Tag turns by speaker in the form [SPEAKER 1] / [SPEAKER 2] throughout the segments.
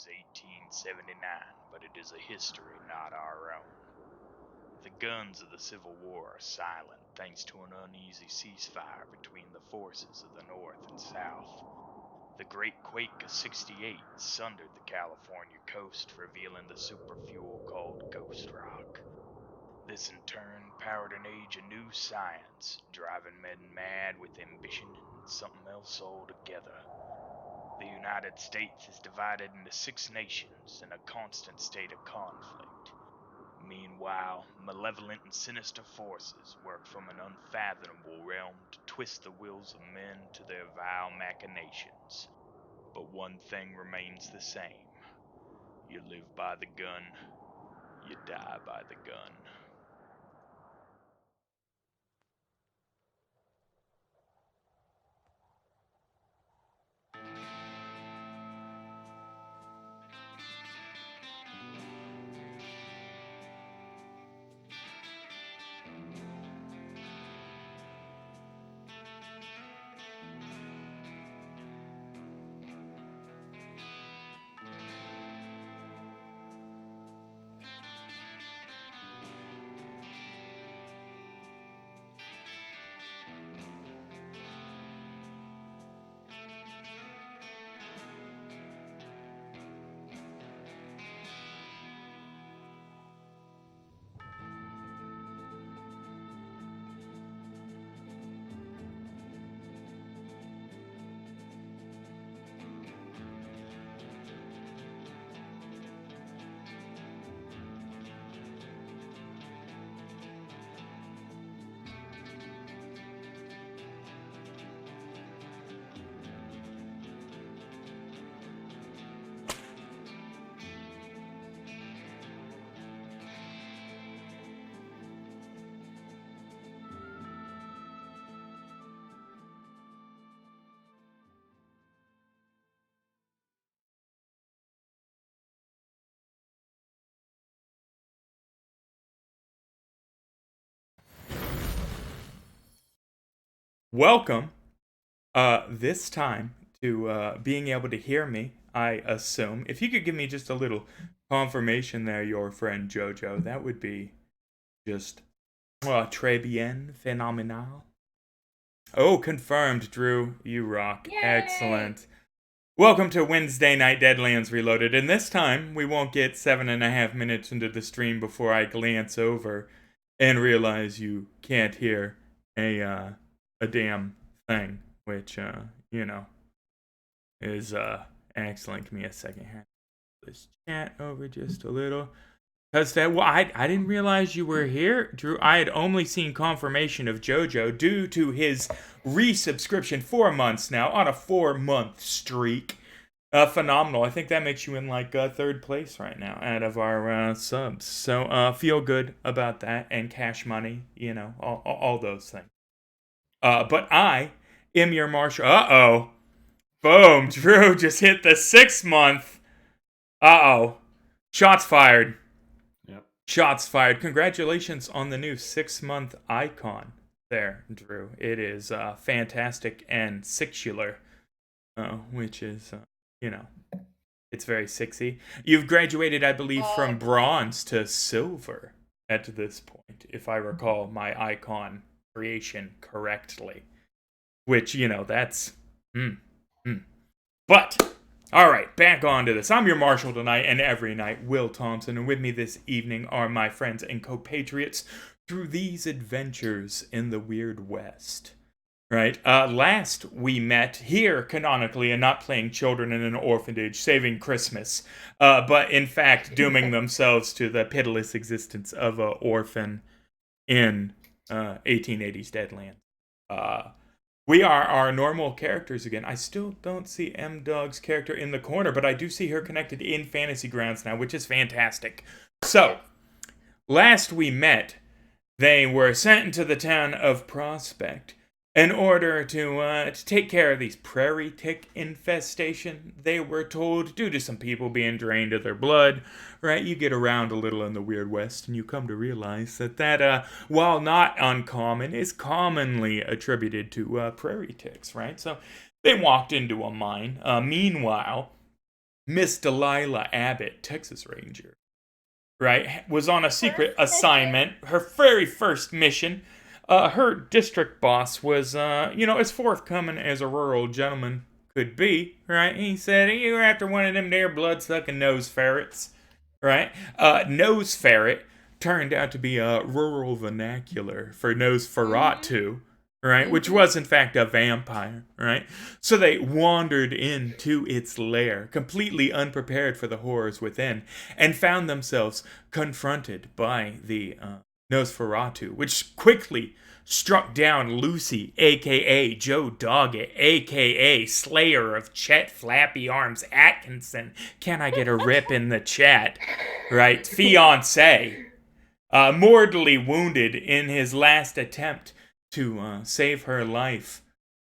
[SPEAKER 1] is 1879, but it is a history not our own. The guns of the Civil War are silent thanks to an uneasy ceasefire between the forces of the North and South. The Great Quake of '68 sundered the California coast, revealing the superfuel called ghost rock. This in turn powered an age of new science, driving men mad with ambition and something else altogether. The United States is divided into 6 nations in a constant state of conflict. Meanwhile, malevolent and sinister forces work from an unfathomable realm to twist the wills of men to their vile machinations. But one thing remains the same. You live by the gun, you die by the gun.
[SPEAKER 2] Welcome, this time to being able to hear me, I assume. If you could give me just a little confirmation there, your friend Jojo, that would be just très bien, phenomenal. Oh, confirmed, Drew. You rock.
[SPEAKER 3] Yay!
[SPEAKER 2] Excellent. Welcome to Wednesday Night Deadlands Reloaded, and this time we won't get 7.5 minutes into the stream before I glance over and realize you can't hear a damn thing, which is excellent. Give me a second here. Let's chat over just a little. Cause I didn't realize you were here, Drew. I had only seen confirmation of JoJo due to his resubscription 4 months now on a 4-month streak. Phenomenal. I think that makes you in like third place right now out of our subs. So feel good about that, and cash money, all those things. But I am your marshal. Uh-oh. Boom. Drew just hit the 6 month. Uh-oh. Shots fired.
[SPEAKER 4] Yep.
[SPEAKER 2] Shots fired. Congratulations on the new 6-month icon there, Drew. It is fantastic and sixular, which is, it's very sexy. You've graduated, I believe, from bronze to silver at this point, if I recall my icon creation correctly, which that's but all right, back on to this. I'm your marshal tonight and every night, Will Thompson, and with me this evening are my friends and compatriots through these adventures in the Weird West. Right? Last we met here canonically and not playing children in an orphanage, saving Christmas, but in fact dooming themselves to the pitiless existence of an orphan in 1880s Deadlands. We are our normal characters again. I still don't see M-Dog's character in the corner, but I do see her connected in Fantasy Grounds now, which is fantastic. So, last we met, they were sent into the town of Prospect in order to take care of these prairie tick infestation. They were told, due to some people being drained of their blood, right? You get around a little in the Weird West, and you come to realize that while not uncommon, is commonly attributed to prairie ticks, right? So they walked into a mine. Meanwhile, Miss Delilah Abbott, Texas Ranger, right, was on a secret assignment, her very first mission. Her district boss was, as forthcoming as a rural gentleman could be, right? He said, "You're after one of them there blood-sucking nose ferrets," right? Nose ferret turned out to be a rural vernacular for Nosferatu, right? Which was, in fact, a vampire, right? So they wandered into its lair, completely unprepared for the horrors within, and found themselves confronted by the Nosferatu, which quickly struck down Lucy, a.k.a. Joe Doggett, a.k.a. Slayer of Chet Flappy Arms Atkinson. Can I get a rip in the chat? Right? Fiancé. Mortally wounded in his last attempt to save her life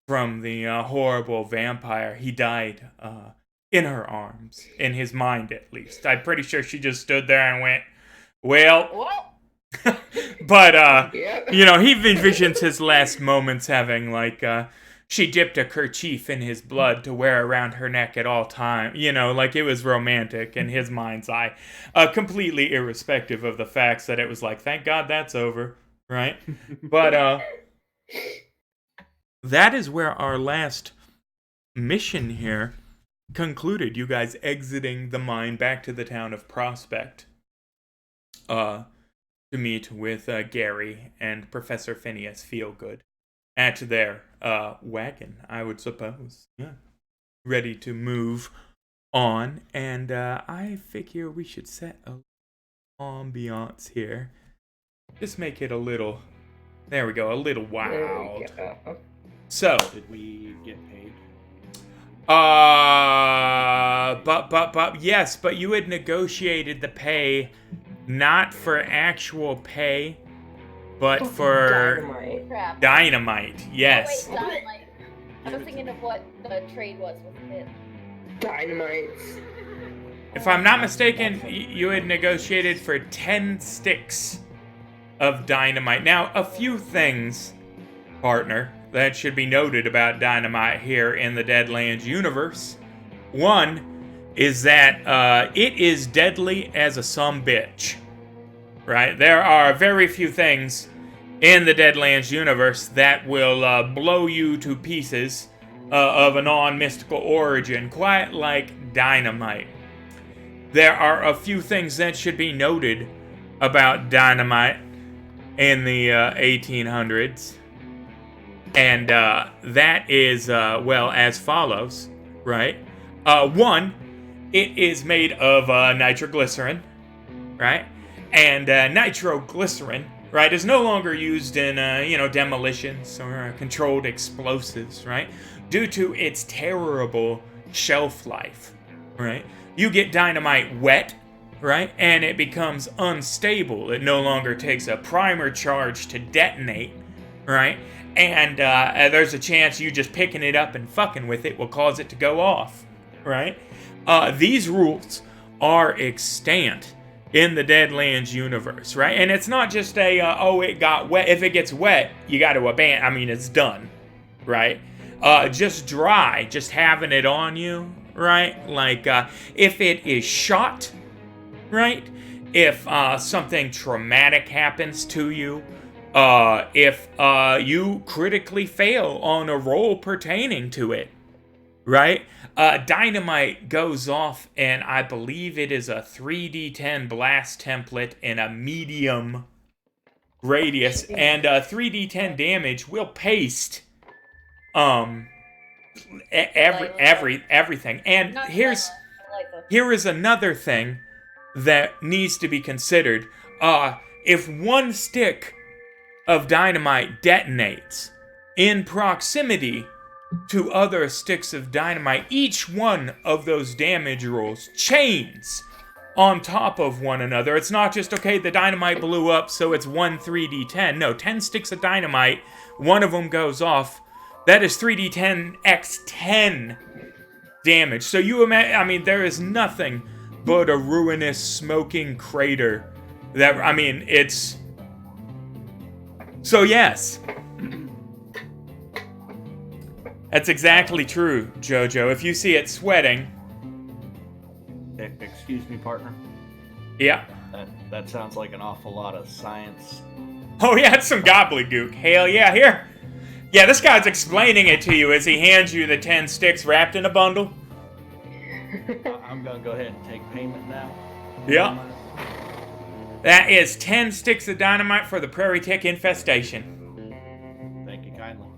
[SPEAKER 2] from the horrible vampire. He died in her arms, in his mind at least. I'm pretty sure she just stood there and went, well... But, he envisions his last moments having, she dipped a kerchief in his blood to wear around her neck at all times. It was romantic in his mind's eye. Completely irrespective of the facts that it was thank God that's over, right? But, that is where our last mission here concluded. You guys exiting the mine back to the town of Prospect. To meet with Gary and Professor Phineas Feelgood at their wagon, I would suppose. Yeah. Ready to move on. And I figure we should set a ambiance here. Just make it a little... There we go, a little wild. So...
[SPEAKER 3] Did we get paid?
[SPEAKER 2] Yes, but you had negotiated the pay... Not for actual pay, but for dynamite. Yes.
[SPEAKER 4] Oh, wait, dynamite. I was thinking of what the trade was with it.
[SPEAKER 5] Dynamite.
[SPEAKER 2] If I'm not mistaken, you had negotiated for 10 sticks of dynamite. Now, a few things, partner, that should be noted about dynamite here in the Deadlands universe. One is that it is deadly as a sumbitch, right? There are very few things in the Deadlands universe that will blow you to pieces of a non-mystical origin, quite like dynamite. There are a few things that should be noted about dynamite in the 1800s, and that is, as follows, right? One, it is made of nitroglycerin, right? And nitroglycerin, right, is no longer used in, demolitions or controlled explosives, right? Due to its terrible shelf life, right? You get dynamite wet, right? And it becomes unstable. It no longer takes a primer charge to detonate, right? And there's a chance you just picking it up and fucking with it will cause it to go off, right? These rules are extant in the Deadlands universe, right? And it's not just it got wet. If it gets wet, you got to abandon. It's done, right? Just dry, just having it on you, right? If it is shot, right? If something traumatic happens to you, if you critically fail on a roll pertaining to it, right? Dynamite goes off, and I believe it is a 3d10 blast template in a medium radius, and 3d10 damage will paste everything. And here is another thing that needs to be considered. If one stick of dynamite detonates in proximity to other sticks of dynamite, each one of those damage rolls chains on top of one another. It's not just, okay, the dynamite blew up, so it's 1 3d10. No, 10 sticks of dynamite, one of them goes off. That is 3d10 x 10 damage. So you imagine, there is nothing but a ruinous smoking crater. It's... So yes. That's exactly true, Jojo. If you see it sweating,
[SPEAKER 3] Excuse me, partner.
[SPEAKER 2] Yeah.
[SPEAKER 3] That sounds like an awful lot of science.
[SPEAKER 2] Oh yeah, it's some gobbledygook. Hell yeah, here. Yeah, this guy's explaining it to you as he hands you the 10 sticks wrapped in a bundle.
[SPEAKER 3] I'm gonna go ahead and take payment now.
[SPEAKER 2] Yeah. That is 10 sticks of dynamite for the prairie tick infestation.
[SPEAKER 3] Thank you kindly.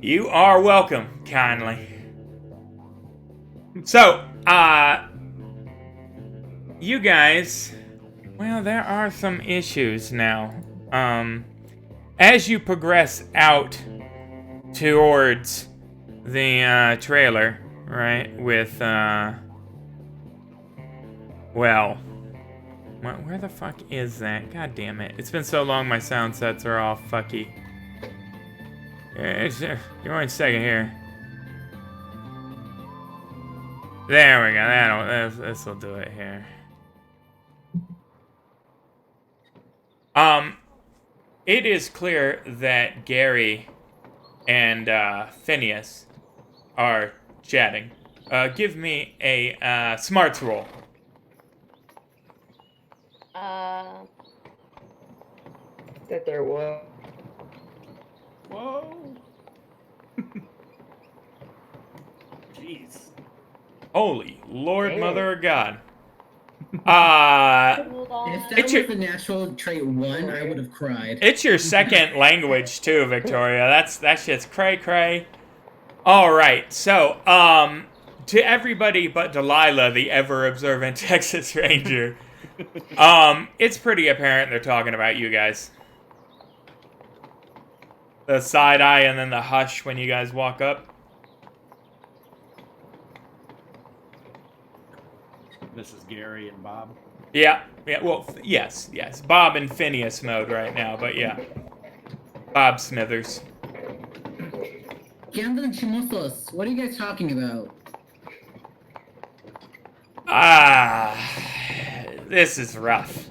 [SPEAKER 2] You are welcome, kindly. So, you guys, well, there are some issues now. As you progress out towards the trailer, right, with, well, where the fuck is that? God damn it. It's been so long my sound sets are all fucky. Give me 1 second here. There we go. This'll do it here. It is clear that Gary and Phineas are chatting. Give me a smarts roll.
[SPEAKER 5] That there was.
[SPEAKER 3] Whoa. Jeez.
[SPEAKER 2] Holy Lord,
[SPEAKER 5] Damn.
[SPEAKER 2] Mother of God.
[SPEAKER 4] Hold on.
[SPEAKER 6] If that
[SPEAKER 2] It's
[SPEAKER 6] was
[SPEAKER 2] your-
[SPEAKER 6] the natural trait 1, I would have cried.
[SPEAKER 2] It's your second language too, Victoria. That shit's cray cray. All right, so to everybody but Delilah, the ever observant Texas Ranger, it's pretty apparent they're talking about you guys. The side eye and then the hush when you guys walk up.
[SPEAKER 3] This is Gary and Bob.
[SPEAKER 2] Yeah, well, yes. Bob in Phineas mode right now, but yeah. Bob Smithers.
[SPEAKER 6] ¿Qué andan chimosos? What are you guys talking about?
[SPEAKER 2] This is rough,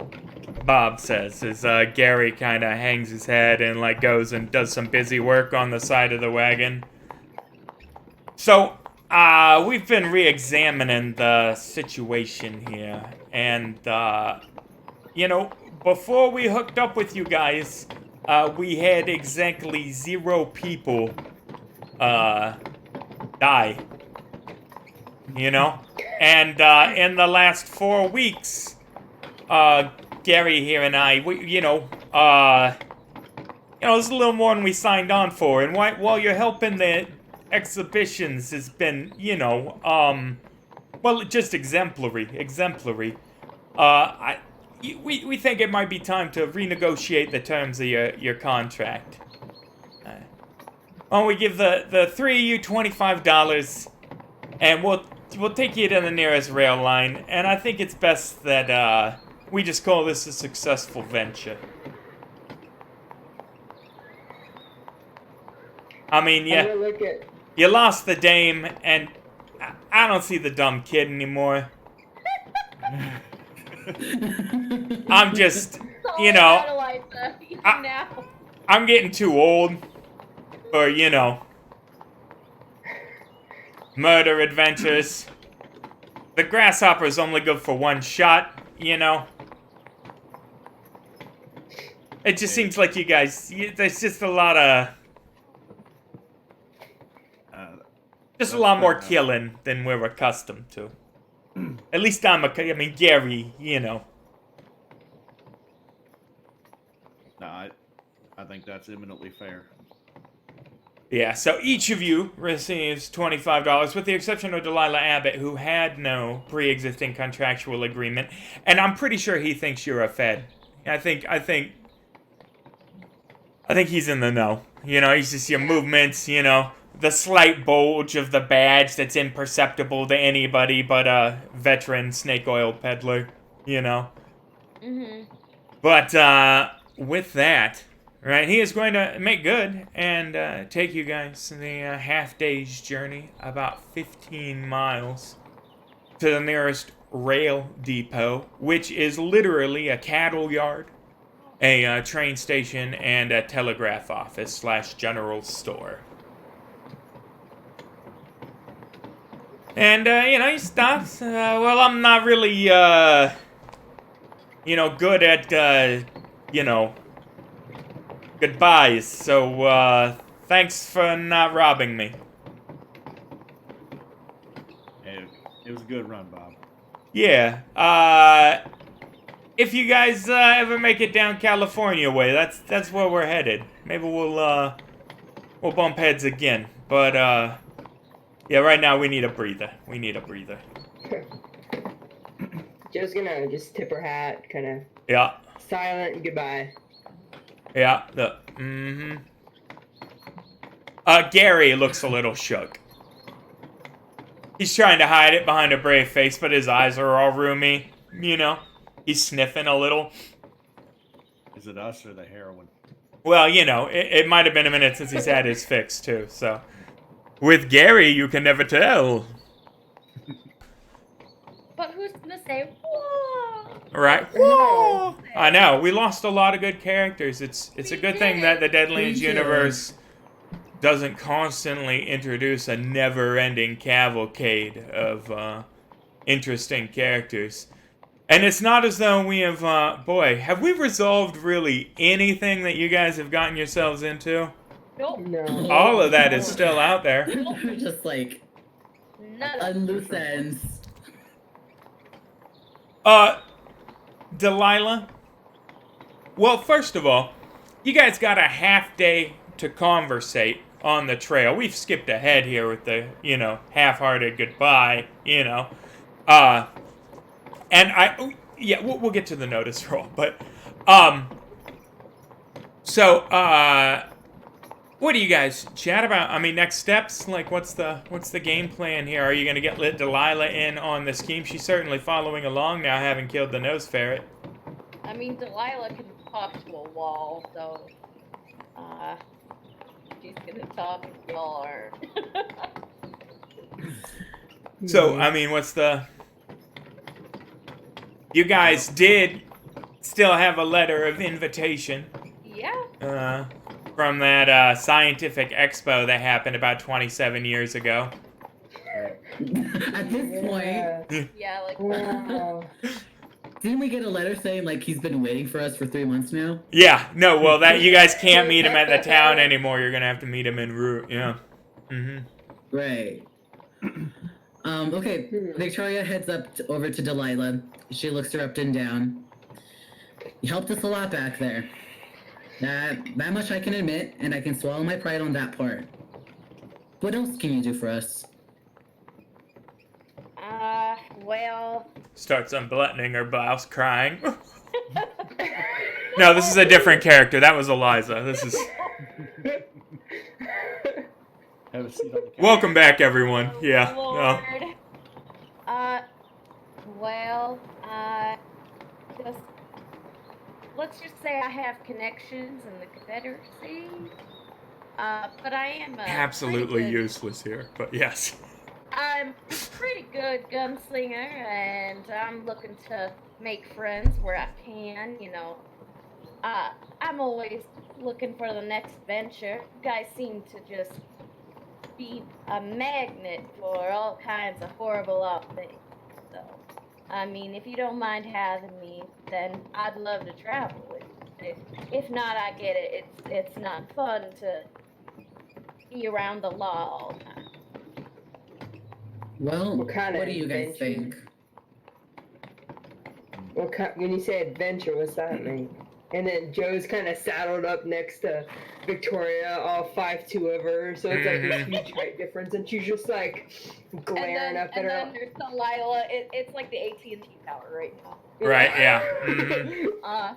[SPEAKER 2] Bob says, as Gary kind of hangs his head and like goes and does some busy work on the side of the wagon. So, we've been re-examining the situation here, and, you know, before we hooked up with you guys, we had exactly 0 people, die. You know? And, in the last 4 weeks, Gary here and I, there's a little more than we signed on for, and while you're helping the exhibitions has been, well, just exemplary. We think it might be time to renegotiate the terms of your contract. Why don't we give the 3 of you $25, and we'll take you to the nearest rail line, and I think it's best that we just call this a successful venture. I mean, yeah.
[SPEAKER 5] I'm gonna look at.
[SPEAKER 2] You lost the dame, and I don't see the dumb kid anymore. I'm just, I'm getting too old for, murder adventures. The grasshopper's only good for 1 shot, It just seems like you guys, there's just a lot of... Just a lot more killing than we're accustomed to. At least Gary,
[SPEAKER 3] No, I think that's eminently fair.
[SPEAKER 2] Yeah, so each of you receives $25, with the exception of Delilah Abbott, who had no pre-existing contractual agreement, and I'm pretty sure he thinks you're a Fed. I think he's in the know. He's just your movements, the slight bulge of the badge that's imperceptible to anybody but a veteran snake oil peddler,
[SPEAKER 4] Mm-hmm.
[SPEAKER 2] But, with that, right, he is going to make good and take you guys the half-day's journey, about 15 miles, to the nearest rail depot, which is literally a cattle yard, a train station, and a telegraph office / general store. And, he stops. Well, I'm not really, good at, goodbyes. So, thanks for not robbing me.
[SPEAKER 3] It was a good run, Bob.
[SPEAKER 2] Yeah, if you guys, ever make it down California way, that's where we're headed. Maybe we'll bump heads again. But, yeah, right now we need a breather.
[SPEAKER 5] Joe's gonna just tip her hat, kind of
[SPEAKER 2] Yeah.
[SPEAKER 5] silent goodbye.
[SPEAKER 2] Yeah, Gary looks a little shook. He's trying to hide it behind a brave face, but his eyes are all roomy, He's sniffing a little.
[SPEAKER 3] Is it us or the heroin?
[SPEAKER 2] Well, it might have been a minute since he's had his fix, too, so. With Gary, you can never tell.
[SPEAKER 4] But who's gonna say, whoa?
[SPEAKER 2] Right? Whoa! I know, we lost a lot of good characters. It's a good thing that the Deadlands universe doesn't constantly introduce a never-ending cavalcade of interesting characters. And it's not as though we have, have we resolved really anything that you guys have gotten yourselves into?
[SPEAKER 4] Nope.
[SPEAKER 5] No.
[SPEAKER 2] All of that is still out there.
[SPEAKER 6] We're just like
[SPEAKER 4] None
[SPEAKER 6] on
[SPEAKER 4] of
[SPEAKER 6] loose ends.
[SPEAKER 2] Delilah? Well, first of all, you guys got a half day to conversate on the trail. We've skipped ahead here with the, half-hearted goodbye, And we'll get to the notice roll, but, what do you guys chat about? I mean, next steps? Like, what's the game plan here? Are you gonna get Delilah in on the scheme? She's certainly following along now, having killed the nose ferret.
[SPEAKER 4] I mean, Delilah can talk to a wall, so, she's gonna talk if y'all are.
[SPEAKER 2] So, I mean, you guys did still have a letter of invitation.
[SPEAKER 4] Yeah.
[SPEAKER 2] From that, scientific expo that happened about 27 years ago.
[SPEAKER 6] At this point,
[SPEAKER 4] Yeah, like,
[SPEAKER 5] Wow.
[SPEAKER 6] didn't we get a letter saying like he's been waiting for us for 3 months now?
[SPEAKER 2] Yeah, no, well, that you guys can't meet him at the town anymore. You're gonna have to meet him en route, yeah.
[SPEAKER 6] Right. Okay, Victoria heads over to Delilah. She looks her up and down. You helped us a lot back there. That much I can admit, and I can swallow my pride on that part. What else can you do for us?
[SPEAKER 4] well,
[SPEAKER 2] Starts unbuttoning her blouse, crying. No, this is a different character. That was Eliza. This is...
[SPEAKER 3] Have a seat on the couch.
[SPEAKER 2] Welcome back, everyone. Yeah.
[SPEAKER 4] Lord.
[SPEAKER 2] No.
[SPEAKER 4] Just let's just say I have connections in the Confederacy. But I am
[SPEAKER 2] Absolutely
[SPEAKER 4] pretty good-
[SPEAKER 2] useless here, but yes.
[SPEAKER 4] I'm a pretty good gunslinger, and I'm looking to make friends where I can. I'm always looking for the next venture. You guys seem to just be a magnet for all kinds of horrible things. So, I mean, if you don't mind having me, then I'd love to travel with you. If not, I get it. It's not fun to be around the law all the time.
[SPEAKER 6] Well,
[SPEAKER 5] What kind of
[SPEAKER 6] do you guys
[SPEAKER 5] adventure?
[SPEAKER 6] think?
[SPEAKER 5] When you say adventure, what's that mean? And then Joe's kind of saddled up next to Victoria, all 5'2" of her, so it's like this huge height difference, and she's just like glaring up at
[SPEAKER 4] and
[SPEAKER 5] her.
[SPEAKER 4] then there's Delilah. It's like the AT&T tower right now.
[SPEAKER 2] Right, yeah.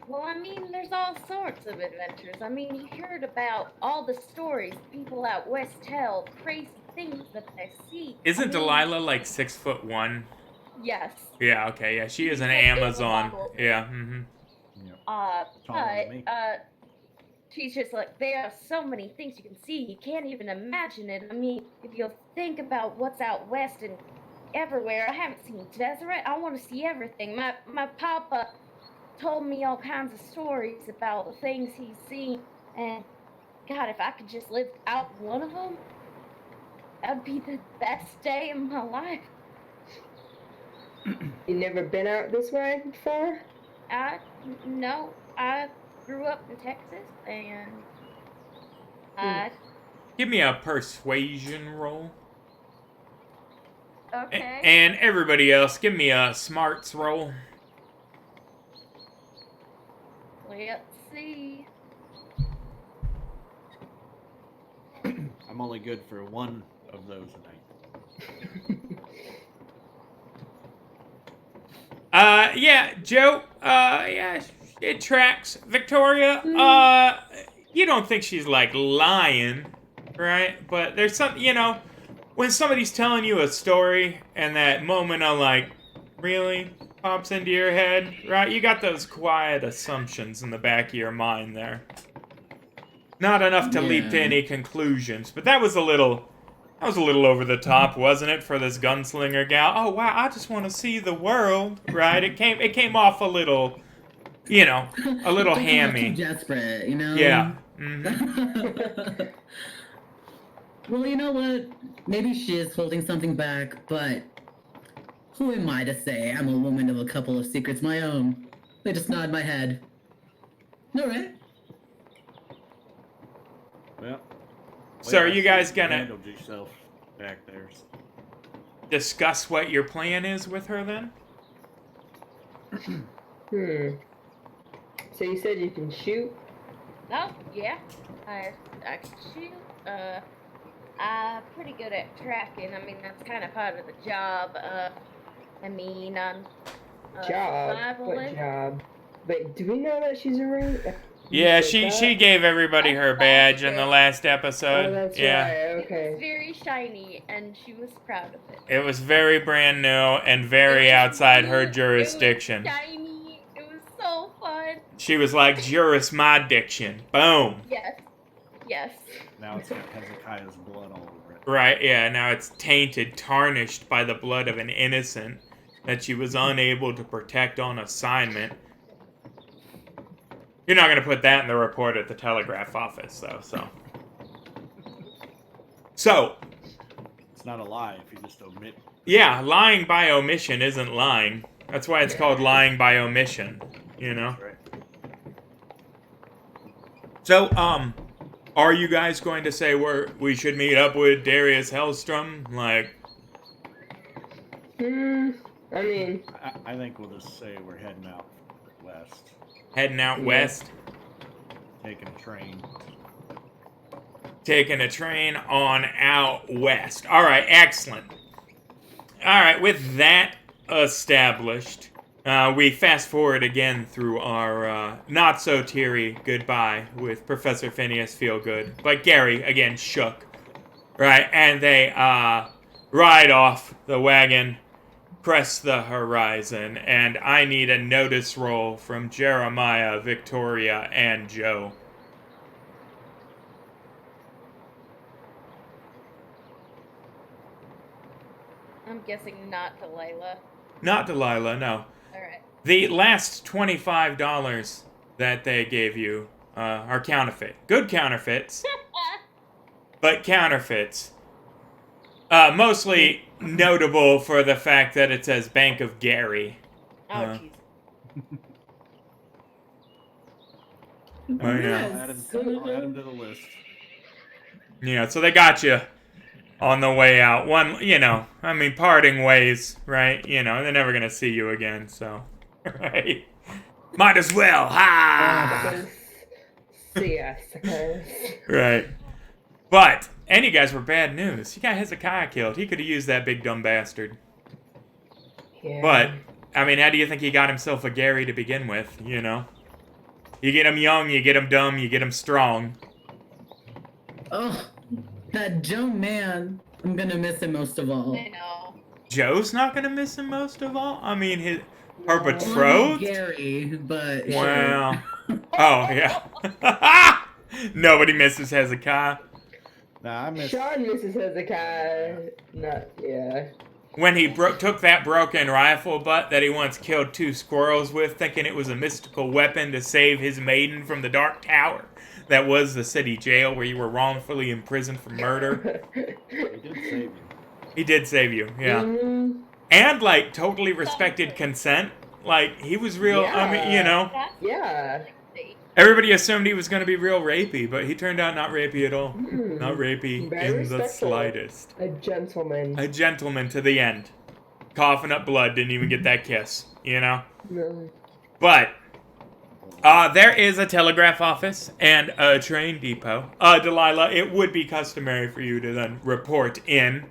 [SPEAKER 4] Well, I mean, there's all sorts of adventures. I mean, you heard about all the stories people out west tell, crazy things that they see.
[SPEAKER 2] Isn't
[SPEAKER 4] I mean,
[SPEAKER 2] Delilah like 6'1"?
[SPEAKER 4] Yes.
[SPEAKER 2] Yeah, okay, yeah. She is an
[SPEAKER 4] She's a big
[SPEAKER 2] Amazon.
[SPEAKER 4] model.
[SPEAKER 2] Yeah,
[SPEAKER 3] Taller than me.
[SPEAKER 4] She's just like, there are so many things you can see, you can't even imagine it. I mean, if you'll think about what's out west and everywhere, I haven't seen Deseret, I want to see everything. My papa told me all kinds of stories about the things he's seen, and God, if I could just live out one of them. That'd be the best day of my life.
[SPEAKER 5] You never been out this way before?
[SPEAKER 4] No, I grew up in Texas, and
[SPEAKER 2] Give me a persuasion roll.
[SPEAKER 4] okay.
[SPEAKER 2] And everybody else, give me a smarts roll.
[SPEAKER 4] Let's see.
[SPEAKER 3] I'm only good for one of those tonight.
[SPEAKER 2] Yeah, Joe, yeah, it tracks. Victoria, you don't think she's, like, lying, right? But there's something, you know, when somebody's telling you a story and that moment of, like, really pops into your head, right? You got those quiet assumptions in the back of your mind there. Not enough to leap to any conclusions, but that was a little over the top, wasn't it, for this gunslinger gal? Oh wow, I just want to see the world, right? It came off a little, you know, a little hammy.
[SPEAKER 6] Too desperate, you know.
[SPEAKER 2] Yeah.
[SPEAKER 6] Well, you know what? Maybe she is holding something back, but who am I to say I'm a woman of a couple of secrets my own? I just nod my head. No, right?
[SPEAKER 3] Well.
[SPEAKER 2] So are you guys gonna
[SPEAKER 3] handled yourself back there?
[SPEAKER 2] discuss what your plan is with her then?
[SPEAKER 5] So you said you can shoot?
[SPEAKER 4] Oh, yeah. I can shoot. I'm pretty good at tracking. I mean, that's kind of part of the job. I mean, I'm a
[SPEAKER 5] Job? What
[SPEAKER 4] survivalist.
[SPEAKER 5] job? Wait, do we know that she's a ring?
[SPEAKER 2] Yeah,
[SPEAKER 5] said
[SPEAKER 2] she
[SPEAKER 5] that?
[SPEAKER 2] gave everybody her badge in the last episode.
[SPEAKER 5] Oh, that's
[SPEAKER 2] yeah.
[SPEAKER 5] right.
[SPEAKER 4] It's
[SPEAKER 5] Okay.
[SPEAKER 4] very shiny, and she was proud of it.
[SPEAKER 2] It was very brand new and very
[SPEAKER 4] It was
[SPEAKER 2] outside her
[SPEAKER 4] really-
[SPEAKER 2] jurisdiction.
[SPEAKER 4] It was shiny. It was so fun.
[SPEAKER 2] She was like, Juris my diction. Boom.
[SPEAKER 4] Yes. Yes.
[SPEAKER 3] Now it's got Hezekiah's blood all over it.
[SPEAKER 2] Right, yeah, now it's tainted, tarnished by the blood of an innocent that she was unable to protect on assignment. You're not going to put that in the report at the telegraph office, though, so. So,
[SPEAKER 3] It's not a lie if you just omit.
[SPEAKER 2] yeah, lying by omission isn't lying. That's why it's called lying by omission, you know?
[SPEAKER 3] Right.
[SPEAKER 2] So, are you guys going to say we should meet up with Darius Hellstromme? Like,
[SPEAKER 5] I mean,
[SPEAKER 3] I think we'll just say we're heading out west,
[SPEAKER 2] heading out
[SPEAKER 5] Yeah.
[SPEAKER 2] west?
[SPEAKER 3] taking a train.
[SPEAKER 2] Taking a train on out west. All right, excellent. All right, with that established, we fast forward again through our not so teary goodbye with Professor Phineas Feelgood, but Gary again shook, right? And they ride off the wagon, press the horizon, and I need a notice roll from Jeremiah, Victoria, and Joe.
[SPEAKER 4] I'm guessing not Delilah.
[SPEAKER 2] Not Delilah, no.
[SPEAKER 4] Alright.
[SPEAKER 2] The last $25 that they gave you are counterfeit. Good counterfeits, but counterfeits. Mostly notable for the fact that it says Bank of Gary.
[SPEAKER 4] Oh, jeez.
[SPEAKER 2] Oh, yeah.
[SPEAKER 3] I'll add him to the list.
[SPEAKER 2] Yeah, so they got you on the way out. One, you know, I mean, parting ways, right? You know, they're never going to see you again, so, right? Might as well, ha!
[SPEAKER 5] see ya, suckers.
[SPEAKER 2] Right. But, and you guys were bad news. You got Hezekiah killed. He could have used that big dumb bastard.
[SPEAKER 5] Yeah.
[SPEAKER 2] But, I mean, how do you think he got himself a Gary to begin with, you know? You get him young, you get him dumb, you get him strong.
[SPEAKER 6] Oh, that Joe man. I'm gonna miss him most of all.
[SPEAKER 4] I know.
[SPEAKER 2] Joe's not gonna miss him most of all? I mean, her
[SPEAKER 6] Well,
[SPEAKER 2] betrothed?
[SPEAKER 6] Gary, but
[SPEAKER 2] Wow. Oh, yeah. Nobody misses Hezekiah.
[SPEAKER 3] Nah, I miss.
[SPEAKER 5] Sean misses Hezekiah. Not, yeah.
[SPEAKER 2] When he took that broken rifle butt that he once killed 2 squirrels with, thinking it was a mystical weapon to save his maiden from the Dark Tower. that was the city jail where you were wrongfully imprisoned for murder.
[SPEAKER 3] He did save you.
[SPEAKER 2] He did save you, yeah.
[SPEAKER 5] Mhm.
[SPEAKER 2] And, like, totally respected consent. Like, he was real, I mean, you know.
[SPEAKER 4] That's
[SPEAKER 5] Yeah.
[SPEAKER 2] Everybody assumed he was going to be real rapey, but he turned out not rapey at all.
[SPEAKER 5] Mhm.
[SPEAKER 2] Not rapey
[SPEAKER 5] Very
[SPEAKER 2] in the
[SPEAKER 5] respectful.
[SPEAKER 2] slightest.
[SPEAKER 5] A gentleman.
[SPEAKER 2] A gentleman to the end. Coughing up blood, didn't even get that kiss, you know?
[SPEAKER 5] No.
[SPEAKER 2] But, there is a telegraph office and a train depot. Delilah, it would be customary for you to then report in.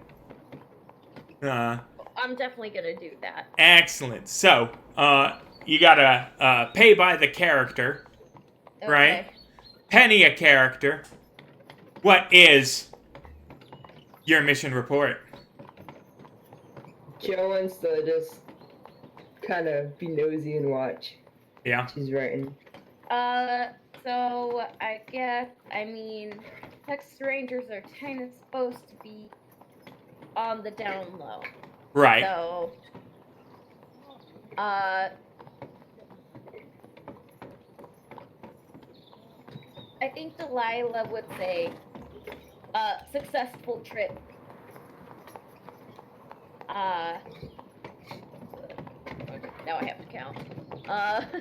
[SPEAKER 4] I'm definitely gonna do that.
[SPEAKER 2] Excellent. So, you gotta pay by the character, right?
[SPEAKER 4] Okay.
[SPEAKER 2] Penny a character. What is your mission report?
[SPEAKER 5] Joe wants to just kind of be nosy and watch.
[SPEAKER 2] Yeah.
[SPEAKER 5] She's writing.
[SPEAKER 4] So I guess, I mean, Texas Rangers are kind of supposed to be on the down low.
[SPEAKER 2] Right.
[SPEAKER 4] So, I think Delilah would say, successful trip. Now I have to count.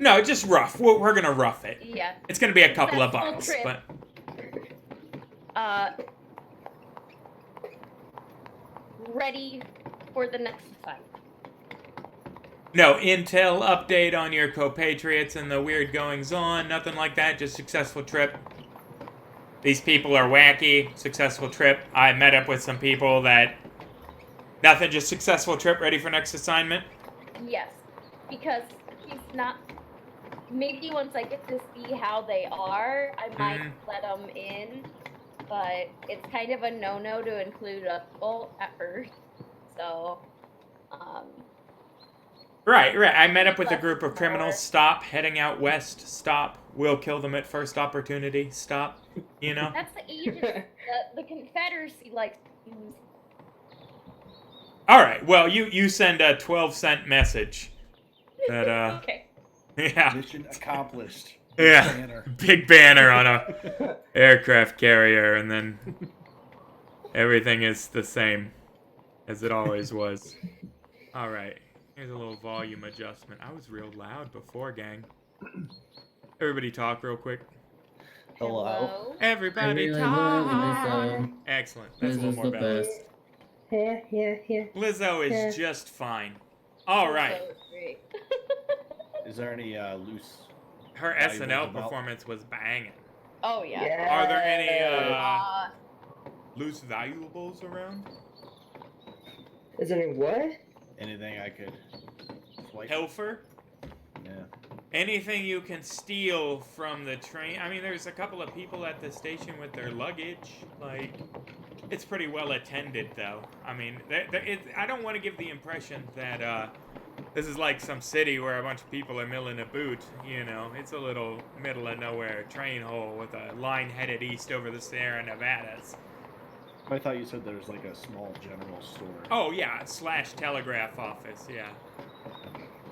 [SPEAKER 2] No, just rough. We're gonna rough it.
[SPEAKER 4] Yeah.
[SPEAKER 2] It's gonna be a couple of
[SPEAKER 4] Successful
[SPEAKER 2] bucks,
[SPEAKER 4] trip.
[SPEAKER 2] but
[SPEAKER 4] Ready for the next fight.
[SPEAKER 2] no intel update on your compatriots and the weird goings on. Nothing like that. Just successful trip. These people are wacky. Successful trip. I met up with some people that. Nothing. Just successful trip. Ready for next assignment.
[SPEAKER 4] Yes, because he's not. Maybe once I get to see how they are, I might let them in. But it's kind of a no-no to include a full at first. So,
[SPEAKER 2] Right. I met up with a group of criminals. Stop. Heading out west. Stop. We'll kill them at first opportunity. Stop. You know?
[SPEAKER 4] that's the agent. the Confederacy likes to use.
[SPEAKER 2] Alright, well, you send a 12-cent message. That,
[SPEAKER 4] Okay.
[SPEAKER 2] yeah.
[SPEAKER 3] Mission accomplished.
[SPEAKER 2] Yeah.
[SPEAKER 3] Banner.
[SPEAKER 2] Big banner on a aircraft carrier, and then everything is the same as it always was. Alright, here's a little volume adjustment. I was real loud before, gang. Everybody talk real quick.
[SPEAKER 3] Hello.
[SPEAKER 2] Everybody
[SPEAKER 6] really
[SPEAKER 2] talk!
[SPEAKER 6] love
[SPEAKER 2] Excellent. That's a little more
[SPEAKER 6] the
[SPEAKER 2] balanced.
[SPEAKER 6] best.
[SPEAKER 5] Yeah.
[SPEAKER 2] Lizzo is
[SPEAKER 5] Yeah.
[SPEAKER 2] just fine. Alright.
[SPEAKER 4] So great.
[SPEAKER 3] Is there any loose?
[SPEAKER 2] Her
[SPEAKER 3] Valuables
[SPEAKER 2] SNL
[SPEAKER 3] about-
[SPEAKER 2] performance was banging.
[SPEAKER 4] Oh yeah.
[SPEAKER 5] Yeah.
[SPEAKER 2] Are there any
[SPEAKER 4] Uh,
[SPEAKER 2] loose valuables around?
[SPEAKER 5] Is there any what?
[SPEAKER 3] Anything I could swipe?
[SPEAKER 2] Helfer?
[SPEAKER 3] Yeah.
[SPEAKER 2] Anything you can steal from the train? I mean, there's a couple of people at the station with their luggage. Like, it's pretty well attended, though. I mean, I don't want to give the impression that this is like some city where a bunch of people are milling a boot. You know, it's a little middle of nowhere train hole with a line headed east over the Sierra Nevadas.
[SPEAKER 3] I thought you said there was like a small general store.
[SPEAKER 2] Oh yeah, / telegraph office. Yeah.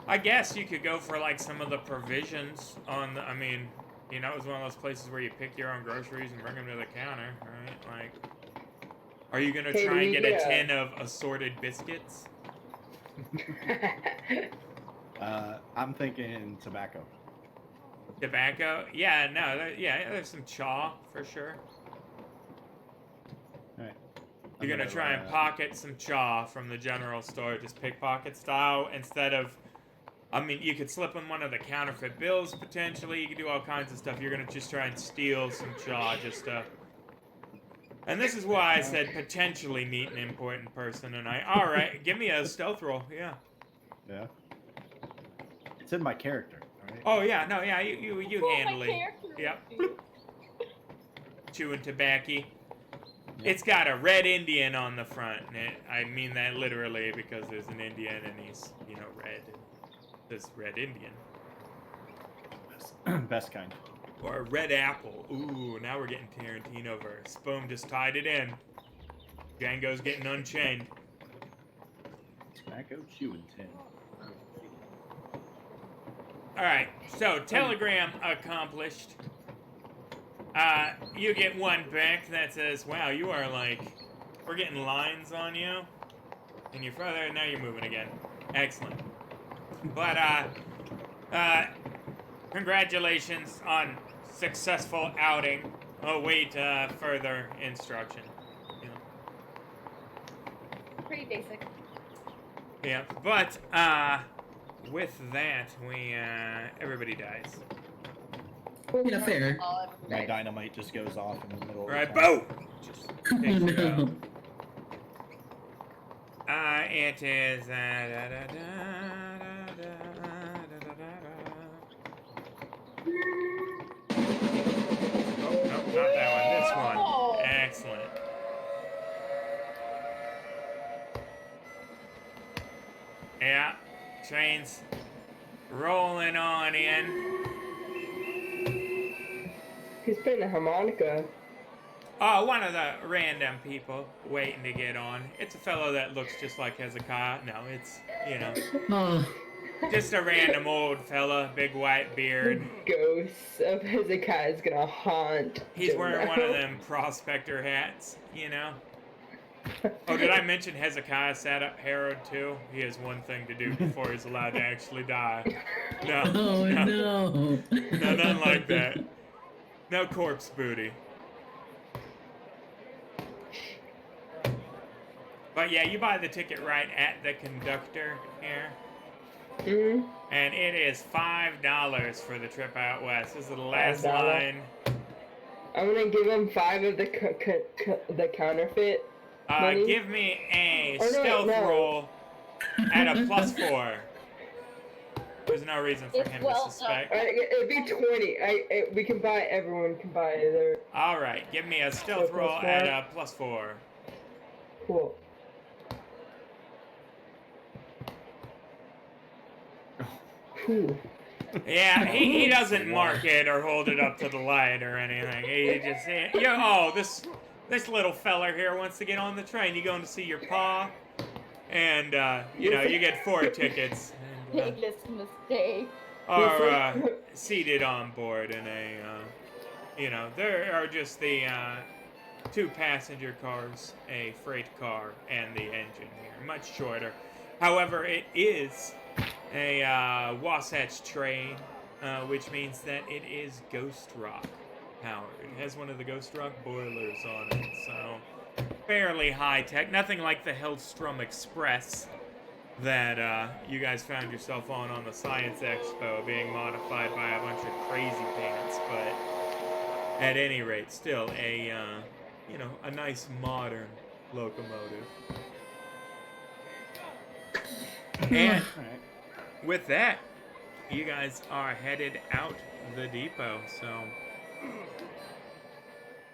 [SPEAKER 2] I guess you could go for like some of the provisions on the, I mean, you know, it was one of those places where you pick your own groceries and bring them to the counter, right? Like, are you gonna
[SPEAKER 5] Hey,
[SPEAKER 2] try and get a
[SPEAKER 5] yeah.
[SPEAKER 2] tin of assorted biscuits?
[SPEAKER 3] I'm thinking tobacco.
[SPEAKER 2] Tobacco? Yeah, no, there's some chaw for sure.
[SPEAKER 3] Alright.
[SPEAKER 2] You're gonna try and pocket some chaw from the general store, just pickpocket style, instead of, I mean, you could slip in one of the counterfeit bills potentially. You could do all kinds of stuff. You're gonna just try and steal some chaw, just to. And this is why I said potentially meet an important person tonight. All right, give me a stealth roll. Yeah.
[SPEAKER 3] Yeah. It's in my character. Alright.
[SPEAKER 2] Oh yeah, no, yeah, you
[SPEAKER 4] oh,
[SPEAKER 2] handle
[SPEAKER 4] my
[SPEAKER 2] it.
[SPEAKER 4] character.
[SPEAKER 2] Yep. Chewing tobacco. It's got a red Indian on the front, and I mean that literally because there's an Indian and he's, you know, red. This red Indian.
[SPEAKER 3] Best kind.
[SPEAKER 2] Or a red apple. Ooh, now we're getting Tarantino verse. Boom, just tied it in. Django's getting unchained.
[SPEAKER 3] Tobacco chewing tin.
[SPEAKER 2] Alright, so telegram accomplished. You get one back that says, wow, you are like, we're getting lines on you. And you're further, now you're moving again. Excellent. But, congratulations on successful outing. Await further instruction. You know.
[SPEAKER 4] Pretty basic.
[SPEAKER 2] Yeah, but, with that, everybody dies.
[SPEAKER 6] Yeah, fair.
[SPEAKER 3] My dynamite just goes off in the middle of
[SPEAKER 2] Right,
[SPEAKER 3] the tunnel.
[SPEAKER 2] boom! Just takes you out. It is, Nope, not that one, this one. Excellent. Yeah, train's rolling on in.
[SPEAKER 5] He's playing the harmonica.
[SPEAKER 2] Oh, one of the random people waiting to get on. It's a fellow that looks just like Hezekiah. No, it's, you know,
[SPEAKER 6] Oh,
[SPEAKER 2] just a random old fella, big white beard.
[SPEAKER 5] Ghosts of Hezekiah is gonna haunt.
[SPEAKER 2] He's
[SPEAKER 5] Joe
[SPEAKER 2] wearing
[SPEAKER 5] now.
[SPEAKER 2] one of them prospector hats, you know? Oh, did I mention Hezekiah sat up Herod too? He has one thing to do before he's allowed to actually die. No,
[SPEAKER 6] oh
[SPEAKER 2] no,
[SPEAKER 6] no.
[SPEAKER 2] no, nothing like that. No corpse booty. But yeah, you buy the ticket right at the conductor here.
[SPEAKER 5] Mhm.
[SPEAKER 2] And it is $5 for the trip out west. This is the last
[SPEAKER 5] $5.
[SPEAKER 2] line.
[SPEAKER 5] I'm gonna give him 5 of the the counterfeit. money.
[SPEAKER 2] Give me a
[SPEAKER 5] Oh, no,
[SPEAKER 2] stealth
[SPEAKER 5] no.
[SPEAKER 2] roll at a +4. There's no reason for
[SPEAKER 4] It's
[SPEAKER 2] him
[SPEAKER 4] well
[SPEAKER 2] to suspect.
[SPEAKER 5] It'd be 20. We can buy. Everyone can buy either.
[SPEAKER 2] All right, give me a stealth
[SPEAKER 5] So
[SPEAKER 2] roll
[SPEAKER 5] +4?
[SPEAKER 2] at a +4.
[SPEAKER 5] Cool. Whew.
[SPEAKER 2] Yeah, he doesn't mark it or hold it up to the light or anything. He just this little feller here wants to get on the train. You going to see your pa, and you know you get 4 tickets. And,
[SPEAKER 4] Biggest mistake.
[SPEAKER 2] are seated on board in a, you know, there are just the 2 passenger cars, a freight car, and the engine here. Much shorter. However, it is a Wasatch train, which means that it is Ghost Rock powered. It has one of the Ghost Rock boilers on it, so fairly high tech. Nothing like the Hellstromme Express that you guys found yourself on the Science Expo, being modified by a bunch of crazy pants, but at any rate, still a, you know, a nice modern locomotive. And
[SPEAKER 3] Alright.
[SPEAKER 2] with that, you guys are headed out the depot, so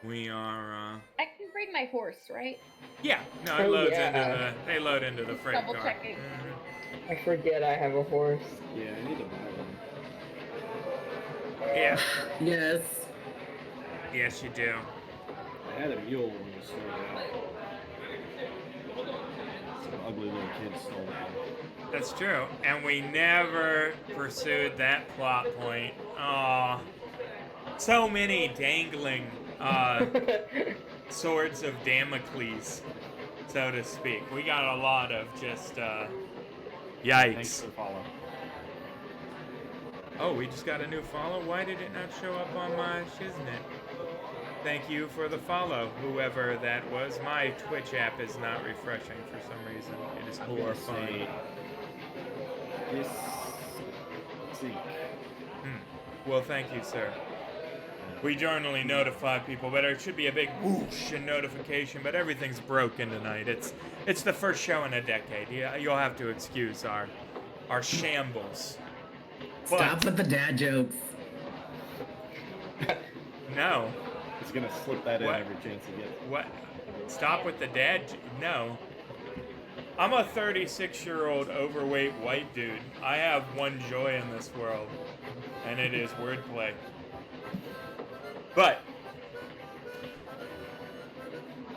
[SPEAKER 2] we are,
[SPEAKER 4] I can bring my horse, right?
[SPEAKER 2] yeah, no, it
[SPEAKER 5] Oh,
[SPEAKER 2] loads
[SPEAKER 5] yeah.
[SPEAKER 2] they load into the freight
[SPEAKER 4] Double
[SPEAKER 2] car.
[SPEAKER 4] checking.
[SPEAKER 2] Mhm.
[SPEAKER 5] I forget I have a horse.
[SPEAKER 3] Yeah, I need to buy one.
[SPEAKER 2] Yeah,
[SPEAKER 6] Yes.
[SPEAKER 2] yes you do.
[SPEAKER 3] I had a mule when we started out. Some ugly little kid stole it.
[SPEAKER 2] That's true. And we never pursued that plot point. Aw. So many dangling swords of Damocles, so to speak. We got a lot of just
[SPEAKER 3] Thanks
[SPEAKER 2] yikes.
[SPEAKER 3] for the follow.
[SPEAKER 2] Oh, we just got a new follow? Why did it not show up on my shiznit? Thank you for the follow, whoever that was. My Twitch app is not refreshing for some reason. It is
[SPEAKER 3] I'm gonna
[SPEAKER 2] horrifying.
[SPEAKER 3] say this sync.
[SPEAKER 2] Well, thank you, sir. We generally notify people, but it should be a big whoosh and notification, but everything's broken tonight. It's the first show in a decade. Yeah, you'll have to excuse our shambles. But,
[SPEAKER 6] Stop with the dad jokes.
[SPEAKER 2] no.
[SPEAKER 3] He's gonna slip that in
[SPEAKER 2] What?
[SPEAKER 3] every chance he gets.
[SPEAKER 2] What? Stop with the no. I'm a 36-year-old overweight white dude. I have one joy in this world, and it is wordplay. But,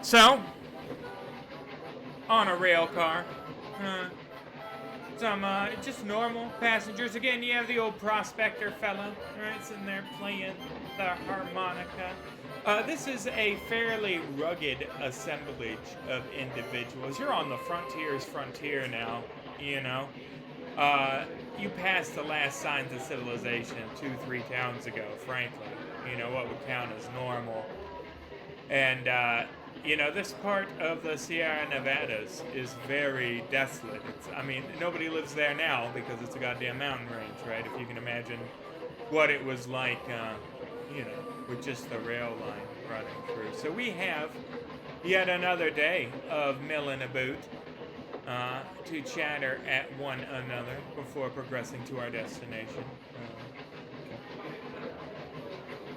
[SPEAKER 2] so, on a rail car, some just normal passengers. Again, you have the old prospector fella, right, sitting there playing the harmonica. This is a fairly rugged assemblage of individuals. You're on the frontier's frontier now, you know. You passed the last signs of civilization 2-3 towns ago, frankly. You know, what would count as normal. And, you know, this part of the Sierra Nevadas is very desolate. I mean, nobody lives there now because it's a goddamn mountain range, right? If you can imagine what it was like, you know, with just the rail line running through. So we have yet another day of milling about to chatter at one another before progressing to our destination.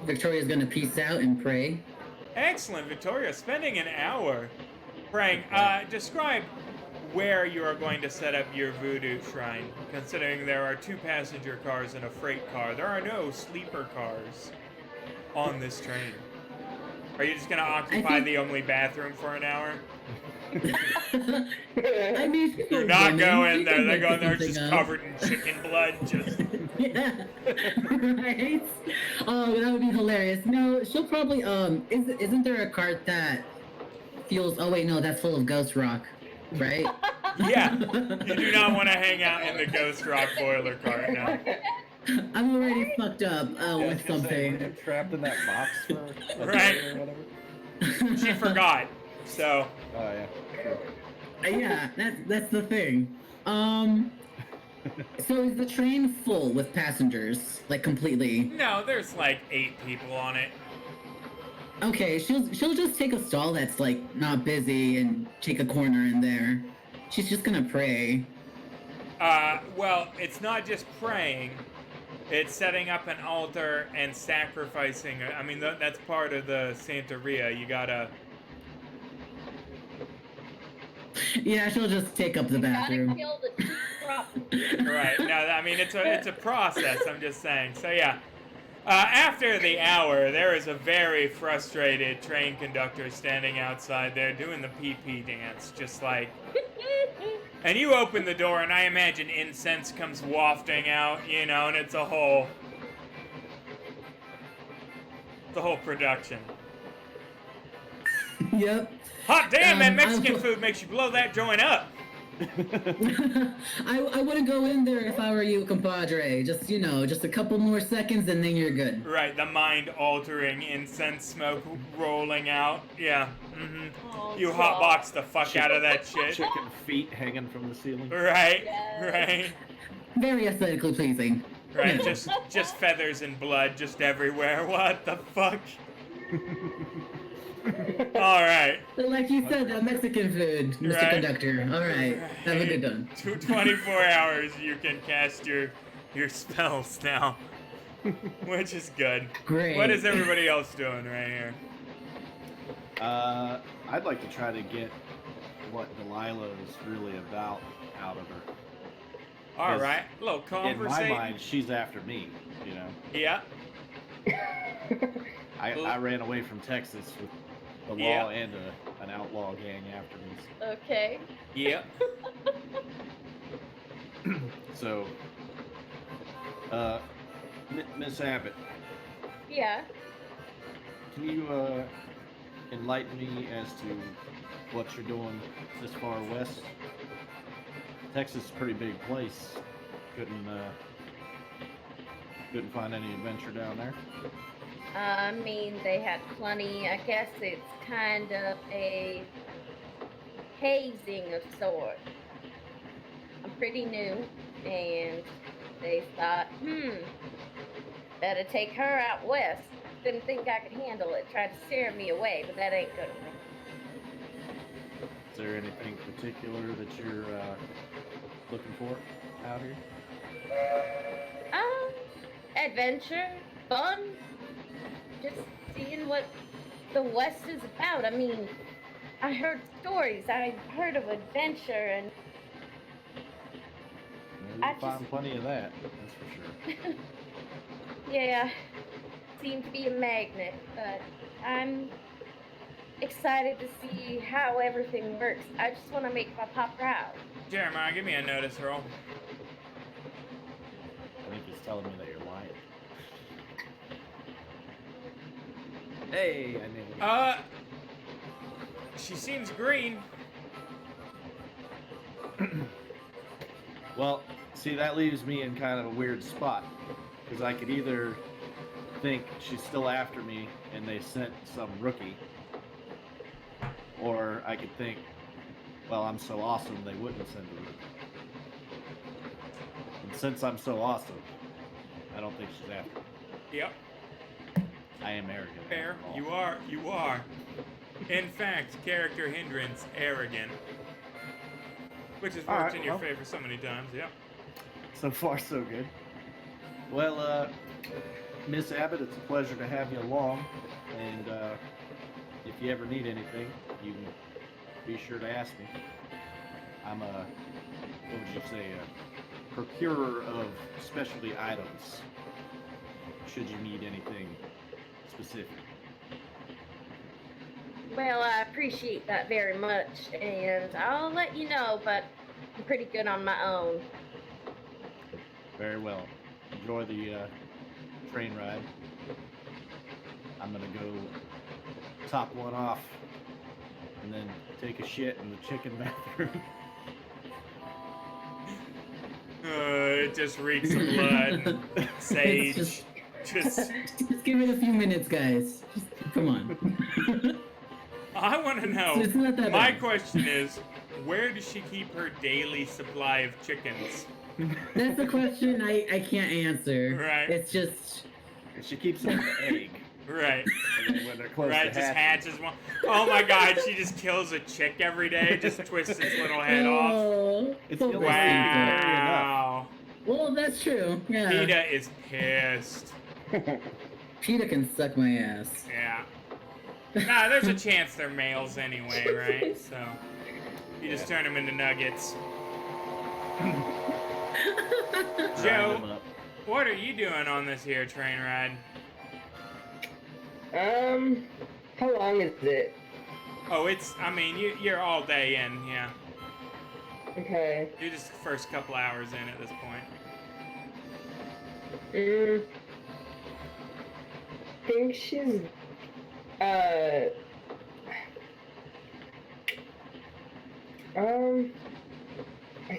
[SPEAKER 6] Victoria's gonna peace out and pray.
[SPEAKER 2] Excellent, Victoria. Spending an hour praying. Describe where you are going to set up your voodoo shrine, considering there are 2 passenger cars and a freight car. There are no sleeper cars on this train. Are you just going to occupy the only bathroom for an hour?
[SPEAKER 6] I mean,
[SPEAKER 2] You're not going there. They're
[SPEAKER 6] make
[SPEAKER 2] going there
[SPEAKER 6] something
[SPEAKER 2] just
[SPEAKER 6] up.
[SPEAKER 2] covered in chicken blood. Just
[SPEAKER 6] Yeah, right. Oh, that would be hilarious. No, she'll probably Isn't there a cart that feels? Oh wait, no, that's full of ghost rock, right?
[SPEAKER 2] yeah. You do not want to hang out in the Ghost Rock boiler cart now.
[SPEAKER 6] I'm already fucked up with something.
[SPEAKER 3] You're trapped in that box for a
[SPEAKER 2] Right.
[SPEAKER 3] day or whatever.
[SPEAKER 2] She forgot. So.
[SPEAKER 3] Oh yeah. True.
[SPEAKER 6] Yeah, that's the thing. So is the train full with passengers, like completely?
[SPEAKER 2] No, there's like 8 people on it.
[SPEAKER 6] Okay, she'll just take a stall that's like not busy and take a corner in there. She's just gonna pray.
[SPEAKER 2] Well, it's not just praying. It's setting up an altar and sacrificing. I mean, that's part of the Santeria. You gotta.
[SPEAKER 6] Yeah, she'll just take up the bathroom.
[SPEAKER 4] Gotta kill the 2 properties.
[SPEAKER 2] Right. No, I mean it's a process. I'm just saying. So yeah. After the hour, there is a very frustrated train conductor standing outside there doing the pee-pee dance, just like. And you open the door, and I imagine incense comes wafting out, you know, and it's a whole production.
[SPEAKER 6] Yep.
[SPEAKER 2] Hot damn, that
[SPEAKER 6] I
[SPEAKER 2] Mexican
[SPEAKER 6] w-
[SPEAKER 2] food makes you blow that joint up.
[SPEAKER 6] I wouldn't go in there if I were you, compadre. Just, you know, just a couple more seconds and then you're good.
[SPEAKER 2] Right, the mind-altering incense smoke rolling out. Yeah,
[SPEAKER 4] Oh,
[SPEAKER 2] You
[SPEAKER 4] God.
[SPEAKER 2] hotbox the fuck out of that shit.
[SPEAKER 3] Chicken feet hanging from the ceiling.
[SPEAKER 2] Right,
[SPEAKER 4] Yes.
[SPEAKER 2] right,
[SPEAKER 6] Very aesthetically pleasing.
[SPEAKER 2] right. Just feathers and blood just everywhere. What the fuck? All right.
[SPEAKER 6] So like you said, that Mexican food, Mr.
[SPEAKER 2] Right.
[SPEAKER 6] Conductor. All right, have a good one.
[SPEAKER 2] 24 hours you can cast your spells now, which is good.
[SPEAKER 6] Great.
[SPEAKER 2] What is everybody else doing right here?
[SPEAKER 3] I'd like to try to get what Delilah is really about out of her.
[SPEAKER 2] All
[SPEAKER 3] 'Cause
[SPEAKER 2] right, a little
[SPEAKER 3] In
[SPEAKER 2] conversation.
[SPEAKER 3] my mind, she's after me. You know,
[SPEAKER 2] Yeah.
[SPEAKER 3] I ran away from Texas with the
[SPEAKER 2] Yeah.
[SPEAKER 3] law and an outlaw gang after me.
[SPEAKER 4] Okay.
[SPEAKER 2] Yeah.
[SPEAKER 3] So, Miss Abbott,
[SPEAKER 4] Yeah.
[SPEAKER 3] can you enlighten me as to what you're doing this far west? Texas is a pretty big place. Couldn't find any adventure down there.
[SPEAKER 4] I mean, they had plenty. I guess it's kind of a hazing of sorts. I'm pretty new, and they thought, better take her out west. Didn't think I could handle it. Tried to steer me away, but that ain't good enough.
[SPEAKER 3] Is there anything particular that you're looking for out here?
[SPEAKER 4] Adventure, fun, just seeing what the West is about. I mean, I heard stories. I heard of adventure, and
[SPEAKER 3] Well,
[SPEAKER 4] I
[SPEAKER 3] you'll find plenty of that, that's for sure.
[SPEAKER 4] yeah, seem to be a magnet. But I'm excited to see how everything works. I just want to make my pop proud.
[SPEAKER 2] Jeremiah, give me a notice roll.
[SPEAKER 3] I think he's telling me that you're lying. Hey, I nailed it.
[SPEAKER 2] She seems green.
[SPEAKER 3] Well, see, that leaves me in kind of a weird spot. Because I could either think she's still after me and they sent some rookie, or I could think, well, I'm so awesome they wouldn't send a rookie. And since I'm so awesome, I don't think she's after me.
[SPEAKER 2] Yep.
[SPEAKER 3] I am arrogant.
[SPEAKER 2] Fair.
[SPEAKER 3] after all.
[SPEAKER 2] You are. In fact, character hindrance, arrogant. Which has worked
[SPEAKER 3] Alright,
[SPEAKER 2] in your
[SPEAKER 3] well.
[SPEAKER 2] favor so many times, yep.
[SPEAKER 3] So far, so good. Well, Miss Abbott, it's a pleasure to have you along. And if you ever need anything, you can be sure to ask me. I'm what would you say, a procurer of specialty items, should you need anything specific.
[SPEAKER 4] Well, I appreciate that very much, and I'll let you know, but I'm pretty good on my own.
[SPEAKER 3] Very well. Enjoy the train ride. I'm gonna go top one off and then take a shit in the chicken bathroom.
[SPEAKER 2] It just reeks of blood, sage.
[SPEAKER 6] It's
[SPEAKER 2] Just,
[SPEAKER 6] Just give it a few minutes, guys. Just, come on.
[SPEAKER 2] I want to know.
[SPEAKER 6] It's not that
[SPEAKER 2] My
[SPEAKER 6] bad.
[SPEAKER 2] question is, where does she keep her daily supply of chickens?
[SPEAKER 6] That's a question I can't answer.
[SPEAKER 2] Right.
[SPEAKER 6] It's just
[SPEAKER 3] She keeps them an egg.
[SPEAKER 2] Right.
[SPEAKER 3] And then when they're close
[SPEAKER 2] Right,
[SPEAKER 3] to
[SPEAKER 2] just
[SPEAKER 3] hatching,
[SPEAKER 2] hatches one. Oh my god, she just kills a chick every day, just twists its little head off.
[SPEAKER 6] oh,
[SPEAKER 3] It's
[SPEAKER 6] poor
[SPEAKER 3] the only way you can
[SPEAKER 6] Peter.
[SPEAKER 3] carry enough.
[SPEAKER 2] Wow.
[SPEAKER 6] Well, that's true. Yeah.
[SPEAKER 2] PETA is pissed.
[SPEAKER 6] PETA can suck my ass.
[SPEAKER 2] Yeah. Nah, there's a chance they're males anyway, right? So, you just turn them into nuggets.
[SPEAKER 3] grind them
[SPEAKER 2] Joe,
[SPEAKER 3] up.
[SPEAKER 2] what are you doing on this here train ride?
[SPEAKER 5] How long is it?
[SPEAKER 2] Oh, you're all day in, yeah.
[SPEAKER 5] Okay.
[SPEAKER 2] You're just the first couple hours in at this point.
[SPEAKER 5] I think she's, I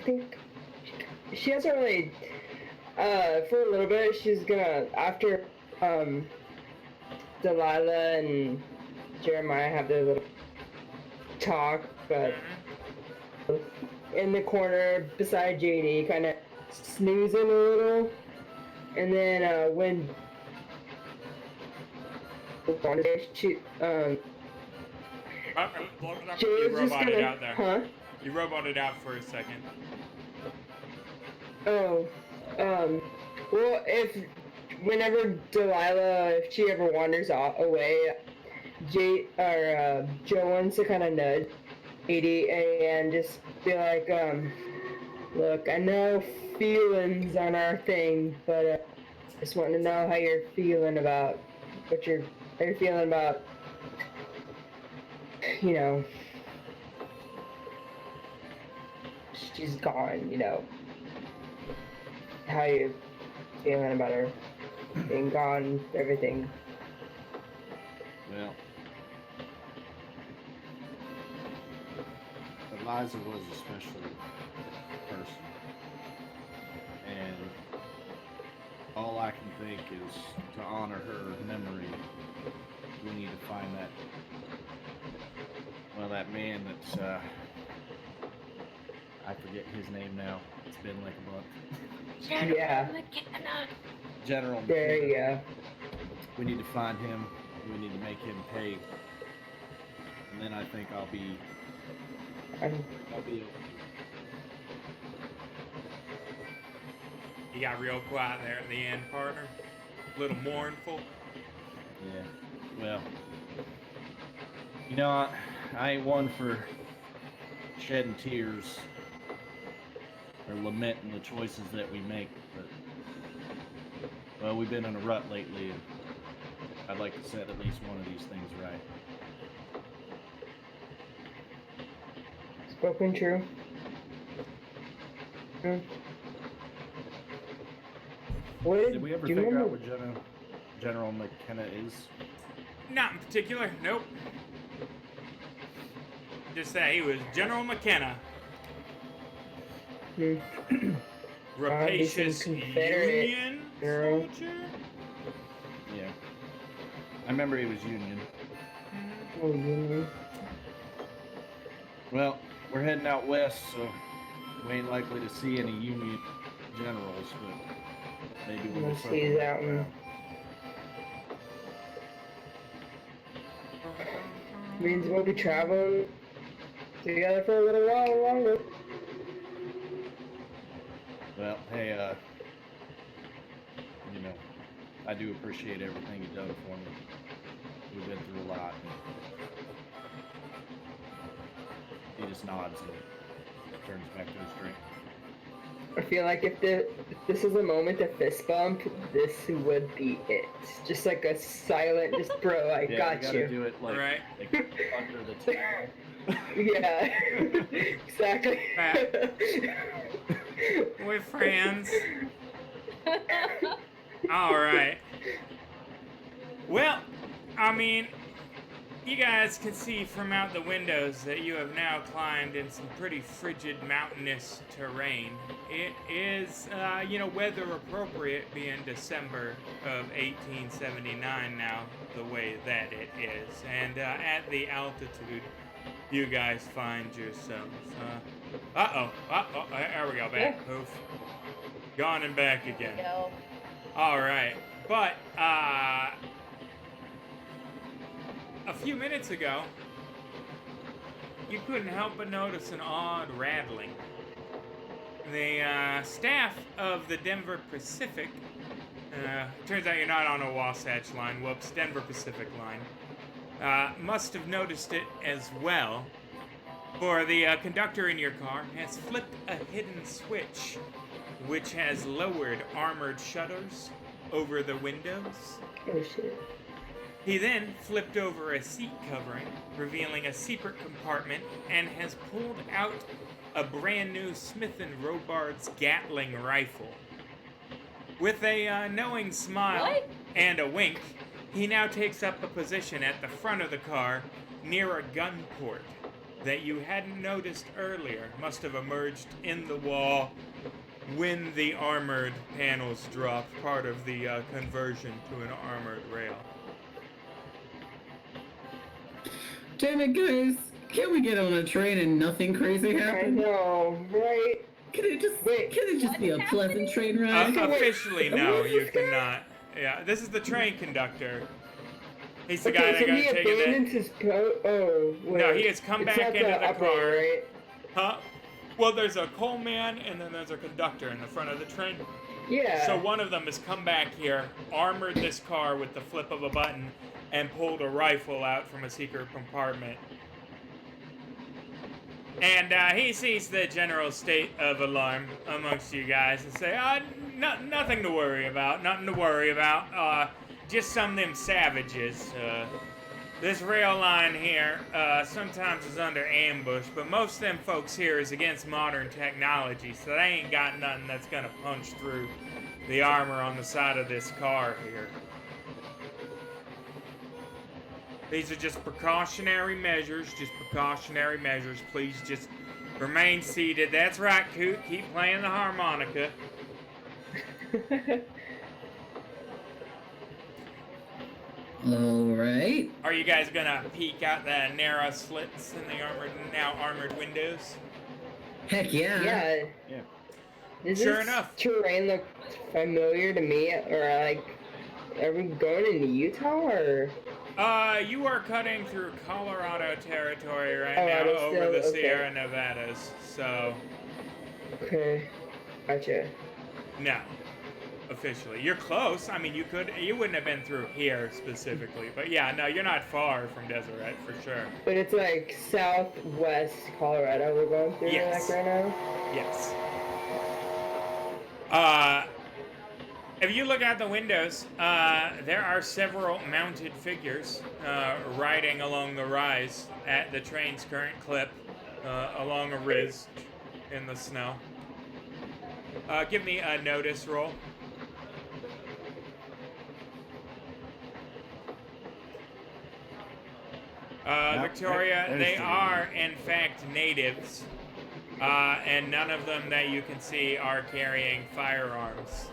[SPEAKER 5] think she hasn't really, for a little bit, she's gonna, after, Delilah and Jeremiah have their little talk, but in the corner beside JD, kind of snoozing a little, and then, when she,
[SPEAKER 2] You
[SPEAKER 5] Jay's just
[SPEAKER 2] roboted
[SPEAKER 5] gonna,
[SPEAKER 2] out there.
[SPEAKER 5] huh?
[SPEAKER 2] You roboted out for a second.
[SPEAKER 5] Oh, well, whenever Delilah, if she ever wanders away, Joe wants to kind of nudge Katie and just be like, look, I know feelings aren't our thing, but just want to know how you're feeling about how you're feeling about, you know, she's gone, you know, how you feeling about her being gone, everything.
[SPEAKER 3] Well, Eliza was a special person, and all I can think is to honor her memory, we need to find that man that's, I forget his name now. It's been like a month.
[SPEAKER 5] Yeah.
[SPEAKER 3] General.
[SPEAKER 5] There you go.
[SPEAKER 3] We need to find him. We need to make him pay. And then I think I'll be okay.
[SPEAKER 2] You got real quiet there at the end, partner. A little mournful.
[SPEAKER 3] Yeah. Well, you know, I ain't one for shedding tears or lamenting the choices that we make, but well, we've been in a rut lately, and I'd like to set at least one of these things right.
[SPEAKER 5] Broken true. What
[SPEAKER 3] Did we ever
[SPEAKER 5] do you
[SPEAKER 3] figure out
[SPEAKER 5] remember?
[SPEAKER 3] what General McKenna is?
[SPEAKER 2] Not in particular, nope. Just that he was General McKenna. Rapacious
[SPEAKER 5] Confederate
[SPEAKER 2] Union
[SPEAKER 5] general.
[SPEAKER 2] soldier?
[SPEAKER 3] Yeah. I remember he was Union.
[SPEAKER 5] Oh, Union.
[SPEAKER 3] Well, we're heading out west, so we ain't likely to see any Union generals, but maybe we'll
[SPEAKER 5] Unless
[SPEAKER 3] circle
[SPEAKER 5] he's
[SPEAKER 3] back
[SPEAKER 5] out in-
[SPEAKER 3] around.
[SPEAKER 5] Means we'll be traveling together for a little while longer.
[SPEAKER 3] Well, hey, you know, I do appreciate everything you've done for me. We've been through a lot. And he just nods and turns back to his drink.
[SPEAKER 5] I feel like if this is a moment to fist bump, this would be it. Just like a silent, just bro, I
[SPEAKER 3] Yeah,
[SPEAKER 5] got
[SPEAKER 3] you gotta
[SPEAKER 5] you.
[SPEAKER 3] do it like,
[SPEAKER 2] Right.
[SPEAKER 3] like under the table.
[SPEAKER 5] Yeah, exactly.
[SPEAKER 2] We're friends. Alright. Well, I mean, you guys can see from out the windows that you have now climbed in some pretty frigid mountainous terrain. It is, weather appropriate being December of 1879 now, the way that it is. And at the altitude, you guys find yourselves. There we go, back. Poof. Gone and back again.
[SPEAKER 4] Yo.
[SPEAKER 2] Alright, but, a few minutes ago, you couldn't help but notice an odd rattling. The staff of the Denver Pacific, turns out you're not on a Wasatch line, whoops, Denver Pacific line, must have noticed it as well, for the conductor in your car has flipped a hidden switch, which has lowered armored shutters over the windows.
[SPEAKER 5] Oh shit.
[SPEAKER 2] He then flipped over a seat covering, revealing a secret compartment, and has pulled out a brand new Smith & Robards Gatling rifle. With a knowing smile
[SPEAKER 4] What?
[SPEAKER 2] and a wink, he now takes up a position at the front of the car near a gun port that you hadn't noticed earlier. Must have emerged in the wall when the armored panels dropped, part of the conversion to an armored rail.
[SPEAKER 6] Damn it, guys! Can't we get on a train and nothing crazy
[SPEAKER 5] I
[SPEAKER 6] happens?
[SPEAKER 5] know, right?
[SPEAKER 6] Can it just be a
[SPEAKER 4] What's
[SPEAKER 6] pleasant
[SPEAKER 4] happening?
[SPEAKER 6] train ride?
[SPEAKER 2] Officially, no,
[SPEAKER 6] What is
[SPEAKER 2] you
[SPEAKER 6] this guy?
[SPEAKER 2] cannot. Yeah, this is the train conductor. He's the
[SPEAKER 5] Okay,
[SPEAKER 2] guy that
[SPEAKER 5] so
[SPEAKER 2] got
[SPEAKER 5] he
[SPEAKER 2] taken
[SPEAKER 5] abandoned
[SPEAKER 2] in.
[SPEAKER 5] his oh, wait.
[SPEAKER 2] No, he has come
[SPEAKER 5] It's
[SPEAKER 2] back
[SPEAKER 5] not
[SPEAKER 2] into the
[SPEAKER 5] upper,
[SPEAKER 2] car.
[SPEAKER 5] right?
[SPEAKER 2] Huh? Well, there's a coal man and then there's a conductor in the front of the train.
[SPEAKER 5] Yeah.
[SPEAKER 2] So one of them has come back here, armored this car with the flip of a button, and pulled a rifle out from a secret compartment. And he sees the general state of alarm amongst you guys and say, nothing to worry about, just some of them savages. This rail line here sometimes is under ambush, but most of them folks here is against modern technology, so they ain't got nothing that's gonna punch through the armor on the side of this car here. These are just precautionary measures, Please just remain seated. That's right, Coot. Keep playing the harmonica.
[SPEAKER 6] Alright.
[SPEAKER 2] Are you guys gonna peek out the narrow slits in the now armored windows?
[SPEAKER 6] Heck yeah.
[SPEAKER 5] Yeah.
[SPEAKER 3] Yeah.
[SPEAKER 5] Does
[SPEAKER 2] Sure
[SPEAKER 5] this
[SPEAKER 2] enough.
[SPEAKER 5] terrain look familiar to me, or like, are we going into Utah, or?
[SPEAKER 2] You are cutting through Colorado territory right
[SPEAKER 5] Oh,
[SPEAKER 2] now
[SPEAKER 5] are they
[SPEAKER 2] over
[SPEAKER 5] still-
[SPEAKER 2] the
[SPEAKER 5] okay.
[SPEAKER 2] Sierra Nevadas, so
[SPEAKER 5] Okay. Gotcha.
[SPEAKER 2] no. Officially. You're close. I mean, you wouldn't have been through here specifically, but yeah, no, you're not far from Deseret for sure.
[SPEAKER 5] But it's like southwest Colorado we're going through
[SPEAKER 2] Yes.
[SPEAKER 5] like right now?
[SPEAKER 2] Yes. If you look out the windows, there are several mounted figures riding along the rise at the train's current clip. along a ridge in the snow. Give me a notice roll. Victoria,
[SPEAKER 3] there's
[SPEAKER 2] they
[SPEAKER 3] the-
[SPEAKER 2] are, in fact, natives. And none of them that you can see are carrying firearms.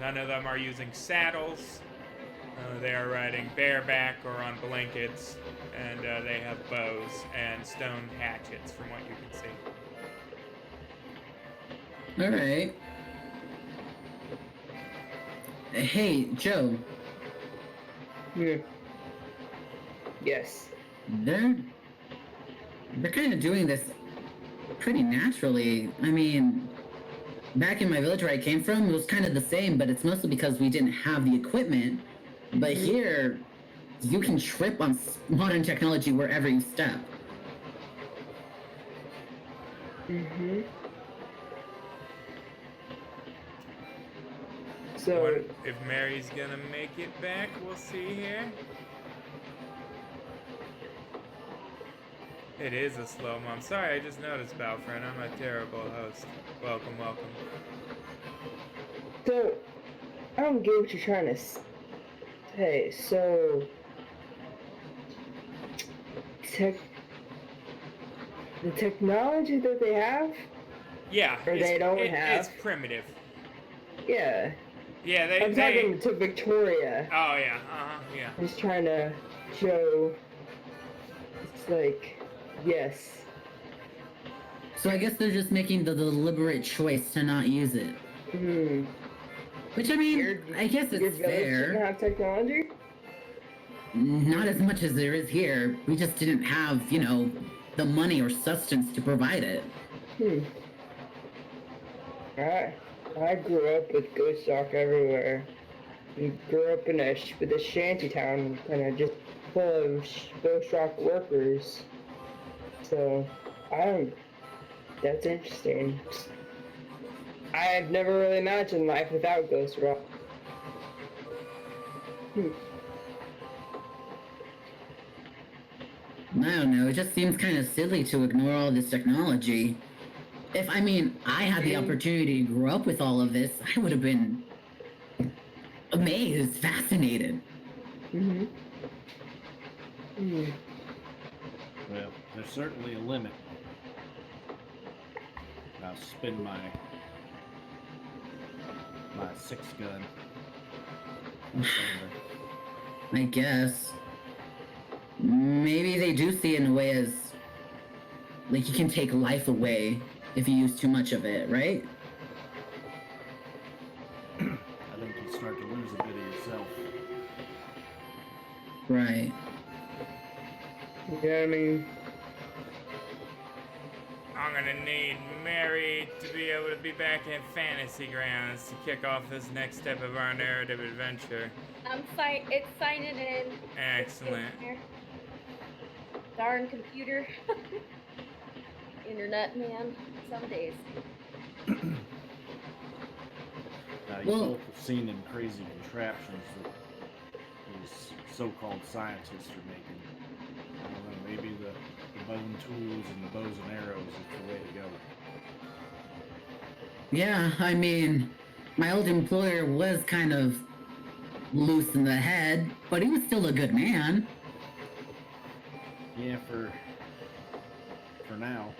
[SPEAKER 2] None of them are using saddles. They are riding bareback or on blankets. And they have bows and stone hatchets, from what you can see.
[SPEAKER 6] Alright. Hey, Joe.
[SPEAKER 5] Yes.
[SPEAKER 6] They're kind of doing this pretty naturally. I mean, back in my village where I came from, it was kind of the same, but it's mostly because we didn't have the equipment. But here, you can trip on modern technology wherever you step.
[SPEAKER 5] Mm-hmm. So,
[SPEAKER 2] What if Mary's gonna make it back? We'll see here. It is a slow-mo. I'm sorry, I just noticed, Balfred. I'm a terrible host. Welcome, welcome.
[SPEAKER 5] so, I don't get what you're trying to say. So, the technology that they have?
[SPEAKER 2] Yeah,
[SPEAKER 5] Or they don't have.
[SPEAKER 2] It's primitive.
[SPEAKER 5] Yeah.
[SPEAKER 2] Yeah,
[SPEAKER 5] I'm talking to Victoria.
[SPEAKER 2] Oh, yeah, yeah.
[SPEAKER 5] I'm just trying to show. It's like, yes.
[SPEAKER 6] So I guess they're just making the deliberate choice to not use it.
[SPEAKER 5] Hmm.
[SPEAKER 6] Which, I mean,
[SPEAKER 5] Your-
[SPEAKER 6] I guess
[SPEAKER 5] Your
[SPEAKER 6] it's
[SPEAKER 5] village didn't
[SPEAKER 6] fair.
[SPEAKER 5] have technology?
[SPEAKER 6] Not as much as there is here. We just didn't have, you know, the money or sustenance to provide it.
[SPEAKER 5] I grew up with ghost stock everywhere. We grew up in with a shanty town, kind of just full of ghost stock workers. So, that's interesting. I've never really imagined life without ghost rock.
[SPEAKER 6] I don't know, it just seems kind of silly to ignore all this technology. If, I mean, I had the opportunity to grow up with all of this, I would have been amazed, fascinated.
[SPEAKER 5] Mm-hmm.
[SPEAKER 3] Well, there's certainly a limit. I'll spin my 6-gun.
[SPEAKER 6] I guess. Maybe they do see it in a way as, like, you can take life away if you use too much of it, right?
[SPEAKER 3] I think you start to lose a bit of yourself.
[SPEAKER 6] Right.
[SPEAKER 5] You know what I mean?
[SPEAKER 2] I'm gonna need Mary to be able to be back in Fantasy Grounds to kick off this next step of our narrative adventure.
[SPEAKER 4] It's signing in.
[SPEAKER 2] Excellent.
[SPEAKER 4] Darn computer. Internet man. Some days.
[SPEAKER 3] Now, you
[SPEAKER 6] Well-
[SPEAKER 3] both have seen them crazy contraptions that these so-called scientists are making. I don't know, maybe the bone tools and the bows and arrows is the way to go.
[SPEAKER 6] Yeah, I mean, my old employer was kind of loose in the head, but he was still a good man.
[SPEAKER 3] Yeah, for now.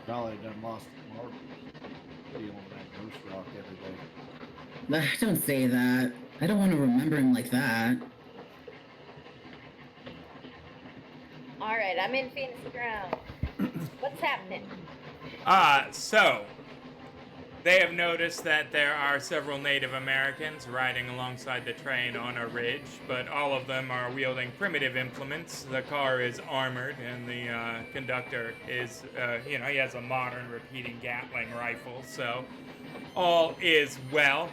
[SPEAKER 3] Dolly done lost the marble. Dealing with that ghost rock every day.
[SPEAKER 6] Don't say that. I don't want to remember him like that.
[SPEAKER 4] Alright, I'm in Fantasy Ground. What's happening?
[SPEAKER 2] So they have noticed that there are several Native Americans riding alongside the train on a ridge, but all of them are wielding primitive implements. The car is armored, and the conductor is, he has a modern repeating Gatling rifle, so all is well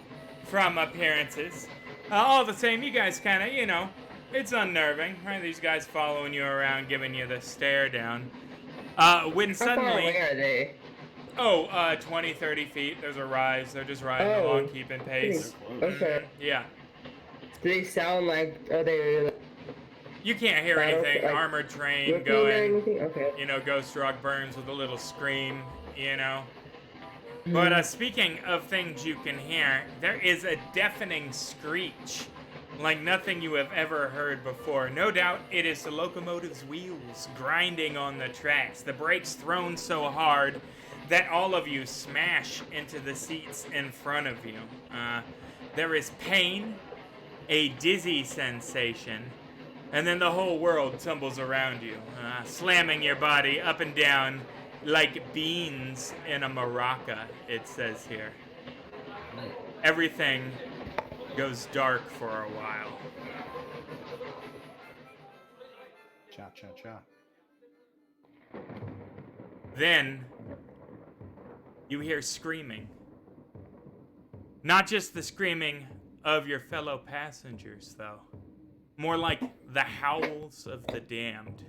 [SPEAKER 2] from appearances. All the same, you guys kind of, it's unnerving, right? These guys following you around, giving you the stare down. When
[SPEAKER 5] How far
[SPEAKER 2] suddenly...
[SPEAKER 5] away are they?
[SPEAKER 2] 20, 30 feet. There's a rise. They're just riding
[SPEAKER 5] Oh.
[SPEAKER 2] along, keeping pace.
[SPEAKER 3] They're close.
[SPEAKER 5] Okay.
[SPEAKER 2] Yeah.
[SPEAKER 5] Do they sound like, are they
[SPEAKER 2] You can't hear
[SPEAKER 5] Battle-
[SPEAKER 2] anything.
[SPEAKER 5] like,
[SPEAKER 2] Armored train
[SPEAKER 5] Looking or
[SPEAKER 2] going.
[SPEAKER 5] anything? Okay.
[SPEAKER 2] You know, Ghost Rock burns with a little scream, you know. But speaking of things you can hear, there is a deafening screech, like nothing you have ever heard before. No doubt it is the locomotive's wheels grinding on the tracks, the brakes thrown so hard that all of you smash into the seats in front of you. There is pain, a dizzy sensation, and then the whole world tumbles around you, slamming your body up and down like beans in a maraca, it says here. Everything goes dark for a while.
[SPEAKER 3] Cha-cha-cha.
[SPEAKER 2] Then, you hear screaming. Not just the screaming of your fellow passengers, though. More like the howls of the damned.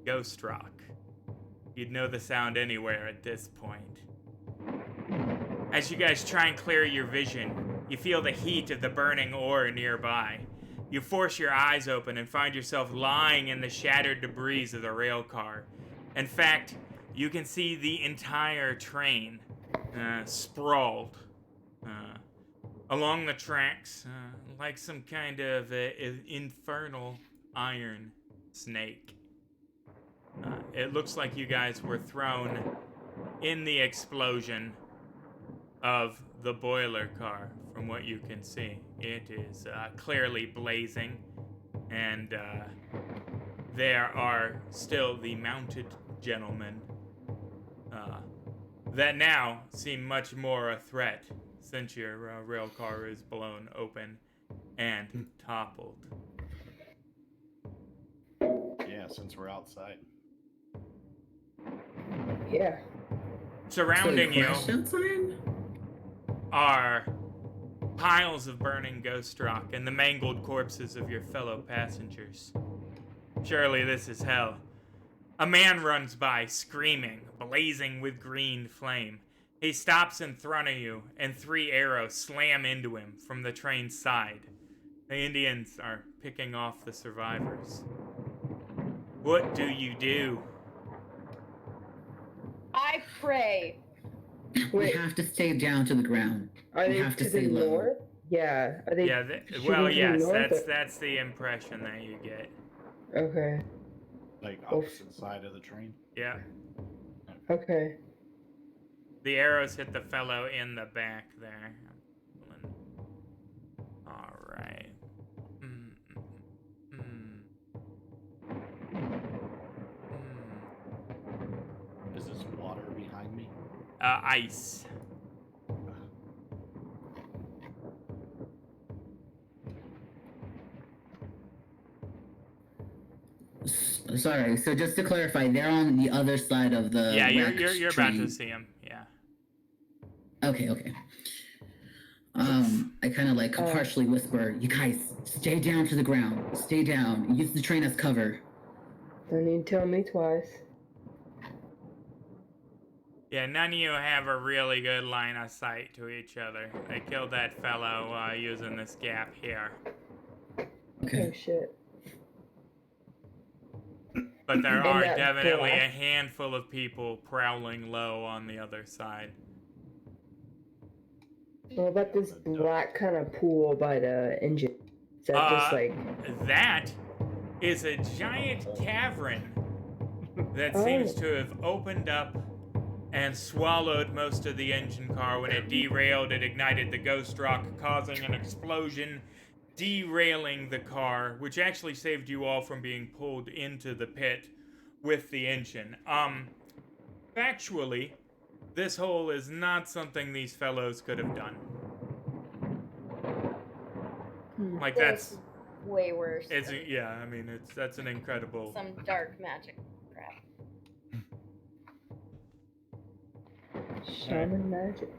[SPEAKER 2] Ghost Rock. You'd know the sound anywhere at this point. As you guys try and clear your vision, you feel the heat of the burning ore nearby. You force your eyes open and find yourself lying in the shattered debris of the rail car. In fact, you can see the entire train sprawled along the tracks like some kind of infernal iron snake. It looks like you guys were thrown in the explosion of the boiler car, from what you can see. It is clearly blazing, and there are still the mounted gentlemen that now seem much more a threat since your rail car is blown open and toppled.
[SPEAKER 3] Yeah, since we're outside.
[SPEAKER 5] Yeah.
[SPEAKER 2] Surrounding you
[SPEAKER 6] Outside?
[SPEAKER 2] are piles of burning ghost rock and the mangled corpses of your fellow passengers. Surely this is hell. A man runs by, screaming, blazing with green flame. He stops in front of you, and 3 arrows slam into him from the train's side. The Indians are picking off the survivors. What do you do?
[SPEAKER 4] I pray.
[SPEAKER 6] We
[SPEAKER 5] Wait.
[SPEAKER 6] have to stay down to the ground.
[SPEAKER 5] Are
[SPEAKER 6] We
[SPEAKER 5] they
[SPEAKER 6] have to
[SPEAKER 5] to
[SPEAKER 6] stay
[SPEAKER 5] the
[SPEAKER 6] low.
[SPEAKER 5] north? Yeah. Are they?
[SPEAKER 2] Yeah,
[SPEAKER 5] shooting
[SPEAKER 2] well,
[SPEAKER 5] to the
[SPEAKER 2] yes,
[SPEAKER 5] north or-
[SPEAKER 2] that's the impression that you get.
[SPEAKER 5] Okay.
[SPEAKER 3] Like opposite side of the train.
[SPEAKER 2] Yeah.
[SPEAKER 5] Okay.
[SPEAKER 2] The arrows hit the fellow in the back there. All right.
[SPEAKER 3] Is this water behind me?
[SPEAKER 2] Ice.
[SPEAKER 6] Sorry, so just to clarify, they're on the other side of the
[SPEAKER 2] Yeah,
[SPEAKER 6] wrecked
[SPEAKER 2] you're about
[SPEAKER 6] train.
[SPEAKER 2] to see him. Yeah.
[SPEAKER 6] Okay. I kind of like partially whisper, you guys, stay down to the ground. Stay down. Use the train as cover.
[SPEAKER 5] Don't need to tell me twice.
[SPEAKER 2] Yeah, none of you have a really good line of sight to each other. They killed that fellow using this gap here.
[SPEAKER 6] Okay.
[SPEAKER 5] Oh shit.
[SPEAKER 2] But there
[SPEAKER 5] And
[SPEAKER 2] are
[SPEAKER 5] that
[SPEAKER 2] definitely a
[SPEAKER 5] black-
[SPEAKER 2] handful of people prowling low on the other side.
[SPEAKER 5] What about this black kind of pool by the engine? Is that just like?
[SPEAKER 2] That is a giant cavern that seems to have opened up and swallowed most of the engine car. When it derailed, it ignited the ghost rock, causing an explosion, derailing the car, which actually saved you all from being pulled into the pit with the engine. Factually, this hole is not something these fellows could have done. Like that's
[SPEAKER 4] way worse.
[SPEAKER 2] yeah, I mean that's an incredible.
[SPEAKER 4] Some dark magic crap.
[SPEAKER 5] Shaman magic.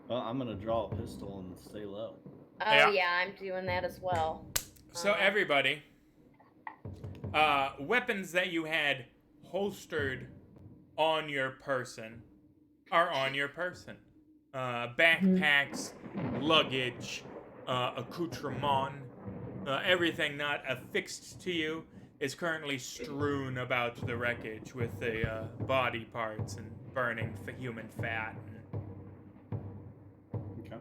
[SPEAKER 3] Well, I'm gonna draw a pistol and stay low.
[SPEAKER 4] Oh
[SPEAKER 2] Yeah.
[SPEAKER 4] yeah, I'm doing that as well.
[SPEAKER 2] So everybody, weapons that you had holstered on your person are on your person. Backpacks, luggage, accoutrement, Everything not affixed to you is currently strewn about the wreckage with the body parts and burning human fat.
[SPEAKER 3] Okay.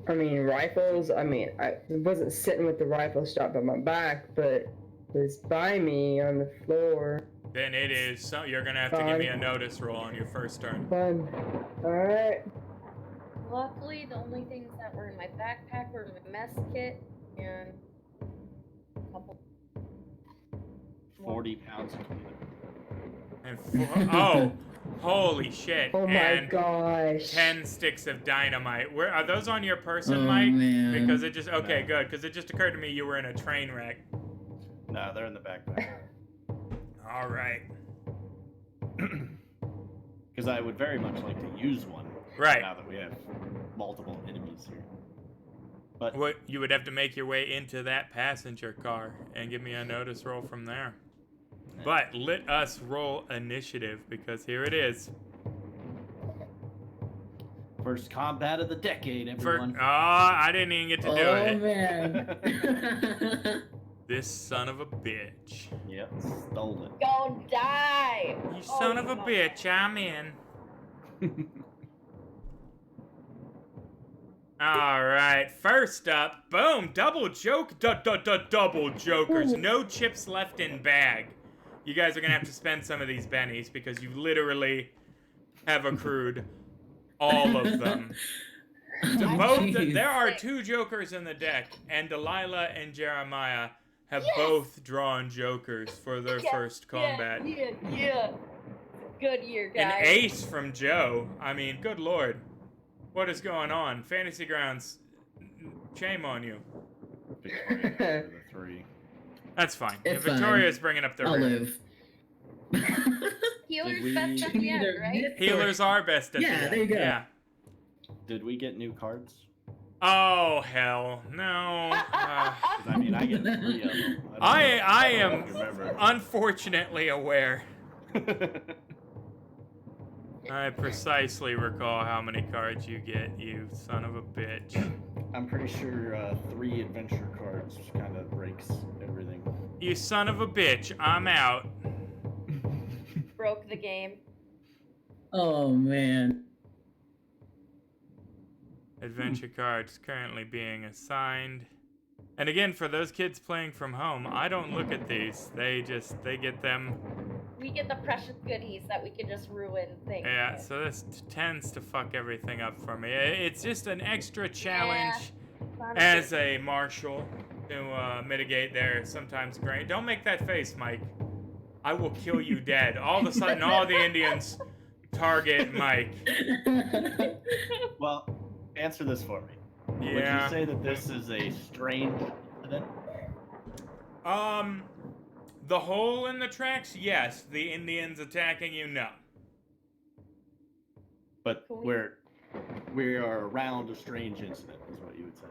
[SPEAKER 5] I mean, rifles. I mean, I wasn't sitting with the rifle strapped on my back, but it was by me on the floor.
[SPEAKER 2] Then it is. So you're gonna have to give me a notice roll on your first turn.
[SPEAKER 5] Fun. Alright.
[SPEAKER 4] Luckily, the only things that were in my backpack were my mess kit and a couple.
[SPEAKER 3] 40 pounds of peanut.
[SPEAKER 2] And oh, holy shit!
[SPEAKER 5] Oh my
[SPEAKER 2] and
[SPEAKER 5] gosh.
[SPEAKER 2] 10 sticks of dynamite. Where are those on your person,
[SPEAKER 6] Oh,
[SPEAKER 2] Mike?
[SPEAKER 6] man.
[SPEAKER 2] Because it just okay,
[SPEAKER 3] No.
[SPEAKER 2] good. Because it just occurred to me you were in a train wreck.
[SPEAKER 3] No, they're in the backpack.
[SPEAKER 2] All right.
[SPEAKER 3] Because I would very much like to use one.
[SPEAKER 2] Right.
[SPEAKER 3] Now that we have multiple enemies here. But
[SPEAKER 2] What you would have to make your way into that passenger car and give me a notice roll from there. But let us roll initiative because here it is.
[SPEAKER 3] first combat of the decade,
[SPEAKER 2] For
[SPEAKER 3] everyone.
[SPEAKER 2] I didn't even get to do
[SPEAKER 6] Oh
[SPEAKER 2] it.
[SPEAKER 6] man.
[SPEAKER 2] This son of a bitch.
[SPEAKER 3] Yep, stole it.
[SPEAKER 4] Go die!
[SPEAKER 2] You son of a
[SPEAKER 4] my-
[SPEAKER 2] bitch, I'm in. All right, first up, boom, double double jokers. No chips left in bag. You guys are gonna have to spend some of these bennies because you literally have accrued all of them.
[SPEAKER 6] Jeez.
[SPEAKER 2] There are 2 jokers in the deck, and Delilah and Jeremiah have both drawn jokers for their first combat.
[SPEAKER 4] Yeah. Good year,
[SPEAKER 2] An
[SPEAKER 4] guys.
[SPEAKER 2] ace from Joe. I mean, good lord. What is going on? Fantasy Grounds, shame on you.
[SPEAKER 3] Victoria for the 3.
[SPEAKER 2] That's fine.
[SPEAKER 6] It's
[SPEAKER 2] Victoria's bringing up the
[SPEAKER 6] I'll
[SPEAKER 2] rear.
[SPEAKER 6] live.
[SPEAKER 4] Healer's
[SPEAKER 3] we-
[SPEAKER 4] best at the end, right?
[SPEAKER 2] Healers are best at the
[SPEAKER 6] Yeah,
[SPEAKER 2] end.
[SPEAKER 6] there you go.
[SPEAKER 2] Yeah.
[SPEAKER 3] Did we get new cards?
[SPEAKER 2] Oh, hell. No.
[SPEAKER 3] 'Cause, I mean, I get 3 of them.
[SPEAKER 2] I am
[SPEAKER 3] remember.
[SPEAKER 2] unfortunately aware. I precisely recall how many cards you get, you son of a bitch.
[SPEAKER 3] I'm pretty sure 3 adventure cards kind of breaks everything.
[SPEAKER 2] You son of a bitch, I'm out.
[SPEAKER 4] Broke the game.
[SPEAKER 6] Oh man.
[SPEAKER 2] Adventure cards currently being assigned. And again, for those kids playing from home, I don't look at these. They get them.
[SPEAKER 4] We get the precious goodies that we can just ruin things.
[SPEAKER 2] Yeah,
[SPEAKER 4] with.
[SPEAKER 2] so this tends to fuck everything up for me. It's just an extra challenge as a marshal to mitigate their sometimes grain. Don't make that face, Mike. I will kill you dead. All of a sudden, all the Indians target Mike.
[SPEAKER 3] Well, answer this for me. Would
[SPEAKER 2] Yeah.
[SPEAKER 3] you say that this is a strange incident?
[SPEAKER 2] The hole in the tracks, yes. The Indians attacking you, no.
[SPEAKER 3] But
[SPEAKER 4] Can we-
[SPEAKER 3] we are around a strange incident, is what you would say.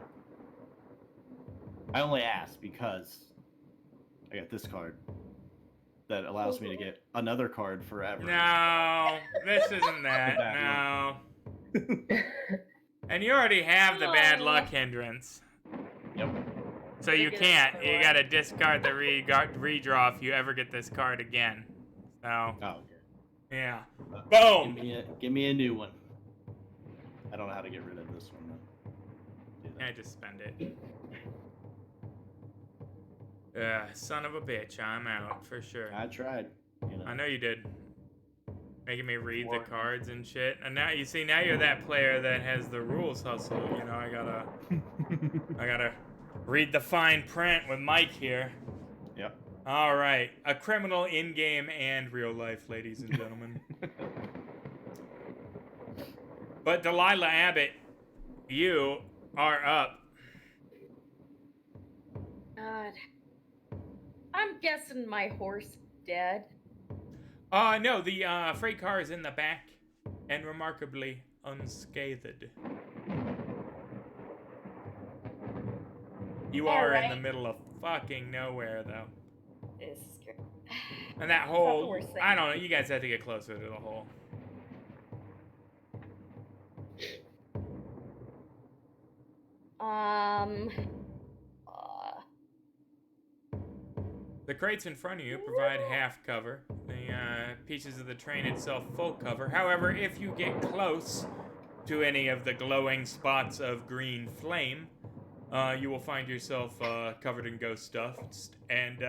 [SPEAKER 3] I only ask because I got this card that allows me to get another card forever.
[SPEAKER 2] No, this isn't that.
[SPEAKER 3] Bad
[SPEAKER 2] No. And you already have the bad luck hindrance.
[SPEAKER 3] Yep.
[SPEAKER 2] So you can't. You gotta discard the redraw if you ever get this card again. So,
[SPEAKER 3] Oh, okay.
[SPEAKER 2] yeah.
[SPEAKER 3] Give
[SPEAKER 2] Boom!
[SPEAKER 3] give me a new one. I don't know how to get rid of this one though. Do that.
[SPEAKER 2] I just spend it. Son of a bitch, I'm out for sure.
[SPEAKER 3] I tried. You know.
[SPEAKER 2] I know you did. Making me read the
[SPEAKER 3] Or-
[SPEAKER 2] cards and shit. And now you see, now you're that player that has the rules hustle. You know, I gotta read the fine print with Mike here.
[SPEAKER 3] Yep.
[SPEAKER 2] All right, a criminal in game and real life, ladies and gentlemen. But Delilah Abbott, you are up.
[SPEAKER 4] God. I'm guessing my horse dead.
[SPEAKER 2] No, the freight car is in the back and remarkably unscathed. You are in the
[SPEAKER 4] Alright.
[SPEAKER 2] middle of fucking nowhere, though.
[SPEAKER 4] This is good.
[SPEAKER 2] And that
[SPEAKER 4] That's the
[SPEAKER 2] hole,
[SPEAKER 4] worst thing.
[SPEAKER 2] I don't know, you guys have to get closer to the hole. The crates in front of you provide half cover. The pieces of the train itself full cover. However, if you get close to any of the glowing spots of green flame, you will find yourself covered in ghost dust and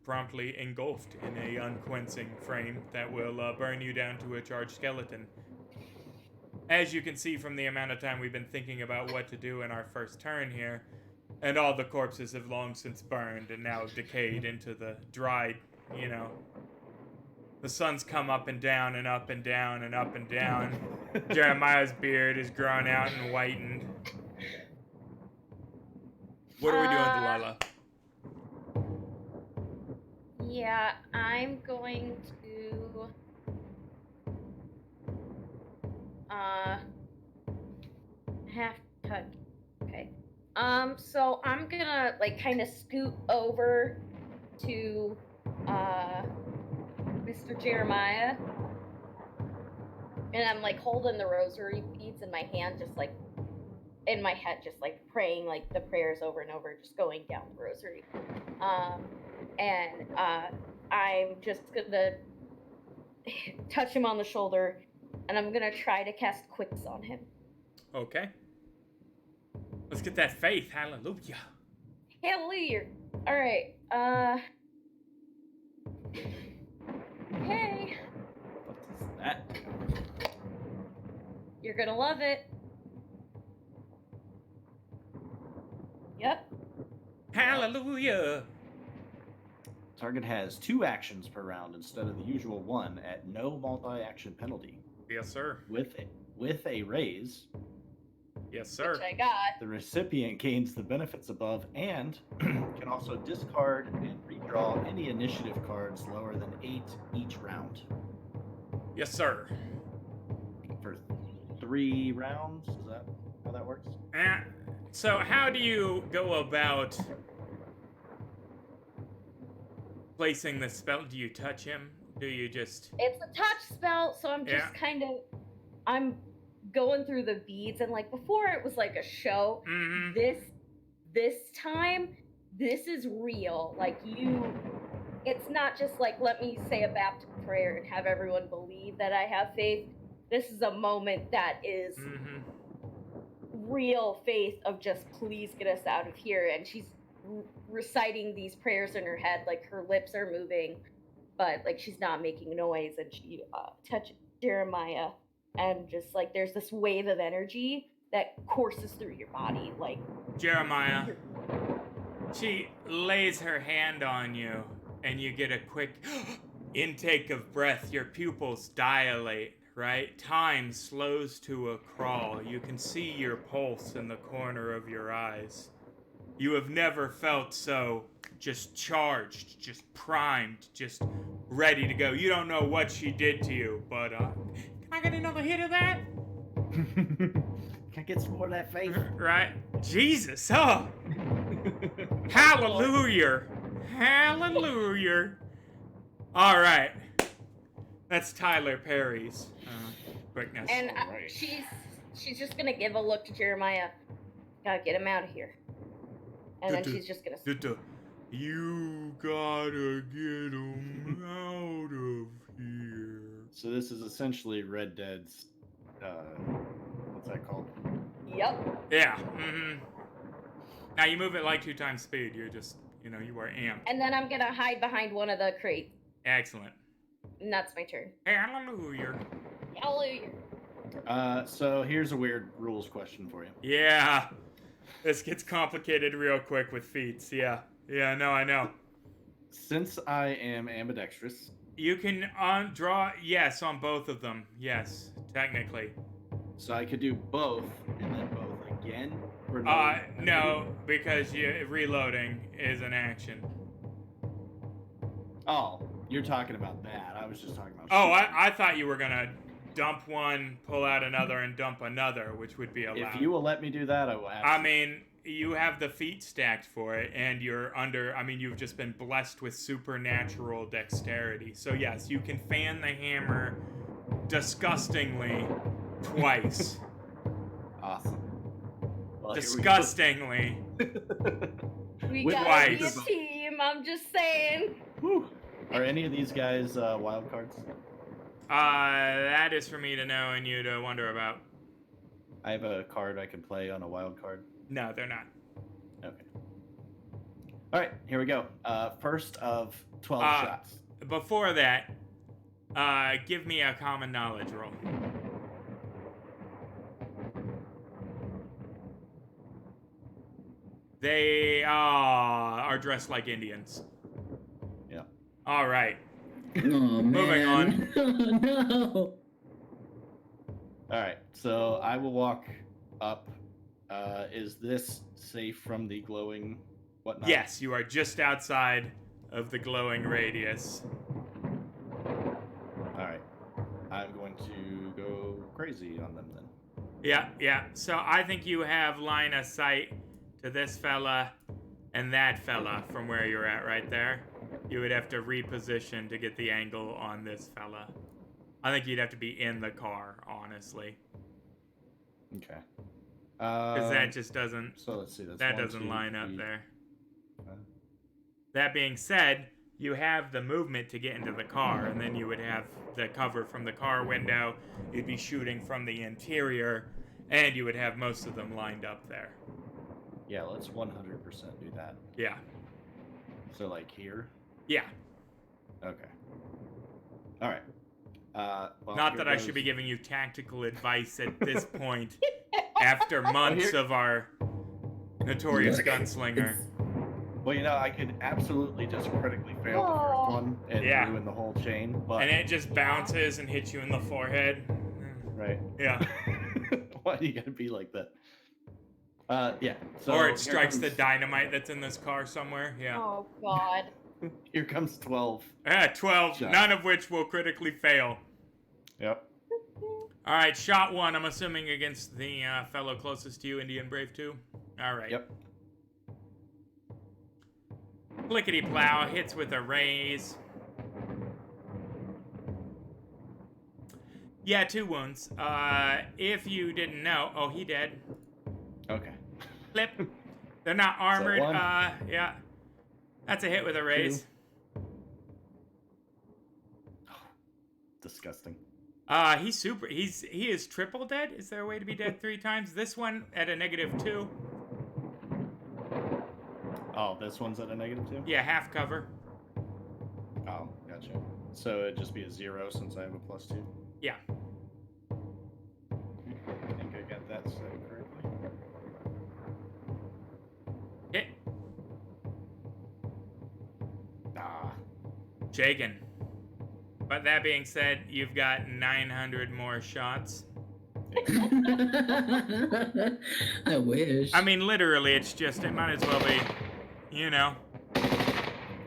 [SPEAKER 2] promptly engulfed in a unquenching frame that will burn you down to a charged skeleton. As you can see from the amount of time we've been thinking about what to do in our first turn here, and all the corpses have long since burned and now decayed into the dried, the sun's come up and down and up and down and up and down. Jeremiah's beard is grown out and whitened. What are we doing, Delilah?
[SPEAKER 4] Yeah, I'm going to half touch. Okay. So I'm gonna like kind of scoot over to Mr. Jeremiah, and I'm like holding the rosary beads in my hand, just like in my head, just like praying like the prayers over and over, just going down the rosary. And I'm just gonna touch him on the shoulder, and I'm gonna try to cast Quicks on him.
[SPEAKER 2] Okay. Let's get that faith. Hallelujah.
[SPEAKER 4] Hallelujah. All right. Hey.
[SPEAKER 3] What's that?
[SPEAKER 4] You're gonna love it. Yep.
[SPEAKER 2] Hallelujah.
[SPEAKER 3] Target has 2 actions per round instead of the usual 1 at no multi-action penalty.
[SPEAKER 2] Yes, sir.
[SPEAKER 3] With a raise,
[SPEAKER 2] Yes, sir.
[SPEAKER 4] Which I got.
[SPEAKER 3] the recipient gains the benefits above and can also discard and redraw any initiative cards lower than 8 each round.
[SPEAKER 2] Yes, sir.
[SPEAKER 3] For 3 rounds, is that how that works?
[SPEAKER 2] So how do you go about placing the spell? Do you touch him? Do you just...
[SPEAKER 4] It's a touch spell, so I'm just I'm going through the beads, and like before it was like a show.
[SPEAKER 2] Mm-hmm.
[SPEAKER 4] This time, this is real. Like it's not just like, let me say a Baptist prayer and have everyone believe that I have faith. This is a moment that is real faith of just, please get us out of here. And she's reciting these prayers in her head, like her lips are moving, but like she's not making noise. And she touches Jeremiah, and just like there's this wave of energy that courses through your body, like
[SPEAKER 2] Jeremiah. She lays her hand on you, and you get a quick intake of breath. Your pupils dilate, right? Time slows to a crawl. You can see your pulse in the corner of your eyes. You have never felt so just charged, just primed, just ready to go. You don't know what she did to you, but can I get another hit of that?
[SPEAKER 3] Can I get some more of that faith?
[SPEAKER 2] Right? Jesus, oh! Hallelujah! Hallelujah! All right, that's Tyler Perry's quickness.
[SPEAKER 4] And she's just gonna give a look to Jeremiah. Gotta get him out of here. And then she's just gonna.
[SPEAKER 2] You gotta get him out of here.
[SPEAKER 3] So this is essentially Red Dead's, what's that called?
[SPEAKER 4] Yep.
[SPEAKER 2] Yeah. Mm-hmm. Now you move at like 2 times speed. You're just, you are amped.
[SPEAKER 4] And then I'm gonna hide behind one of the crates.
[SPEAKER 2] Excellent.
[SPEAKER 4] And that's my turn.
[SPEAKER 2] Hallelujah.
[SPEAKER 4] Hallelujah.
[SPEAKER 3] So here's a weird rules question for you.
[SPEAKER 2] Yeah. This gets complicated real quick with feats. Yeah. Yeah, no, I know.
[SPEAKER 3] Since I am ambidextrous,
[SPEAKER 2] You can draw, yes, on both of them. Yes, technically.
[SPEAKER 3] so I could do both and then both again? Or
[SPEAKER 2] No, because reloading is an action.
[SPEAKER 3] Oh, you're talking about that. I was just talking about.
[SPEAKER 2] Oh,
[SPEAKER 3] shooting.
[SPEAKER 2] I thought you were gonna dump one, pull out another, and dump another, which would be allowed.
[SPEAKER 3] If you will let me do that, I will.
[SPEAKER 2] I mean, you have the feet stacked for it, and you've just been blessed with supernatural dexterity. So yes, you can fan the hammer disgustingly twice.
[SPEAKER 3] Awesome. Well,
[SPEAKER 2] Disgustingly.
[SPEAKER 4] We
[SPEAKER 3] With
[SPEAKER 4] gotta be a
[SPEAKER 2] twice.
[SPEAKER 4] team. I'm just saying.
[SPEAKER 3] Whew. Are any of these guys wild cards?
[SPEAKER 2] That is for me to know and you to wonder about.
[SPEAKER 3] I have a card I can play on a wild card.
[SPEAKER 2] No, they're not.
[SPEAKER 3] Okay. All right, here we go. First of 12 shots.
[SPEAKER 2] Before that, give me a common knowledge roll. They are dressed like Indians.
[SPEAKER 3] Yeah.
[SPEAKER 2] All right.
[SPEAKER 6] Oh, man.
[SPEAKER 2] Moving on.
[SPEAKER 6] Oh, no.
[SPEAKER 3] All right, so I will walk up. Is this safe from the glowing whatnot?
[SPEAKER 2] Yes, you are just outside of the glowing radius.
[SPEAKER 3] All right. I'm going to go crazy on them then.
[SPEAKER 2] Yeah. So I think you have line of sight to this fella and that fella from where you're at right there. You would have to reposition to get the angle on this fella. I think you'd have to be in the car, honestly.
[SPEAKER 3] Okay.
[SPEAKER 2] Because that just doesn't...
[SPEAKER 3] So let's see. That's
[SPEAKER 2] that
[SPEAKER 3] 1,
[SPEAKER 2] doesn't
[SPEAKER 3] 2,
[SPEAKER 2] line up
[SPEAKER 3] 3.
[SPEAKER 2] there. That being said, you have the movement to get into the car, and then you would have the cover from the car window. You'd be shooting from the interior, and you would have most of them lined up there.
[SPEAKER 3] Yeah, let's 100% do that.
[SPEAKER 2] Yeah.
[SPEAKER 3] So like here?
[SPEAKER 2] Yeah.
[SPEAKER 3] Okay. All right. Well,
[SPEAKER 2] Not
[SPEAKER 3] here
[SPEAKER 2] that I
[SPEAKER 3] goes-
[SPEAKER 2] should be giving you tactical advice at this point after months of our notorious gunslinger.
[SPEAKER 3] Well, you know, I could absolutely just critically fail the
[SPEAKER 4] Oh.
[SPEAKER 3] first one and
[SPEAKER 2] Yeah.
[SPEAKER 3] ruin the whole chain, but...
[SPEAKER 2] And it just bounces and hits you in the forehead.
[SPEAKER 3] Right.
[SPEAKER 2] Yeah.
[SPEAKER 3] Why do you gotta be like that? Yeah. So
[SPEAKER 2] Or
[SPEAKER 3] here
[SPEAKER 2] it strikes the
[SPEAKER 3] comes-
[SPEAKER 2] dynamite that's in this car somewhere. Yeah.
[SPEAKER 4] Oh God.
[SPEAKER 3] Here comes 12.
[SPEAKER 2] 12,
[SPEAKER 3] Shot.
[SPEAKER 2] none of which will critically fail.
[SPEAKER 3] Yep.
[SPEAKER 2] All right, shot 1, I'm assuming against the fellow closest to you, Indian Brave 2. All right.
[SPEAKER 3] Yep.
[SPEAKER 2] Clickety plow, hits with a raise. Yeah, 2 wounds. If you didn't know, oh, he dead.
[SPEAKER 3] Okay.
[SPEAKER 2] Flip. They're not armored.
[SPEAKER 3] one?
[SPEAKER 2] Yeah. That's a hit with a raise.
[SPEAKER 3] Disgusting.
[SPEAKER 2] He is triple dead. Is there a way to be dead 3 times? This one at a -2.
[SPEAKER 3] Oh, this one's at a -2?
[SPEAKER 2] Yeah, half cover.
[SPEAKER 3] Oh, gotcha. So it'd just be a 0 since I have a +2?
[SPEAKER 2] Yeah.
[SPEAKER 3] I think I got that set correctly.
[SPEAKER 2] Hit.
[SPEAKER 3] Ah.
[SPEAKER 2] Shaken. But that being said, you've got 900 more shots.
[SPEAKER 6] I wish.
[SPEAKER 2] I mean, literally, it might as well be, you know.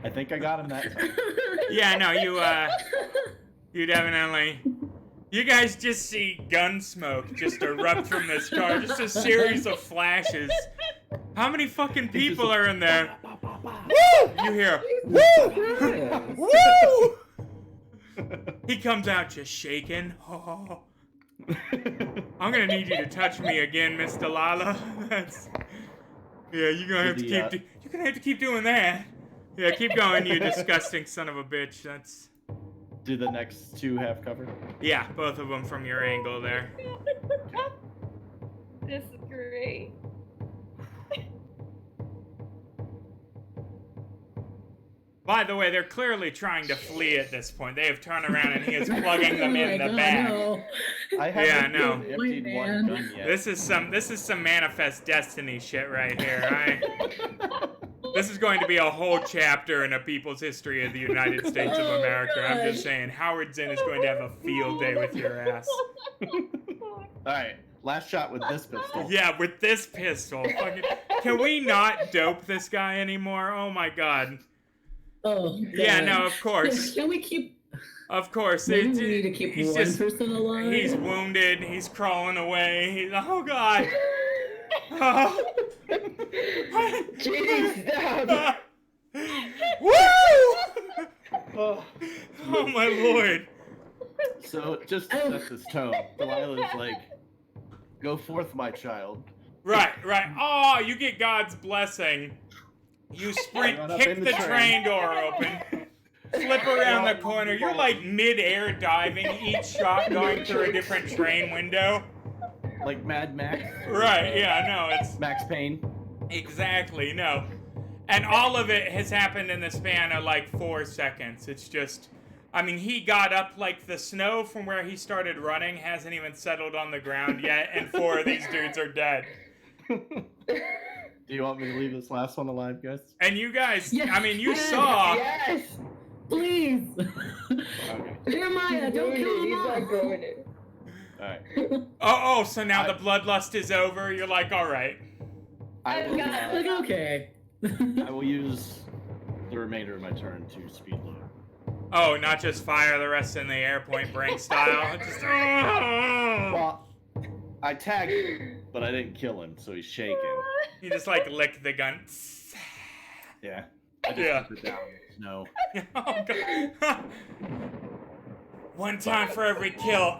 [SPEAKER 3] I think I got him that time.
[SPEAKER 2] Yeah, no, you definitely. You guys just see gun smoke just erupt from this car, just a series of flashes. How many fucking people are in there? Woo! You hear, woo! Woo! He comes out just shaking. Oh. I'm gonna need you to touch me again, Miss Delilah. Yeah, you're gonna have to you're gonna have to keep doing that. Yeah, keep going, you disgusting son of a bitch. That's.
[SPEAKER 3] Do the next 2 have cover?
[SPEAKER 2] Yeah, both of them from your angle there.
[SPEAKER 4] This is great.
[SPEAKER 2] By the way, they're clearly trying to flee at this point. They have turned around and he is plugging them in the back.
[SPEAKER 6] No.
[SPEAKER 3] I
[SPEAKER 2] Yeah,
[SPEAKER 3] haven't
[SPEAKER 2] no.
[SPEAKER 3] even emptied
[SPEAKER 6] Wait,
[SPEAKER 3] one
[SPEAKER 6] man.
[SPEAKER 3] gun yet.
[SPEAKER 2] This is some manifest destiny shit right here. This is going to be a whole chapter in a people's history of the United States of
[SPEAKER 6] Oh,
[SPEAKER 2] America. I'm just
[SPEAKER 6] gosh.
[SPEAKER 2] saying, Howard Zinn is going to have a field day with your ass.
[SPEAKER 3] Alright, last shot with this pistol.
[SPEAKER 2] Yeah, with this pistol. Fucking, can we not dope this guy anymore? Oh my god.
[SPEAKER 6] Oh,
[SPEAKER 2] Yeah,
[SPEAKER 6] God.
[SPEAKER 2] no, of course.
[SPEAKER 6] Can we keep?
[SPEAKER 2] Of course.
[SPEAKER 6] Maybe we need to keep
[SPEAKER 2] he's
[SPEAKER 6] one
[SPEAKER 2] just-
[SPEAKER 6] person alive.
[SPEAKER 2] He's wounded. He's crawling away. Oh god. Oh.
[SPEAKER 5] Jeez, stop.
[SPEAKER 2] Woo!
[SPEAKER 3] Oh.
[SPEAKER 2] Oh my lord.
[SPEAKER 3] So, just to set this tone, Delilah's like, go forth, my child.
[SPEAKER 2] Right. Oh, you get God's blessing. You sprint,
[SPEAKER 3] Run up
[SPEAKER 2] kick
[SPEAKER 3] in
[SPEAKER 2] the
[SPEAKER 3] the
[SPEAKER 2] train door open, flip around the corner. You're like mid-air diving, each shot going through a different train window.
[SPEAKER 3] Like Mad Max.
[SPEAKER 2] Right, yeah, no, it's...
[SPEAKER 3] Max Payne.
[SPEAKER 2] Exactly, no. And all of it has happened in the span of like 4 seconds. It's just... I mean, he got up like the snow from where he started running hasn't even settled on the ground yet, and 4 of these dudes are dead.
[SPEAKER 3] Do you want me to leave this last one alive, guys?
[SPEAKER 2] And you guys,
[SPEAKER 6] Yes,
[SPEAKER 2] I mean, you
[SPEAKER 6] yes,
[SPEAKER 2] saw...
[SPEAKER 5] Yes!
[SPEAKER 6] Please!
[SPEAKER 3] Okay.
[SPEAKER 6] Jeremiah, don't kill
[SPEAKER 5] He's
[SPEAKER 6] him
[SPEAKER 5] not
[SPEAKER 6] off!
[SPEAKER 5] going in.
[SPEAKER 3] Alright.
[SPEAKER 2] Oh, so now the bloodlust is over? You're like, alright.
[SPEAKER 3] I will,
[SPEAKER 6] Like, okay.
[SPEAKER 3] I will use the remainder of my turn to speed load.
[SPEAKER 2] Oh, not just fire the rest in the air, point blank style. Just...
[SPEAKER 3] Well, I tagged him, but I didn't kill him, so he's shaking.
[SPEAKER 2] You just like lick the gun.
[SPEAKER 3] Yeah. I just
[SPEAKER 2] Yeah.
[SPEAKER 3] put it down. No.
[SPEAKER 2] Oh, God. One time for every kill.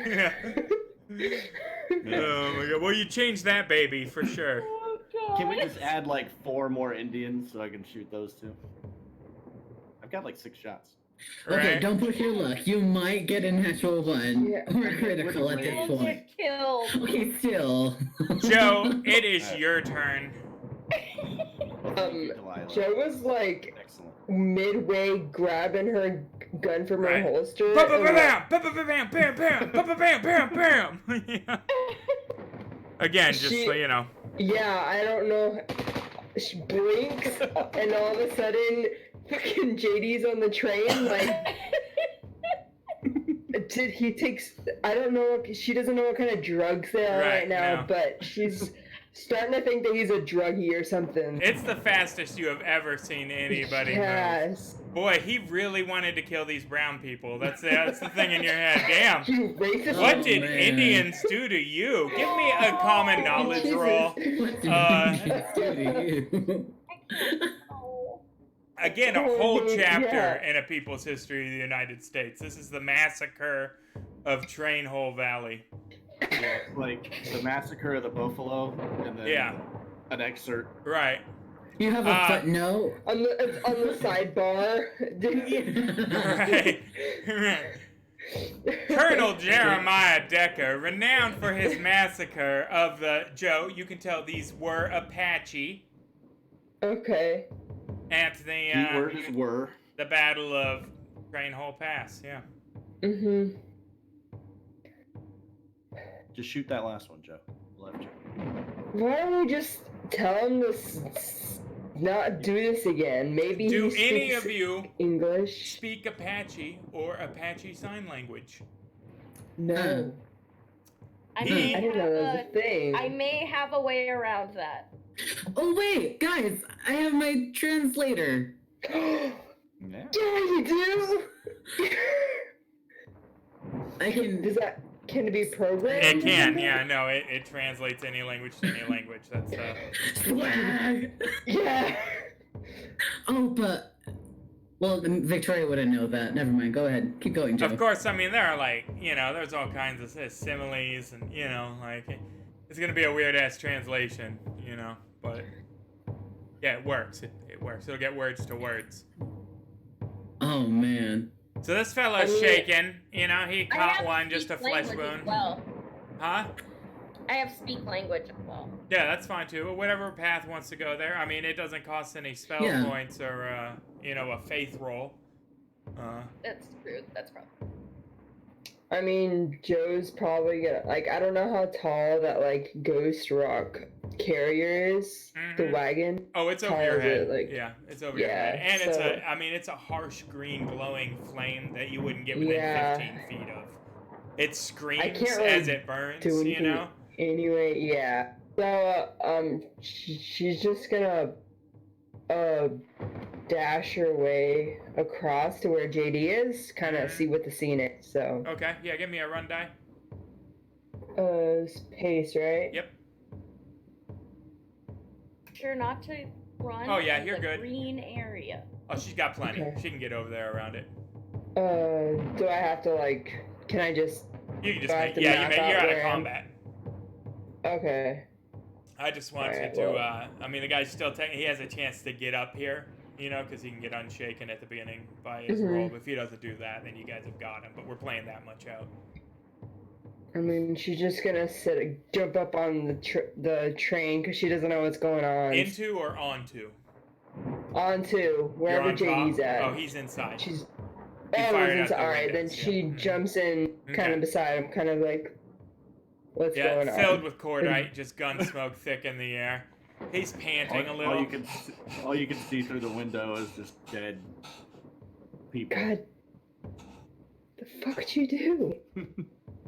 [SPEAKER 2] Yeah. Oh my God. Well, you changed that baby for sure.
[SPEAKER 4] Oh, God.
[SPEAKER 3] Can we just add like 4 more Indians so I can shoot those 2? I've got like 6 shots.
[SPEAKER 6] Okay,
[SPEAKER 2] Right?
[SPEAKER 6] don't push your luck. You might get a natural one
[SPEAKER 5] Yeah.
[SPEAKER 6] or a critical at this
[SPEAKER 4] We'll
[SPEAKER 6] point.
[SPEAKER 4] get killed.
[SPEAKER 6] Okay, still.
[SPEAKER 2] Joe, it is your turn.
[SPEAKER 3] Delilah.
[SPEAKER 5] Joe was like
[SPEAKER 3] Excellent.
[SPEAKER 5] midway grabbing her gun from
[SPEAKER 2] Right.
[SPEAKER 5] her holster.
[SPEAKER 2] Bam,
[SPEAKER 5] and,
[SPEAKER 2] bam,
[SPEAKER 5] like,
[SPEAKER 2] bam, bam, bam, bam, bam, bam, bam, bam, bam, bam. Yeah. Again, just
[SPEAKER 5] She-
[SPEAKER 2] so you know.
[SPEAKER 5] Yeah, I don't know. She blinks, and all of a sudden, fucking JD's on the train. Like, he takes? I don't know. She doesn't know what kind of drugs they are
[SPEAKER 2] Right,
[SPEAKER 5] right now,
[SPEAKER 2] no.
[SPEAKER 5] but she's starting to think that he's a druggie or something.
[SPEAKER 2] It's the fastest you have ever seen anybody move.
[SPEAKER 5] Yes.
[SPEAKER 2] Boy, he really wanted to kill these brown people. That's the thing in your head. Damn.
[SPEAKER 5] You racist.
[SPEAKER 2] What
[SPEAKER 6] Oh,
[SPEAKER 2] did
[SPEAKER 6] man.
[SPEAKER 2] Indians do to you? Give me a common knowledge
[SPEAKER 5] Jesus.
[SPEAKER 2] roll.
[SPEAKER 6] What did
[SPEAKER 2] Uh,
[SPEAKER 6] do to you?
[SPEAKER 4] Oh.
[SPEAKER 2] Again, a
[SPEAKER 5] Oh,
[SPEAKER 2] whole
[SPEAKER 5] dude,
[SPEAKER 2] chapter
[SPEAKER 5] yeah.
[SPEAKER 2] in a people's history of the United States. This is the massacre of Train Hole Valley.
[SPEAKER 3] Yeah, like the massacre of the buffalo, and then
[SPEAKER 2] Yeah.
[SPEAKER 3] an excerpt.
[SPEAKER 2] Right.
[SPEAKER 6] You have a footnote?
[SPEAKER 5] It's on the sidebar.
[SPEAKER 2] Right. Colonel Jeremiah Decker, renowned for his massacre of the... Joe, you can tell these were Apache
[SPEAKER 5] Okay.
[SPEAKER 2] at
[SPEAKER 3] Keyword is were.
[SPEAKER 2] the Battle of Train Hole Pass, yeah.
[SPEAKER 5] Mhm.
[SPEAKER 3] Just shoot that last one, Joe. Left.
[SPEAKER 5] Why don't we just tell him to not do this again? Maybe
[SPEAKER 2] Do
[SPEAKER 5] he
[SPEAKER 2] any
[SPEAKER 5] speaks
[SPEAKER 2] of you
[SPEAKER 5] English.
[SPEAKER 2] speak Apache or Apache Sign Language?
[SPEAKER 5] No.
[SPEAKER 4] I
[SPEAKER 2] He-
[SPEAKER 4] may
[SPEAKER 5] I didn't know that was
[SPEAKER 4] have
[SPEAKER 5] a thing.
[SPEAKER 4] I may have a way around that.
[SPEAKER 6] Oh wait, guys, I have my translator.
[SPEAKER 3] Yeah.
[SPEAKER 5] Yeah, you do.
[SPEAKER 6] I can.
[SPEAKER 5] Can it be programmed?
[SPEAKER 2] It can, yeah, no, it translates any language to any language. That's
[SPEAKER 6] Swag.
[SPEAKER 5] Yeah.
[SPEAKER 6] Oh, but well, Victoria wouldn't know that. Never mind. Go ahead. Keep going, Joe.
[SPEAKER 2] Of course, I mean, there are like, there's all kinds of similes and, like, it's gonna be a weird ass translation, but yeah, it works. It works. It'll get words to words.
[SPEAKER 6] Oh man.
[SPEAKER 2] So this fella's
[SPEAKER 5] I mean,
[SPEAKER 2] shaking, he
[SPEAKER 4] I
[SPEAKER 2] caught
[SPEAKER 4] have
[SPEAKER 2] one, just a
[SPEAKER 4] speak
[SPEAKER 2] flesh
[SPEAKER 4] language as
[SPEAKER 2] wound.
[SPEAKER 4] Well,
[SPEAKER 2] Huh?
[SPEAKER 4] I have speak language as well.
[SPEAKER 2] Yeah, that's fine too. Whatever path wants to go there. I mean, it doesn't cost any spell
[SPEAKER 6] Yeah.
[SPEAKER 2] points or, a faith roll.
[SPEAKER 4] That's true. That's probably.
[SPEAKER 5] I mean, Joe's probably gonna I don't know how tall that Ghost Rock carrier is. The
[SPEAKER 2] Mhm.
[SPEAKER 5] wagon.
[SPEAKER 2] Oh, it's over
[SPEAKER 5] Tall
[SPEAKER 2] your
[SPEAKER 5] is
[SPEAKER 2] head.
[SPEAKER 5] it,
[SPEAKER 2] Yeah, it's over your
[SPEAKER 5] Yeah,
[SPEAKER 2] head. And it's
[SPEAKER 5] so-
[SPEAKER 2] it's a harsh green glowing flame that you wouldn't get within
[SPEAKER 5] Yeah.
[SPEAKER 2] 15 feet of. It screams
[SPEAKER 5] can't really
[SPEAKER 2] as it burns,
[SPEAKER 5] do anything. Anyway, yeah. So she's just gonna dash her way across to where JD is, kind of
[SPEAKER 2] Mhm.
[SPEAKER 5] see what the scene is. So
[SPEAKER 2] Okay, yeah, give me a run die.
[SPEAKER 5] it's pace, right?
[SPEAKER 2] Yep.
[SPEAKER 4] Sure not to run.
[SPEAKER 2] Oh, yeah,
[SPEAKER 4] in
[SPEAKER 2] you're
[SPEAKER 4] the
[SPEAKER 2] good.
[SPEAKER 4] Green area.
[SPEAKER 2] Oh, she's got plenty.
[SPEAKER 5] Okay.
[SPEAKER 2] She can get over there around it.
[SPEAKER 5] Do I have to can I just
[SPEAKER 2] You can just
[SPEAKER 5] Do I have
[SPEAKER 2] make,
[SPEAKER 5] to
[SPEAKER 2] yeah,
[SPEAKER 5] map
[SPEAKER 2] you're
[SPEAKER 5] out
[SPEAKER 2] out of
[SPEAKER 5] where I am?
[SPEAKER 2] combat.
[SPEAKER 5] okay.
[SPEAKER 2] I just want
[SPEAKER 5] Alright,
[SPEAKER 2] you to,
[SPEAKER 5] well-
[SPEAKER 2] I mean, the guy's still he has a chance to get up here, you know, because he can get unshaken at the beginning by his roll. But if he doesn't do that, then you guys have got him. But we're playing that much out.
[SPEAKER 5] I mean, she's just gonna jump up on the train because she doesn't know what's going on.
[SPEAKER 2] Into or onto?
[SPEAKER 5] Onto
[SPEAKER 2] You're
[SPEAKER 5] wherever
[SPEAKER 2] on
[SPEAKER 5] JD's
[SPEAKER 2] top?
[SPEAKER 5] at.
[SPEAKER 2] Oh, he's inside.
[SPEAKER 5] She's.
[SPEAKER 2] He
[SPEAKER 5] Oh,
[SPEAKER 2] fired
[SPEAKER 5] he's
[SPEAKER 2] out the
[SPEAKER 5] inside. Alright, then
[SPEAKER 2] windows,
[SPEAKER 5] she
[SPEAKER 2] yeah.
[SPEAKER 5] jumps in kind
[SPEAKER 2] Okay.
[SPEAKER 5] of beside him, kind of like, what's going on?
[SPEAKER 2] Filled with cordite, just gun smoke thick in the air. He's panting a little.
[SPEAKER 3] All you can see through the window is just dead people.
[SPEAKER 5] God. The fuck would you do?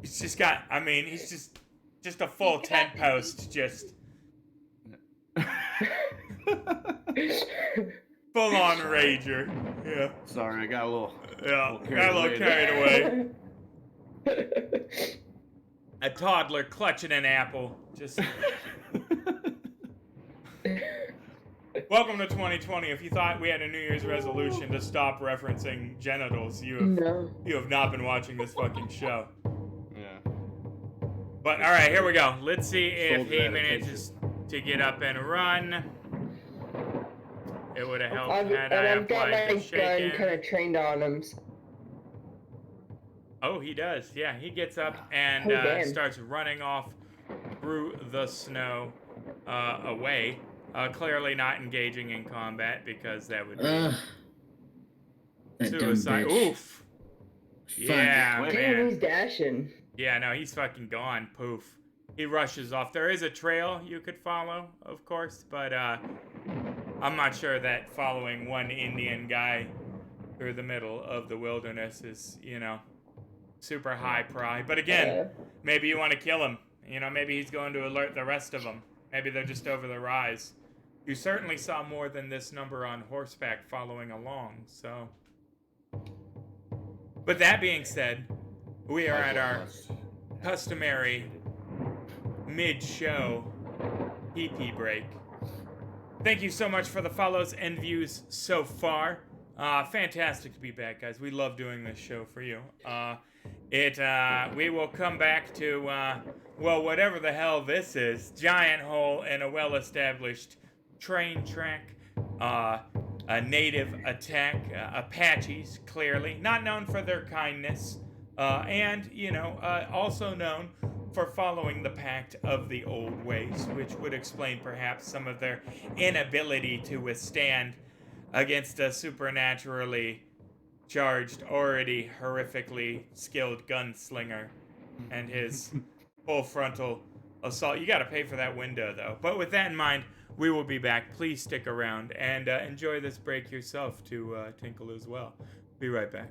[SPEAKER 2] He's just got, I mean, he's just a full tent post, just full on rager. Yeah.
[SPEAKER 3] Sorry, I got a little.
[SPEAKER 2] Yeah,
[SPEAKER 3] little
[SPEAKER 2] got a little
[SPEAKER 3] carried
[SPEAKER 2] carried away. A toddler clutching an apple. Just. Welcome to 2020. If you thought we had a New Year's resolution to stop referencing genitals, you have not been watching this fucking show.
[SPEAKER 3] Yeah.
[SPEAKER 2] But all right, here we go. Let's see if
[SPEAKER 3] Sold
[SPEAKER 2] he
[SPEAKER 3] that
[SPEAKER 2] manages to get up and run. It would have helped
[SPEAKER 5] I've
[SPEAKER 2] had I
[SPEAKER 5] got
[SPEAKER 2] applied
[SPEAKER 5] my
[SPEAKER 2] the
[SPEAKER 5] gun
[SPEAKER 2] shaken.
[SPEAKER 5] kind of trained on him.
[SPEAKER 2] Oh, he does. Yeah, he gets up and
[SPEAKER 5] Oh, damn.
[SPEAKER 2] starts running off through the snow away. Clearly not engaging in combat because that would be
[SPEAKER 6] That dumb
[SPEAKER 2] suicide.
[SPEAKER 6] bitch.
[SPEAKER 2] Oof. Yeah,
[SPEAKER 3] Wait.
[SPEAKER 5] Damn,
[SPEAKER 2] man.
[SPEAKER 5] he's dashing.
[SPEAKER 2] Yeah, no, he's fucking gone. Poof. He rushes off. There is a trail you could follow, of course, but I'm not sure that following one Indian guy through the middle of the wilderness is, you know, super high pride. But again, maybe you want to kill him. You know, maybe he's going to alert the rest of them. Maybe they're just over the rise. You certainly saw more than this number on horseback following along, so. But that being said, we are at our customary mid-show EP break. Thank you so much for the follows and views so far. Fantastic to be back, guys. We love doing this show for you. We will come back to, well, whatever the hell this is. Giant hole in a well-established train track. A native attack. Apaches, clearly. Not known for their kindness. And, you know, also known for following the pact of the old ways, which would explain perhaps some of their inability to withstand against a supernaturally charged, already horrifically skilled gunslinger and his full frontal assault. You gotta pay for that window, though. But with that in mind, we will be back. Please stick around and enjoy this break yourself to tinkle as well. Be right back.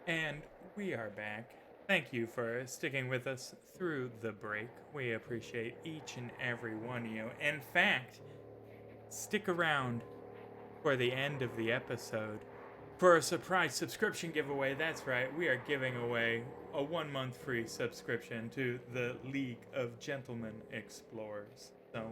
[SPEAKER 2] And we are back. Thank you for sticking with us through the break. We appreciate each and every one of you. In fact, stick around for the end of the episode for a surprise subscription giveaway. That's right, we are giving away a 1-month free subscription to the League of Gentlemen Explorers. So,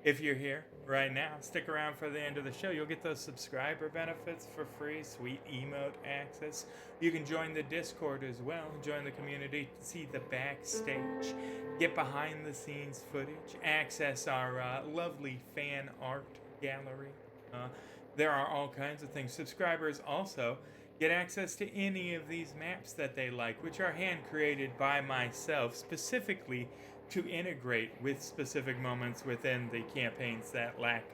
[SPEAKER 2] if you're here right now, stick around for the end of the show. You'll get those subscriber benefits for free, sweet emote access. You can join the Discord as well, join the community, see the backstage, get behind the scenes footage, access our lovely fan art gallery. There are all kinds of things. Subscribers also get access to any of these maps that they like, which are hand-created by myself, specifically to integrate with specific moments within the campaigns that lack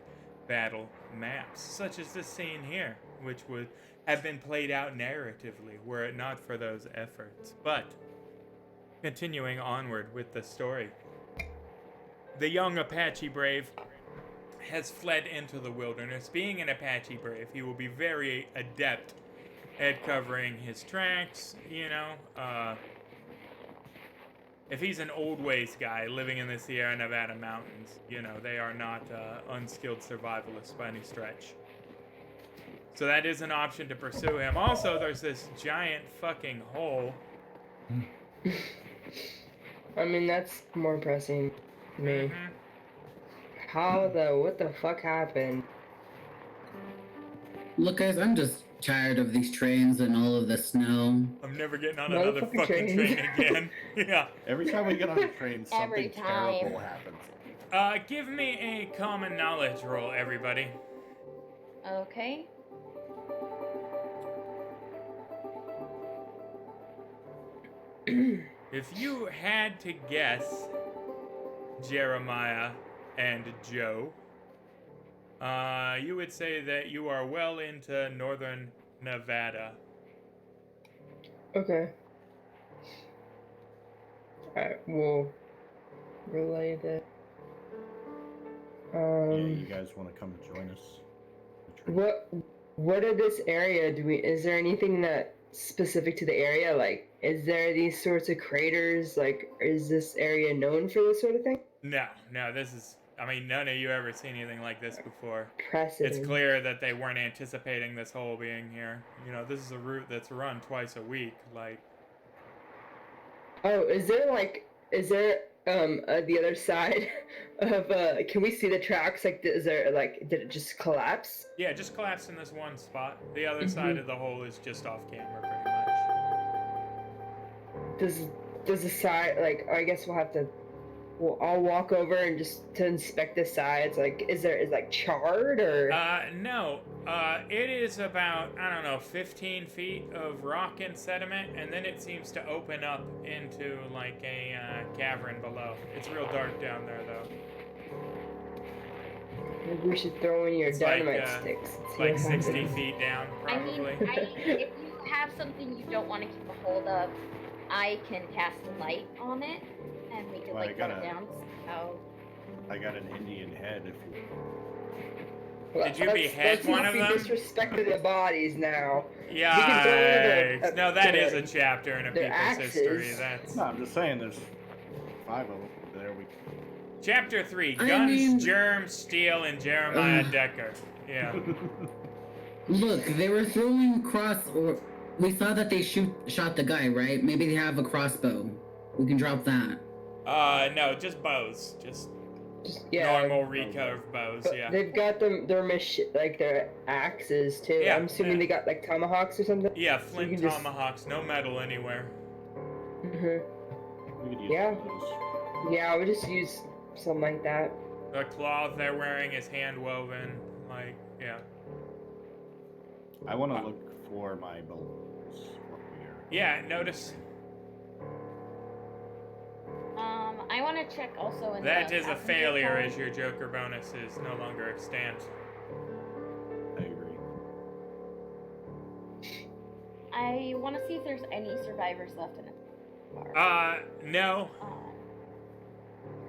[SPEAKER 2] battle maps, such as this scene here, which would have been played out narratively were it not for those efforts. But, continuing onward with the story, the young Apache Brave has fled into the wilderness. Being an Apache Brave, he will be very adept at covering his tracks, if he's an old ways guy living in the Sierra Nevada mountains, they are not unskilled survivalists by any stretch. So that is an option to pursue him. Also, there's this giant fucking hole.
[SPEAKER 5] I mean, that's more pressing to me.
[SPEAKER 2] Mm-hmm.
[SPEAKER 5] What the fuck happened?
[SPEAKER 6] Look, guys, I'm just tired of these trains and all of the snow.
[SPEAKER 2] I'm never getting on another fucking train again. Yeah.
[SPEAKER 3] Every time we get on a train,
[SPEAKER 4] Every
[SPEAKER 3] something
[SPEAKER 4] time.
[SPEAKER 3] terrible happens.
[SPEAKER 2] Give me a common knowledge roll, everybody.
[SPEAKER 4] Okay.
[SPEAKER 2] If you had to guess Jeremiah and Joe, you would say that you are well into northern Nevada.
[SPEAKER 5] Okay. Alright, we'll relay that.
[SPEAKER 3] Yeah, you guys want to come join us?
[SPEAKER 5] What are this area is there anything that specific to the area? Like, is there these sorts of craters? Like, is this area known for this sort of thing?
[SPEAKER 2] No, this is, none of you ever seen anything like this before.
[SPEAKER 5] Precedent.
[SPEAKER 2] It's clear that they weren't anticipating this hole being here. This is a route that's run twice a week, like.
[SPEAKER 5] Oh, is there the other side of can we see the tracks? Like, did it just collapse?
[SPEAKER 2] Yeah, it just collapsed in this one spot. The other side of the hole is just off camera, pretty much.
[SPEAKER 5] Does the side, like, I guess I'll walk over and just to inspect the sides. Like, is like charred or?
[SPEAKER 2] No. It is about, 15 feet of rock and sediment, and then it seems to open up into like a cavern below. It's real dark down there, though.
[SPEAKER 5] Maybe we should throw in your dynamite sticks.
[SPEAKER 2] Like 60 feet down, probably.
[SPEAKER 4] If you have something you don't want to keep a hold of, I can cast light on it, and we can
[SPEAKER 3] Well,
[SPEAKER 4] put it down. Oh.
[SPEAKER 3] I got an Indian head. If you...
[SPEAKER 2] Did you behead one of them?
[SPEAKER 5] Let's not be disrespecting the bodies now.
[SPEAKER 2] Yikes! No, that is a chapter in a people's
[SPEAKER 5] axes.
[SPEAKER 2] history. That's.
[SPEAKER 3] No, I'm just saying. There's 5 of them. There we.
[SPEAKER 2] Chapter 3: Guns, Germs, Steel, and Jeremiah Decker. Yeah.
[SPEAKER 6] Look, they were throwing or we saw that they shot the guy, right? Maybe they have a crossbow. We can drop that.
[SPEAKER 2] No, just bows. Just normal recurve bows. Yeah.
[SPEAKER 5] They've got their axes too.
[SPEAKER 2] Yeah,
[SPEAKER 5] I'm assuming they got like tomahawks or something.
[SPEAKER 2] Yeah, flint tomahawks. No metal anywhere.
[SPEAKER 3] We could use those.
[SPEAKER 5] Yeah, I would just use something like that.
[SPEAKER 2] The cloth they're wearing is hand woven. Like, yeah.
[SPEAKER 3] I want to look for my bullets.
[SPEAKER 2] Yeah, notice.
[SPEAKER 4] I want to check also in
[SPEAKER 2] That
[SPEAKER 4] the
[SPEAKER 2] is a failure, as your Joker bonus is no longer extant.
[SPEAKER 3] I agree.
[SPEAKER 4] I want to see if there's any survivors left in it.
[SPEAKER 2] No.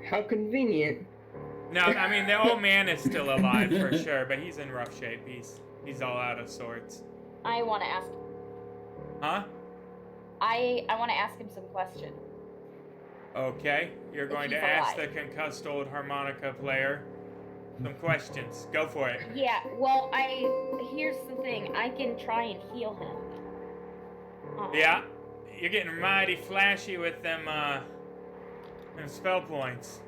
[SPEAKER 5] How convenient.
[SPEAKER 2] No, the old man is still alive for sure, but he's in rough shape. He's all out of sorts.
[SPEAKER 4] I want to ask.
[SPEAKER 2] Huh?
[SPEAKER 4] I want to ask him some questions.
[SPEAKER 2] Okay, you're going to
[SPEAKER 4] he's
[SPEAKER 2] ask
[SPEAKER 4] alive.
[SPEAKER 2] the concussed old harmonica player some questions. Go for it.
[SPEAKER 4] Yeah, well, here's the thing. I can try and heal him.
[SPEAKER 2] Yeah, you're getting mighty flashy with them spell points.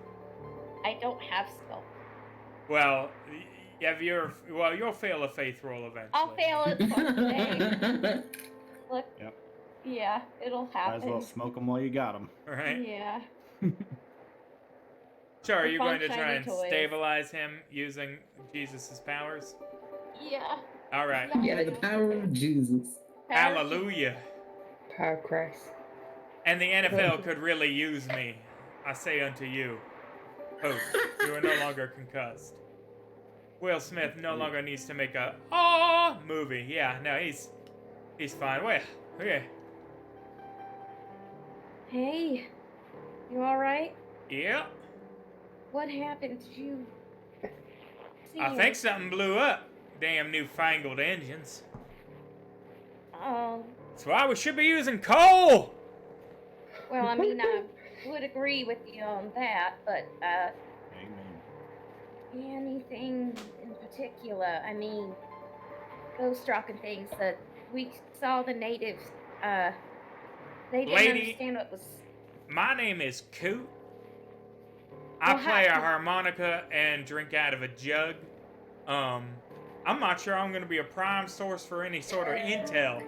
[SPEAKER 4] I don't have spell.
[SPEAKER 2] Well, you'll fail a faith roll eventually.
[SPEAKER 4] I'll fail it someday. Look.
[SPEAKER 3] Yep.
[SPEAKER 4] Yeah, it'll
[SPEAKER 3] Might
[SPEAKER 4] happen.
[SPEAKER 3] as well smoke them while you got them.
[SPEAKER 2] Right?
[SPEAKER 4] Yeah.
[SPEAKER 2] So are you
[SPEAKER 4] Fun
[SPEAKER 2] going to try
[SPEAKER 4] shiny
[SPEAKER 2] and
[SPEAKER 4] toys.
[SPEAKER 2] stabilize him using Jesus' powers?
[SPEAKER 4] Yeah.
[SPEAKER 2] All right.
[SPEAKER 6] Yeah, the power of Jesus.
[SPEAKER 2] Hallelujah.
[SPEAKER 5] Power of Christ.
[SPEAKER 2] And the NFL could really use me. I say unto you, host, you are no longer concussed. Will Smith no longer needs to make a movie. Yeah, no, he's fine. Well, yeah.
[SPEAKER 4] Hey, you all right?
[SPEAKER 2] Yeah.
[SPEAKER 4] What happened? Did you see
[SPEAKER 2] I
[SPEAKER 4] him?
[SPEAKER 2] think something blew up. Damn newfangled engines.
[SPEAKER 4] Oh,
[SPEAKER 2] That's why we should be using coal.
[SPEAKER 4] well, I mean, I would agree with you on that, but
[SPEAKER 3] Amen.
[SPEAKER 4] anything in particular? I mean, ghost rock and things that we saw the natives. They didn't
[SPEAKER 2] Lady.
[SPEAKER 4] understand what was.
[SPEAKER 2] My name is Coot. I
[SPEAKER 4] Well,
[SPEAKER 2] play a harmonica and drink out of a jug. I'm not sure I'm going to be a prime source for any sort of intel.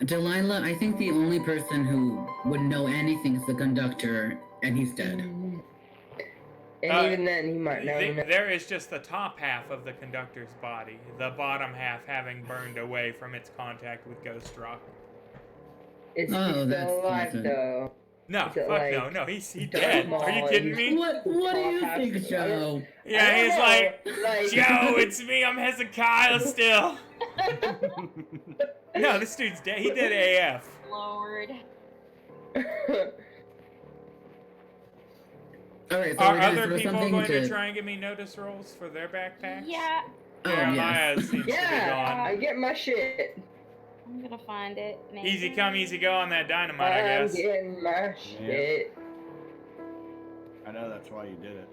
[SPEAKER 6] Delilah, I think the only person who would know anything is the conductor, and he's dead.
[SPEAKER 5] And
[SPEAKER 2] Uh,
[SPEAKER 5] even then, he might know.
[SPEAKER 2] There is just the top half of the conductor's body, the bottom half having burned away from its contact with Ghost Rock.
[SPEAKER 5] Is
[SPEAKER 6] Oh,
[SPEAKER 5] he still
[SPEAKER 6] that's
[SPEAKER 5] alive,
[SPEAKER 6] nothing.
[SPEAKER 5] though?
[SPEAKER 2] No,
[SPEAKER 5] Is it
[SPEAKER 2] fuck
[SPEAKER 5] like
[SPEAKER 2] no, he's dead. Are you
[SPEAKER 5] Dynamite?
[SPEAKER 2] kidding me?
[SPEAKER 6] What do you think, Joe?
[SPEAKER 2] Yeah,
[SPEAKER 5] I
[SPEAKER 2] he's
[SPEAKER 5] don't
[SPEAKER 2] like,
[SPEAKER 5] know, like-
[SPEAKER 2] Joe, it's me, I'm Hezekiah still. No, this dude's dead. He did AF.
[SPEAKER 4] Lord.
[SPEAKER 6] Alright, so
[SPEAKER 2] Are
[SPEAKER 6] we're gonna
[SPEAKER 2] other
[SPEAKER 6] throw
[SPEAKER 2] people
[SPEAKER 6] something
[SPEAKER 2] going to try and give me notice rolls for their backpacks?
[SPEAKER 4] Yeah,
[SPEAKER 6] Oh,
[SPEAKER 2] Jeremiah
[SPEAKER 6] yes.
[SPEAKER 2] seems to be
[SPEAKER 5] Yeah, I
[SPEAKER 2] gone.
[SPEAKER 5] get my shit.
[SPEAKER 4] I'm gonna find it.
[SPEAKER 2] Easy come, easy go on that dynamite, I
[SPEAKER 5] I'm
[SPEAKER 2] guess.
[SPEAKER 5] getting my shit.
[SPEAKER 3] I know that's why you did it.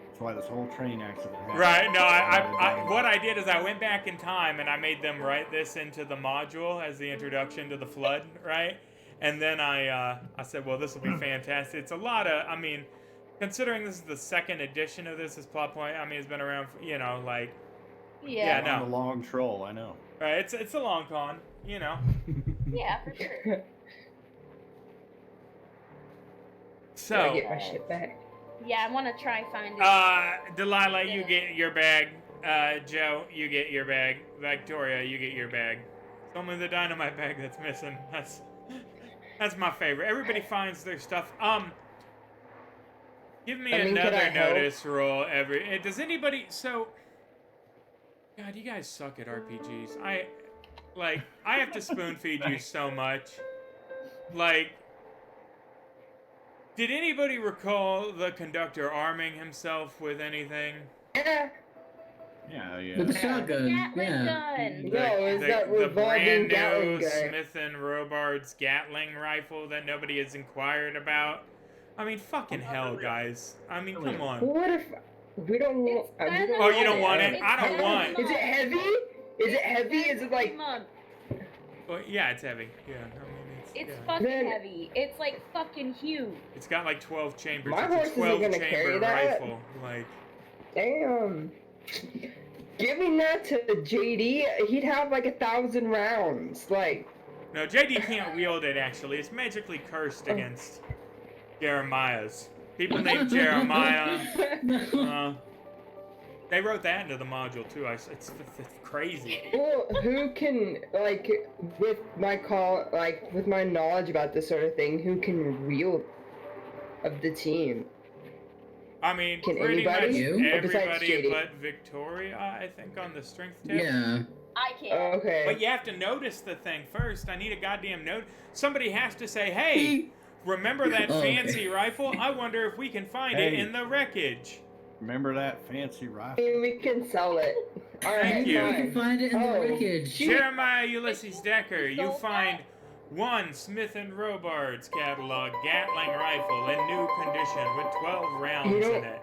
[SPEAKER 3] That's why this whole train accident happened.
[SPEAKER 2] Right, no, what I did is I went back in time and I made them write this into the module as the introduction to the flood, right? And then I said, well, this will be fantastic. It's a lot of, I mean, considering this is the second edition of this plot point, I mean, it's been around, for, like,
[SPEAKER 4] Yeah.
[SPEAKER 2] no.
[SPEAKER 3] I'm a long troll, I know.
[SPEAKER 2] right, it's a long con,
[SPEAKER 4] Yeah, for sure.
[SPEAKER 2] So,
[SPEAKER 5] I get my shit back.
[SPEAKER 4] Yeah, I want to try find it.
[SPEAKER 2] Delilah, you get your bag. Joe, you get your bag. Victoria, you get your bag. It's only the dynamite bag that's missing. That's my favorite. Everybody finds their stuff. Give me
[SPEAKER 5] I mean, could I
[SPEAKER 2] another
[SPEAKER 5] help?
[SPEAKER 2] notice roll does anybody, God, you guys suck at RPGs. I have to spoon feed you so much. Like, did anybody recall the conductor arming himself with anything?
[SPEAKER 5] Yeah.
[SPEAKER 3] Yeah.
[SPEAKER 6] With the shotgun,
[SPEAKER 4] Gatling
[SPEAKER 6] yeah.
[SPEAKER 4] gun.
[SPEAKER 5] No, it's that
[SPEAKER 2] the
[SPEAKER 5] revolving
[SPEAKER 2] brand
[SPEAKER 5] Gatling
[SPEAKER 2] new
[SPEAKER 5] gun.
[SPEAKER 2] Smith and Robards Gatling rifle that nobody has inquired about. I mean, fucking hell, guys. I mean, come on.
[SPEAKER 5] What if we don't want?
[SPEAKER 4] It's better
[SPEAKER 2] Oh, you don't
[SPEAKER 4] than
[SPEAKER 2] want it?
[SPEAKER 4] It's
[SPEAKER 2] I don't
[SPEAKER 4] better
[SPEAKER 2] want-
[SPEAKER 4] than
[SPEAKER 5] Is it heavy? Is it heavy? Is it like?
[SPEAKER 4] Month.
[SPEAKER 2] Well, yeah, it's heavy. Yeah, I mean,
[SPEAKER 4] It's
[SPEAKER 2] yeah.
[SPEAKER 4] fucking
[SPEAKER 5] Then-
[SPEAKER 4] heavy. It's like fucking huge.
[SPEAKER 2] It's got like 12 chambers.
[SPEAKER 5] My
[SPEAKER 2] It's
[SPEAKER 5] horse
[SPEAKER 2] a
[SPEAKER 5] isn't
[SPEAKER 2] 12
[SPEAKER 5] gonna
[SPEAKER 2] chamber
[SPEAKER 5] carry that.
[SPEAKER 2] rifle. Like,
[SPEAKER 5] Damn. Giving that to JD, he'd have like 1,000 rounds. Like,
[SPEAKER 2] no, JD can't wield it. Actually, it's magically cursed against Jeremiah's. People named Jeremiah. They wrote that into the module too. It's crazy.
[SPEAKER 5] well, who can like with with my knowledge about this sort of thing, who can wield of the team?
[SPEAKER 2] I mean,
[SPEAKER 5] Can
[SPEAKER 2] pretty
[SPEAKER 5] anybody?
[SPEAKER 2] much
[SPEAKER 6] You?
[SPEAKER 5] Or besides
[SPEAKER 2] everybody
[SPEAKER 5] JD?
[SPEAKER 2] but Victoria, I think, on the strength test.
[SPEAKER 6] Yeah.
[SPEAKER 4] I can't.
[SPEAKER 5] Okay.
[SPEAKER 2] But you have to notice the thing first. I need a goddamn note. Somebody has to say, hey, remember that
[SPEAKER 6] Oh, okay.
[SPEAKER 2] fancy rifle? I wonder if we can find it
[SPEAKER 3] Hey.
[SPEAKER 2] in the wreckage.
[SPEAKER 3] Remember that fancy
[SPEAKER 5] I
[SPEAKER 3] rifle?
[SPEAKER 5] mean, we can sell it. All right,
[SPEAKER 2] Thank you.
[SPEAKER 6] You can
[SPEAKER 5] fine.
[SPEAKER 6] find it in the
[SPEAKER 5] Oh,
[SPEAKER 6] wreckage.
[SPEAKER 5] shoot.
[SPEAKER 2] Jeremiah Ulysses Decker, you
[SPEAKER 4] sold
[SPEAKER 2] find 1 Smith & Robards catalog Gatling rifle in new condition with 12 rounds in it.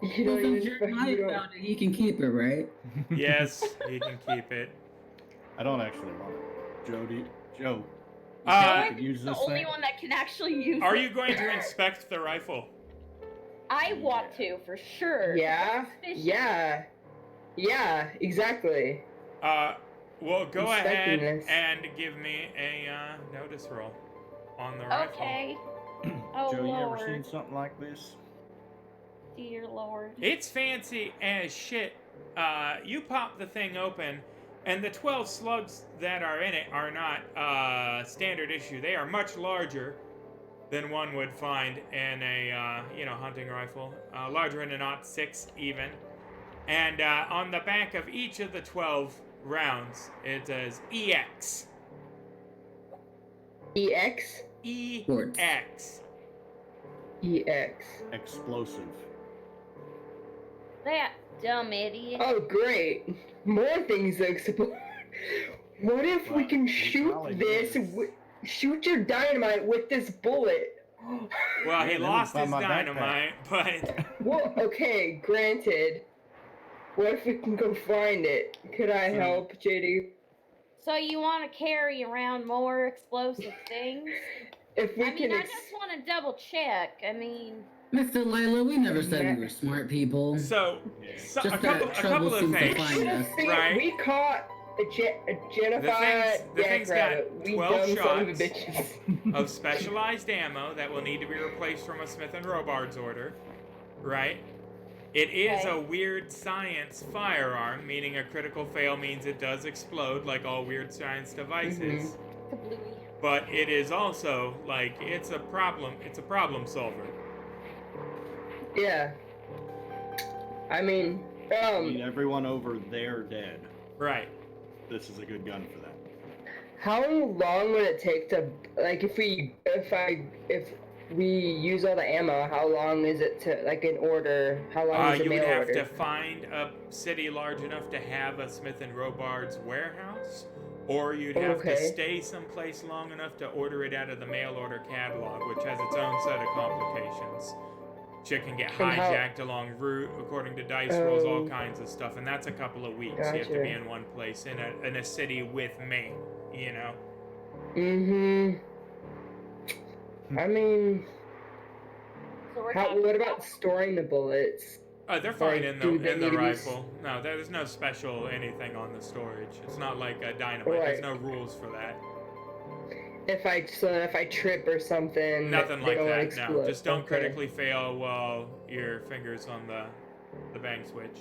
[SPEAKER 5] You
[SPEAKER 6] Well,
[SPEAKER 5] don't
[SPEAKER 6] since
[SPEAKER 5] even.
[SPEAKER 6] Jeremiah
[SPEAKER 5] You don't.
[SPEAKER 6] found it, he can keep it, right?
[SPEAKER 2] Yes, he can keep it.
[SPEAKER 3] I don't actually want it. Joe.
[SPEAKER 2] Uh,
[SPEAKER 3] You could use
[SPEAKER 4] the
[SPEAKER 3] this
[SPEAKER 4] only
[SPEAKER 3] thing?
[SPEAKER 4] one that can actually use
[SPEAKER 2] Are
[SPEAKER 4] it.
[SPEAKER 2] you going to inspect the rifle?
[SPEAKER 4] I want to, for sure.
[SPEAKER 5] Yeah. Yeah. Exactly.
[SPEAKER 2] Well, go
[SPEAKER 5] Inspecting
[SPEAKER 2] ahead
[SPEAKER 5] this.
[SPEAKER 2] and give me a notice roll on the rifle.
[SPEAKER 4] Okay. Oh,
[SPEAKER 3] Joe, you ever
[SPEAKER 4] Lord.
[SPEAKER 3] seen something like this?
[SPEAKER 4] Dear Lord.
[SPEAKER 2] It's fancy as shit. You pop the thing open, and the 12 slugs that are in it are not standard issue. They are much larger than one would find in a hunting rifle. Larger than a .6 even. And on the back of each of the 12 rounds, it says EX.
[SPEAKER 5] EX.
[SPEAKER 2] EX.
[SPEAKER 5] EX.
[SPEAKER 3] Explosive.
[SPEAKER 4] That dumb idiot.
[SPEAKER 5] Oh, great! More things to explode. What if we
[SPEAKER 3] Well,
[SPEAKER 5] can
[SPEAKER 3] he
[SPEAKER 5] shoot
[SPEAKER 3] probably
[SPEAKER 5] this?
[SPEAKER 3] does.
[SPEAKER 5] Shoot your dynamite with this bullet.
[SPEAKER 2] Well, he
[SPEAKER 3] Yeah, that
[SPEAKER 2] lost
[SPEAKER 3] was
[SPEAKER 2] his
[SPEAKER 3] by my
[SPEAKER 2] dynamite, but
[SPEAKER 5] Well, okay, granted. What if we can go find it? Could I
[SPEAKER 3] So-
[SPEAKER 5] help, JD?
[SPEAKER 4] So you want to carry around more explosive things?
[SPEAKER 5] If we
[SPEAKER 4] I
[SPEAKER 5] can.
[SPEAKER 4] mean, I just want to double check. I mean,
[SPEAKER 6] Miss Delilah, we never said we were smart people.
[SPEAKER 2] so,
[SPEAKER 3] Yeah.
[SPEAKER 2] so
[SPEAKER 6] Just
[SPEAKER 2] a couple
[SPEAKER 6] that trouble
[SPEAKER 2] of
[SPEAKER 6] seems to
[SPEAKER 2] things.
[SPEAKER 6] find us.
[SPEAKER 2] Right.
[SPEAKER 5] We caught a Jennifer
[SPEAKER 2] the thing's got
[SPEAKER 5] jackrabbit. We
[SPEAKER 2] 12
[SPEAKER 5] dumb son of a
[SPEAKER 2] shots.
[SPEAKER 5] bitches.
[SPEAKER 2] Of specialized ammo that will need to be replaced from a Smith & Robards order, right? It is
[SPEAKER 4] Okay.
[SPEAKER 2] a weird science firearm, meaning a critical fail means it does explode like all weird science devices.
[SPEAKER 4] kablooey.
[SPEAKER 2] But it is also like it's a problem solver.
[SPEAKER 5] Yeah. I mean,
[SPEAKER 3] Need everyone over there dead.
[SPEAKER 2] Right.
[SPEAKER 3] This is a good gun for that.
[SPEAKER 5] how long would it take to, like, if we use all the ammo, how long is it to, like, in order? How long is the
[SPEAKER 2] You would
[SPEAKER 5] mail
[SPEAKER 2] have
[SPEAKER 5] order?
[SPEAKER 2] to find a city large enough to have a Smith & Robards warehouse, or you'd have to
[SPEAKER 5] Okay.
[SPEAKER 2] stay someplace long enough to order it out of the mail order catalog, which has its own set of complications. Shit can get
[SPEAKER 5] And how-
[SPEAKER 2] hijacked along route, according to dice rolls, all
[SPEAKER 5] Oh.
[SPEAKER 2] kinds of stuff, and that's a couple of weeks. You have to
[SPEAKER 5] Gotcha.
[SPEAKER 2] be in one place in a city with mail, you know.
[SPEAKER 5] Mm-hmm. I mean,
[SPEAKER 4] So we're
[SPEAKER 5] how?
[SPEAKER 4] talking
[SPEAKER 5] What about storing the bullets?
[SPEAKER 2] They're fine
[SPEAKER 5] Like,
[SPEAKER 2] in
[SPEAKER 5] do
[SPEAKER 2] the
[SPEAKER 5] they
[SPEAKER 2] in
[SPEAKER 5] need
[SPEAKER 2] the
[SPEAKER 5] to be
[SPEAKER 2] rifle. No, there's no special anything on the storage. It's not like a dynamite. There's
[SPEAKER 5] Right.
[SPEAKER 2] no rules for that.
[SPEAKER 5] If I trip or something,
[SPEAKER 2] Nothing
[SPEAKER 5] they
[SPEAKER 2] like
[SPEAKER 5] don't
[SPEAKER 2] that.
[SPEAKER 5] explode.
[SPEAKER 2] No, just don't
[SPEAKER 5] Okay.
[SPEAKER 2] critically fail while your fingers on the bang switch.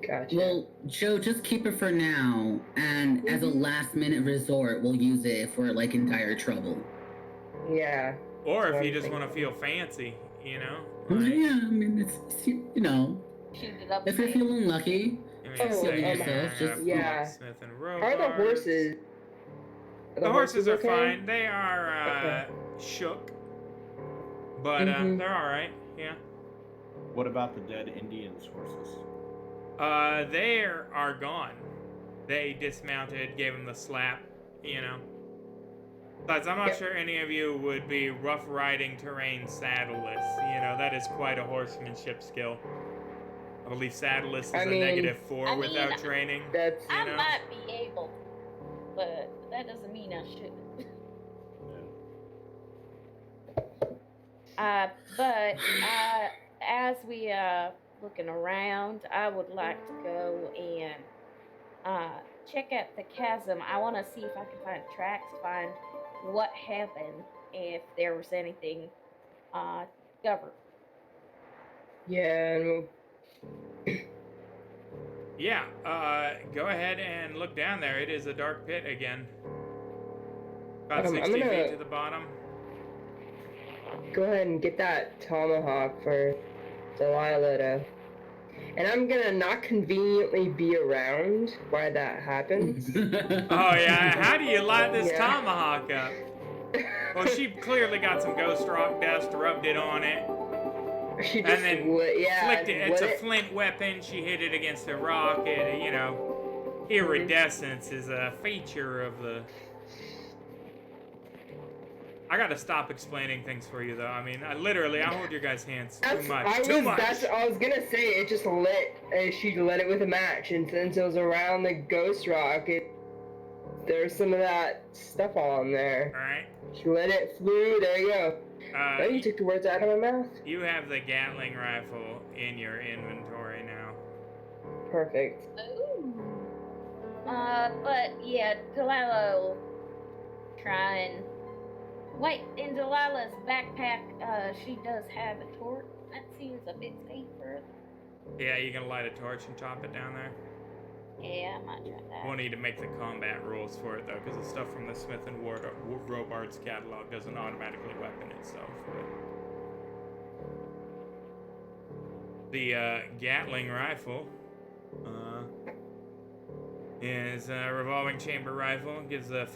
[SPEAKER 5] Gotcha.
[SPEAKER 6] Well, Joe, just keep it for now, and as a last-minute resort, we'll use it if we're like in dire trouble.
[SPEAKER 5] Yeah.
[SPEAKER 2] Or
[SPEAKER 5] That's
[SPEAKER 2] if
[SPEAKER 5] what
[SPEAKER 2] you
[SPEAKER 5] I'm
[SPEAKER 2] just want to
[SPEAKER 5] thinking.
[SPEAKER 2] feel fancy, you know.
[SPEAKER 6] Yeah, I mean, it's you know,
[SPEAKER 4] shoot it up.
[SPEAKER 6] if you're feeling lucky.
[SPEAKER 2] I mean,
[SPEAKER 5] Oh,
[SPEAKER 6] Silly
[SPEAKER 2] yeah,
[SPEAKER 6] yourself, just-
[SPEAKER 5] yeah.
[SPEAKER 2] Smith and
[SPEAKER 5] How are the
[SPEAKER 2] Robards.
[SPEAKER 5] horses? Are
[SPEAKER 2] The horses are
[SPEAKER 5] okay?
[SPEAKER 2] fine. They are
[SPEAKER 5] Okay.
[SPEAKER 2] shook, but
[SPEAKER 5] Mhm.
[SPEAKER 2] they're all right. Yeah.
[SPEAKER 3] What about the dead Indians' horses?
[SPEAKER 2] They are gone. They dismounted, gave him the slap, you know. Besides, I'm not
[SPEAKER 5] Yep.
[SPEAKER 2] sure any of you would be rough riding terrain saddleless. You know, that is quite a horsemanship skill. I believe saddleless is
[SPEAKER 5] I
[SPEAKER 2] a
[SPEAKER 5] mean-
[SPEAKER 2] -4
[SPEAKER 4] I mean,
[SPEAKER 2] without training.
[SPEAKER 5] That's
[SPEAKER 4] I
[SPEAKER 2] know?
[SPEAKER 4] might be able, but that doesn't mean I should. But as we looking around, I would like to go and check out the chasm. I want to see if I can find tracks, find what happened, if there was anything discovered.
[SPEAKER 5] yeah. And
[SPEAKER 2] Yeah, go ahead and look down there. It is a dark pit again. About
[SPEAKER 5] I'm
[SPEAKER 2] 60
[SPEAKER 5] gonna-
[SPEAKER 2] feet to the bottom.
[SPEAKER 5] go ahead and get that tomahawk for Delilah to. And I'm gonna not conveniently be around while that happens.
[SPEAKER 2] Oh yeah, how do you light this
[SPEAKER 5] Yeah.
[SPEAKER 2] tomahawk up? Well, she clearly got some ghost rock dust, rubbed it on it,
[SPEAKER 5] She
[SPEAKER 2] and
[SPEAKER 5] just
[SPEAKER 2] then flicked it.
[SPEAKER 5] and
[SPEAKER 2] It's a
[SPEAKER 5] lit it.
[SPEAKER 2] flint weapon. She hit it against a rock. And, you know, iridescence is a feature of the I gotta stop explaining things for you, though. I mean, I hold your guys' hands too much.
[SPEAKER 5] That's I was gonna say. It just she lit it with a match, and since it was around the ghost rock, there's some of that stuff on there.
[SPEAKER 2] All right.
[SPEAKER 5] She lit it, flew. There you go. Oh, you took the words out of my mouth.
[SPEAKER 2] You have the Gatling rifle in your inventory now.
[SPEAKER 5] Perfect.
[SPEAKER 4] Ooh. But yeah, Delilah will try and wait. In Delilah's backpack, she does have a torch. That seems a bit safer.
[SPEAKER 2] Yeah, you gonna light a torch and chop it down there?
[SPEAKER 4] Yeah, I might try that.
[SPEAKER 2] We'll need to make the combat rules for it, though, because the stuff from the Smith and Robards catalog doesn't automatically weapon itself. But the Gatling rifle is a revolving chamber rifle. Gives a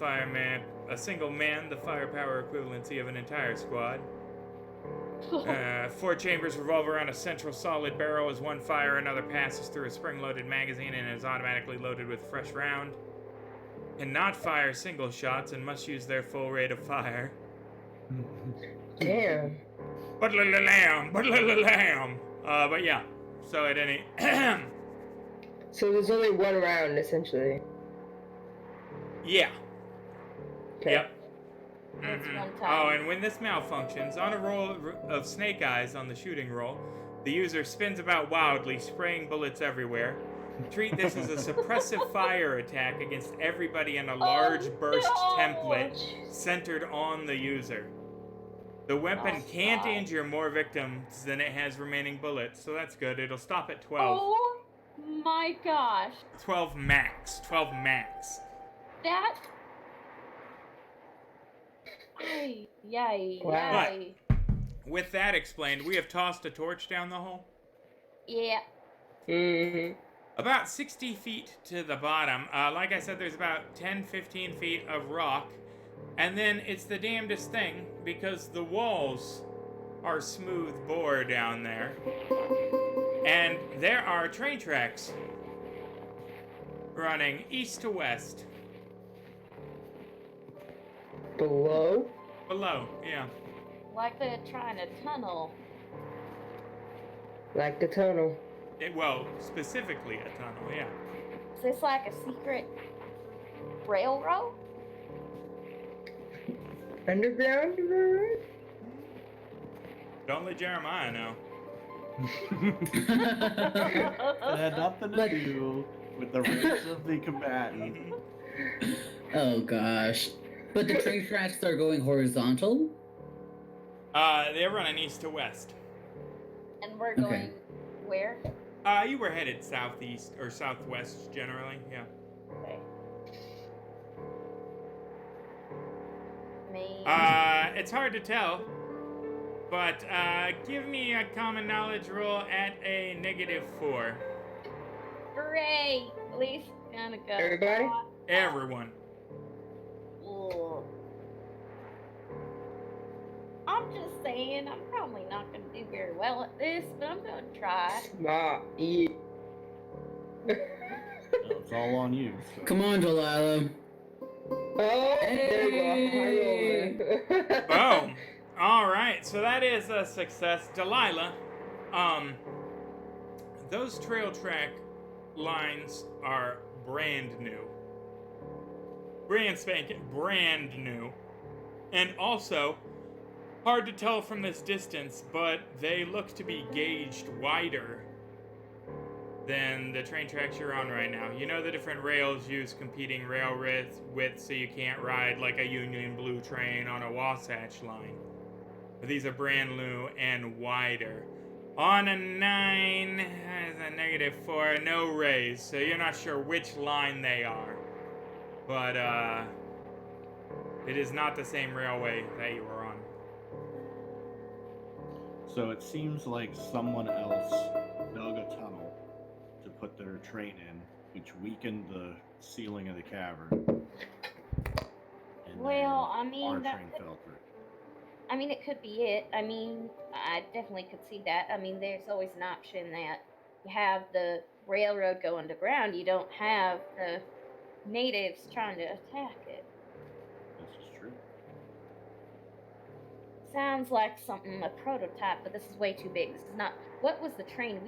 [SPEAKER 2] single man the firepower equivalency of an entire squad. 4 chambers revolve around a central solid barrel. As one fire, another passes through a spring-loaded magazine and is automatically loaded with a fresh round. Cannot fire single shots and must use their full rate of fire.
[SPEAKER 5] Damn.
[SPEAKER 2] But yeah. So at any.
[SPEAKER 5] So there's only one round, essentially.
[SPEAKER 2] Yeah.
[SPEAKER 5] Okay.
[SPEAKER 2] Yep.
[SPEAKER 4] That's one time.
[SPEAKER 2] Oh, and when this malfunctions, on a roll of snake eyes on the shooting roll, the user spins about wildly, spraying bullets everywhere. Treat this as a suppressive fire attack against everybody in a large burst template centered on the user. The weapon can't injure more victims than it has remaining bullets, so that's good. It'll stop at 12.
[SPEAKER 4] Oh my gosh.
[SPEAKER 2] 12 max. 12 max.
[SPEAKER 4] That. Ay, yay,
[SPEAKER 5] Wow.
[SPEAKER 4] yay.
[SPEAKER 2] With that explained, we have tossed a torch down the hole.
[SPEAKER 4] Yeah.
[SPEAKER 5] Mm-hmm.
[SPEAKER 2] About 60 feet to the bottom. Like I said, there's about 10-15 feet of rock. And then it's the damnedest thing, because the walls are smooth bore down there. And there are train tracks running east to west.
[SPEAKER 5] Below?
[SPEAKER 2] Below, yeah.
[SPEAKER 4] Like they're trying to tunnel.
[SPEAKER 5] Like the tunnel.
[SPEAKER 2] Well, specifically a tunnel, yeah.
[SPEAKER 4] Is this like a secret railroad?
[SPEAKER 5] Underground road?
[SPEAKER 2] Don't let Jeremiah know.
[SPEAKER 3] It had nothing to do with the race of the combatant.
[SPEAKER 6] Oh gosh. But the train tracks are going horizontal?
[SPEAKER 2] They're running east to west.
[SPEAKER 4] And we're
[SPEAKER 6] Okay.
[SPEAKER 4] going where?
[SPEAKER 2] You were headed southeast or southwest generally, yeah.
[SPEAKER 4] Okay. Me.
[SPEAKER 2] It's hard to tell, but give me a common knowledge roll at a -4.
[SPEAKER 4] Great. At least gonna go.
[SPEAKER 5] Everybody?
[SPEAKER 2] Everyone.
[SPEAKER 4] Ugh. I'm just saying, I'm probably not gonna do very well at this, but I'm gonna try.
[SPEAKER 5] Yeah.
[SPEAKER 3] It's all on you. So.
[SPEAKER 6] Come on, Delilah.
[SPEAKER 5] Oh, there you go.
[SPEAKER 2] Boom. All right, so that is a success. Delilah, those trail track lines are brand new. Brand spanking, brand new. And also, hard to tell from this distance, but they look to be gauged wider than the train tracks you're on right now. You know the different rails use competing rail width so you can't ride like a Union Blue train on a Wasatch line. But these are brand new and wider. On a 9, as a -4, no raise, so you're not sure which line they are. But, it is not the same railway that you were on.
[SPEAKER 3] So it seems like someone else dug a tunnel to put their train in, which weakened the ceiling of the cavern. And
[SPEAKER 4] Well,
[SPEAKER 3] then
[SPEAKER 4] I mean,
[SPEAKER 3] our
[SPEAKER 4] that
[SPEAKER 3] train
[SPEAKER 4] could-
[SPEAKER 3] fell through.
[SPEAKER 4] I mean, it could be it. I mean, I definitely could see that. I mean, there's always an option that you have the railroad go underground. You don't have the natives trying to attack it.
[SPEAKER 3] This is true.
[SPEAKER 4] sounds like something, a prototype, but this is way too big. This is not. What was the train?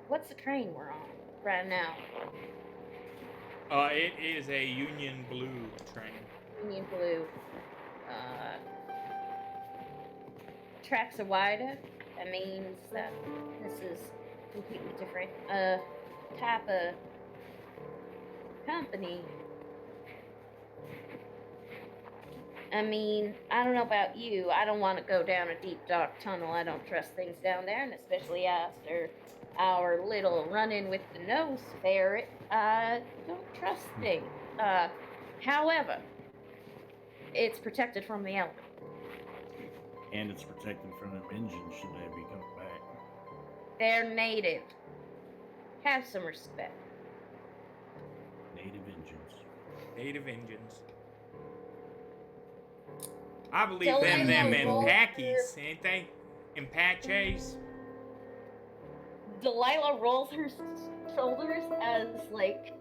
[SPEAKER 4] What's the train we're on right now?
[SPEAKER 2] It is a Union Blue train.
[SPEAKER 4] Union Blue. Tracks are wider. That means that this is completely different. Type of company. I mean, I don't know about you. I don't want to go down a deep, dark tunnel. I don't trust things down there, and especially after our little run-in with the nose ferret, I don't trust things. However, it's protected from the elements.
[SPEAKER 3] And it's protected from them engines should they be coming back.
[SPEAKER 4] They're native. Have some respect.
[SPEAKER 3] Native engines.
[SPEAKER 2] Native engines. I believe
[SPEAKER 4] Delilah
[SPEAKER 2] them
[SPEAKER 4] rolls
[SPEAKER 2] Impackies, ain't they? Impaches.
[SPEAKER 4] Delilah rolls her shoulders as, like,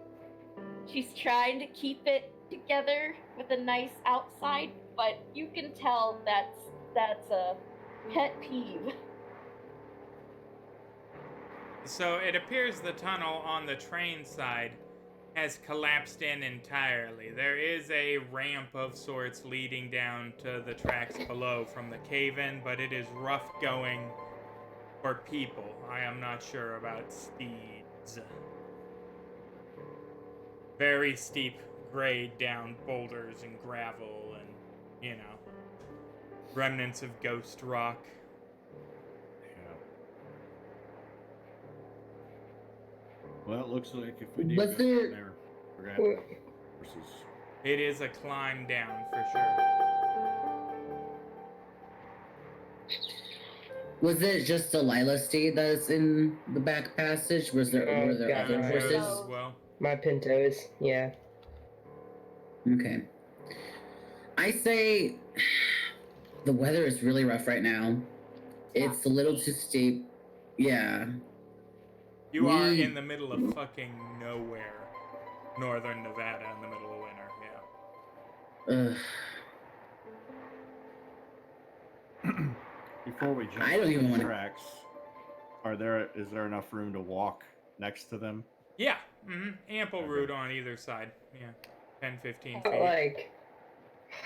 [SPEAKER 4] she's trying to keep it together with a nice outside, but you can tell that's a pet peeve.
[SPEAKER 2] So it appears the tunnel on the train side has collapsed in entirely. There is a ramp of sorts leading down to the tracks below from the cave-in, but it is rough going for people. I am not sure about steeds. Very steep grade down boulders and gravel and, you know, remnants of ghost rock.
[SPEAKER 3] Yeah. Well, it looks like if we do
[SPEAKER 5] Was
[SPEAKER 3] go
[SPEAKER 5] there-
[SPEAKER 3] down there, we're gonna have to horses.
[SPEAKER 2] It is a climb down for sure.
[SPEAKER 6] Was it just Delilah steed that's in the back passage? Were there
[SPEAKER 5] Yeah,
[SPEAKER 6] other
[SPEAKER 5] yeah.
[SPEAKER 6] horses?
[SPEAKER 2] As well.
[SPEAKER 5] My Pintos, yeah.
[SPEAKER 6] Okay. I say the weather is really rough right now. It's a little too steep. Yeah.
[SPEAKER 2] You are in the middle of fucking nowhere. Northern Nevada in the middle of winter, yeah.
[SPEAKER 3] Before we jump
[SPEAKER 6] I don't
[SPEAKER 3] on
[SPEAKER 6] even
[SPEAKER 3] the
[SPEAKER 6] wanna-
[SPEAKER 3] tracks, is there enough room to walk next to them?
[SPEAKER 2] Yeah, ample
[SPEAKER 3] Okay.
[SPEAKER 2] route on either side. Yeah, 10, 15
[SPEAKER 5] But,
[SPEAKER 2] feet.
[SPEAKER 5] like,